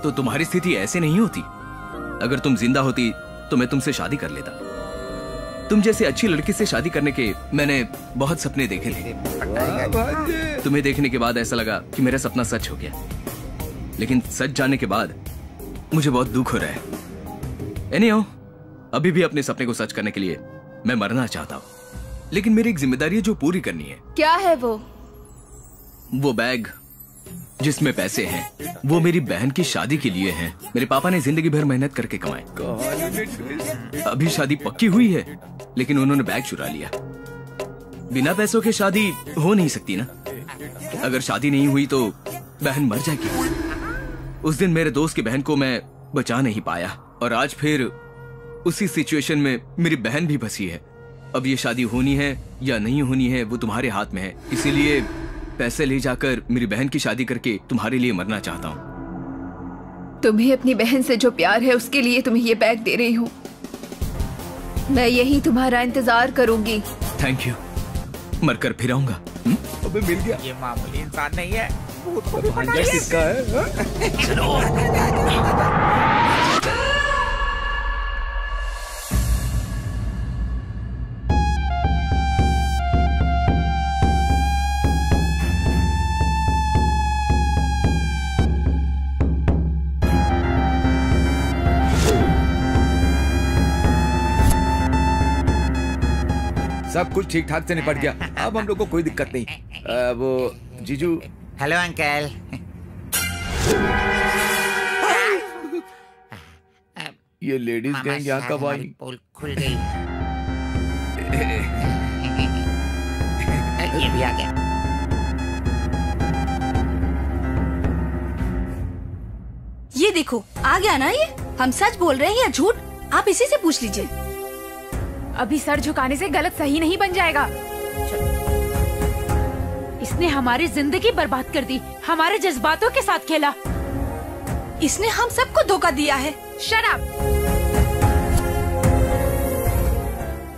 तो तुम्हारी स्थिति ऐसे नहीं होती। अगर तुम जिंदा होती तो मैं तुमसे शादी कर लेता। तुम जैसे अच्छी लड़की से शादी करने के मैंने बहुत सपने देखे थे। तुम्हें देखने के बाद ऐसा लगा कि मेरा सपना सच हो गया। लेकिन सच जानने के बाद मुझे बहुत दुख हो रहा है। एनीहाउ, अभी भी अपने सपने को सच करने के लिए मैं मरना चाहता हूँ, लेकिन मेरी एक जिम्मेदारी है जो पूरी करनी है। क्या है वो? वो बैग जिसमें पैसे हैं, वो मेरी बहन की शादी के लिए हैं। मेरे पापा ने जिंदगी भर मेहनत करके कमाए। अभी शादी पक्की हुई है, लेकिन उन्होंने बैग चुरा लिया। बिना पैसों के शादी हो नहीं सकती ना। अगर शादी नहीं हुई तो बहन मर जाएगी। उस दिन मेरे दोस्त की बहन को मैं बचा नहीं पाया, और आज फिर उसी सिचुएशन में मेरी बहन भी फंसी है। अब ये शादी होनी है या नहीं होनी है वो तुम्हारे हाथ में है, इसीलिए पैसे ले जाकर मेरी बहन की शादी करके तुम्हारे लिए मरना चाहता हूँ। तुम्हें अपनी बहन से जो प्यार है उसके लिए तुम्हें ये बैग दे रही हूँ। मैं यही तुम्हारा इंतजार करूंगी। Thank you. मरकर फिर आऊंगा। अबे मिल गया। ये मामूली इंसान नहीं है, भांजा किसका है? सब कुछ ठीक ठाक से निपट गया। अब हम लोग को कोई दिक्कत नहीं। वो जीजू। Hello uncle. ये लेडीज गैंग यहाँ कब आई? पोल खुल गई। ये भी आ गया। ये देखो आ गया ना। ये हम सच बोल रहे हैं या झूठ, आप इसी से पूछ लीजिए। अभी सर झुकाने से गलत सही नहीं बन जाएगा। इसने हमारी जिंदगी बर्बाद कर दी, हमारे जज्बातों के साथ खेला। इसने हम सबको धोखा दिया है। शराब।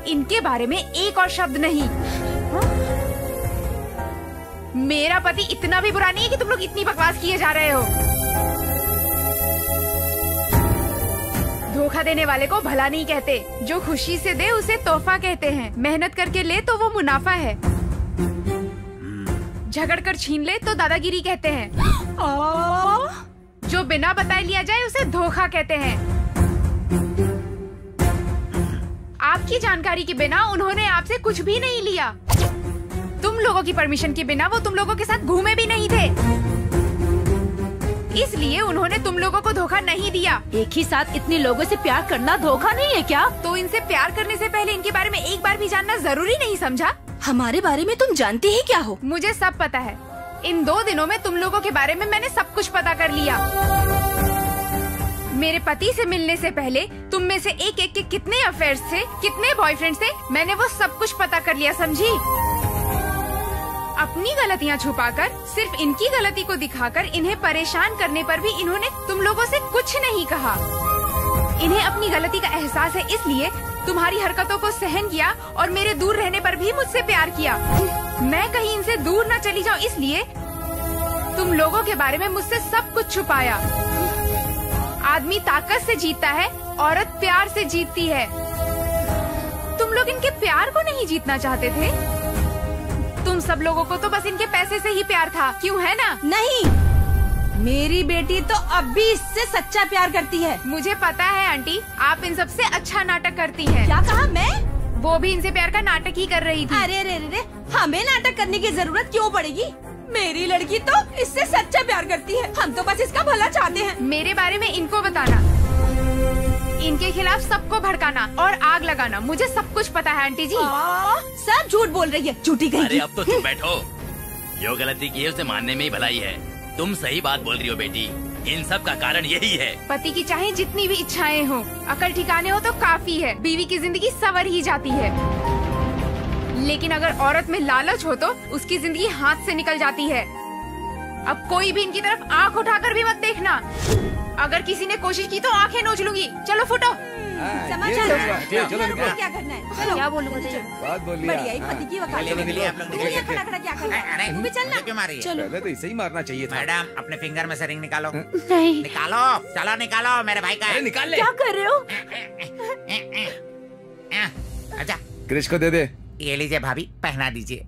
इनके बारे में एक और शब्द नहीं। मेरा पति इतना भी बुरा नहीं है कि तुम लोग इतनी बकवास किए जा रहे हो। धोखा देने वाले को भला नहीं कहते, जो खुशी से दे उसे तोहफा कहते हैं। मेहनत करके ले तो वो मुनाफा है, झगड़ कर छीन ले तो दादागिरी कहते हैं। जो बिना बताए लिया जाए उसे धोखा कहते हैं। आपकी जानकारी के बिना उन्होंने आपसे कुछ भी नहीं लिया। तुम लोगों की परमिशन के बिना वो तुम लोगों के साथ घूमे भी नहीं थे, इसलिए उन्होंने तुम लोगों को धोखा नहीं दिया। एक ही साथ इतने लोगों से प्यार करना धोखा नहीं है क्या? तो इनसे प्यार करने से पहले इनके बारे में एक बार भी जानना जरूरी नहीं समझा? हमारे बारे में तुम जानती ही क्या हो? मुझे सब पता है। इन 2 दिनों में तुम लोगों के बारे में मैंने सब कुछ पता कर लिया। मेरे पति से मिलने से पहले तुम में से एक एक के कितने अफेयर्स थे, कितने बॉयफ्रेंड्स थे, मैंने वो सब कुछ पता कर लिया, समझी? अपनी गलतियाँ छुपाकर, सिर्फ इनकी गलती को दिखाकर इन्हें परेशान करने पर भी इन्होंने तुम लोगों से कुछ नहीं कहा। इन्हें अपनी गलती का एहसास है, इसलिए तुम्हारी हरकतों को सहन किया और मेरे दूर रहने पर भी मुझसे प्यार किया। मैं कहीं इनसे दूर न चली जाऊं, इसलिए तुम लोगों के बारे में मुझसे सब कुछ छुपाया। आदमी ताकत से जीतता है, औरत प्यार से जीतती है। तुम लोग इनके प्यार को नहीं जीतना चाहते थे। तुम सब लोगों को तो बस इनके पैसे से ही प्यार था, क्यों है ना? नहीं, मेरी बेटी तो अब भी इससे सच्चा प्यार करती है। मुझे पता है आंटी, आप इन सबसे अच्छा नाटक करती हैं। क्या कहा? मैं? वो भी इनसे प्यार का नाटक ही कर रही थी। अरे रे रे, हमें नाटक करने की जरूरत क्यों पड़ेगी? मेरी लड़की तो इससे सच्चा प्यार करती है। हम तो बस इसका भला चाहते हैं। मेरे बारे में इनको बताना, इनके खिलाफ सबको भड़काना और आग लगाना, मुझे सब कुछ पता है आंटी जी। सब झूठ बोल रही है, झूठी गई। अरे अब तो चुप बैठो। जो गलती की है उसे मानने में ही भलाई है। तुम सही बात बोल रही हो बेटी, इन सब का कारण यही है। पति की चाहे जितनी भी इच्छाएं हो, अकल ठिकाने हो तो काफी है, बीवी की जिंदगी संवर ही जाती है। लेकिन अगर औरत में लालच हो तो उसकी जिंदगी हाथ से निकल जाती है। अब कोई भी इनकी तरफ आंख उठाकर भी मत देखना। अगर किसी ने कोशिश की तो आंखें नोच लूंगी। चलो फुटो। क्या करना है? चलो। क्या बोलूँगा? बात बोल बढ़िया, एक पति की वकालत। क्या करना है? तू भी चलना। क्यों मारी? पहले तो इसे ही मारना चाहिए था। मैडम, अपने फिंगर में से रिंग निकालो। नहीं। निकालो, चलो निकालो, मेरे भाई का। निकाल ले। क्या कर रहे हो? अच्छा, क्रिश को दे दे। ये लीजिए भाभी, पहना दीजिए।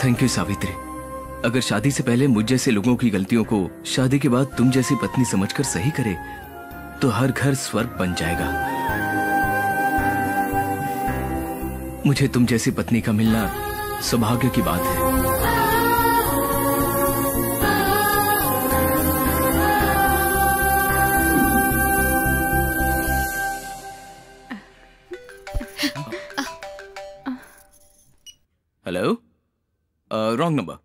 Thank you Savitri. अगर शादी से पहले मुझ जैसे लोगों की गलतियों को शादी के बाद तुम जैसी पत्नी समझकर सही करे तो हर घर स्वर्ग बन जाएगा। मुझे तुम जैसी पत्नी का मिलना सौभाग्य की बात है। Hello, wrong number.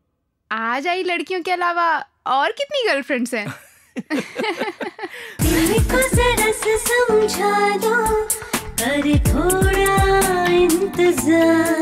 आज आई लड़कियों के अलावा और कितनी गर्लफ्रेंड्स हैं? दिल को जरा से समझा दो, करे थोड़ा इंतजार।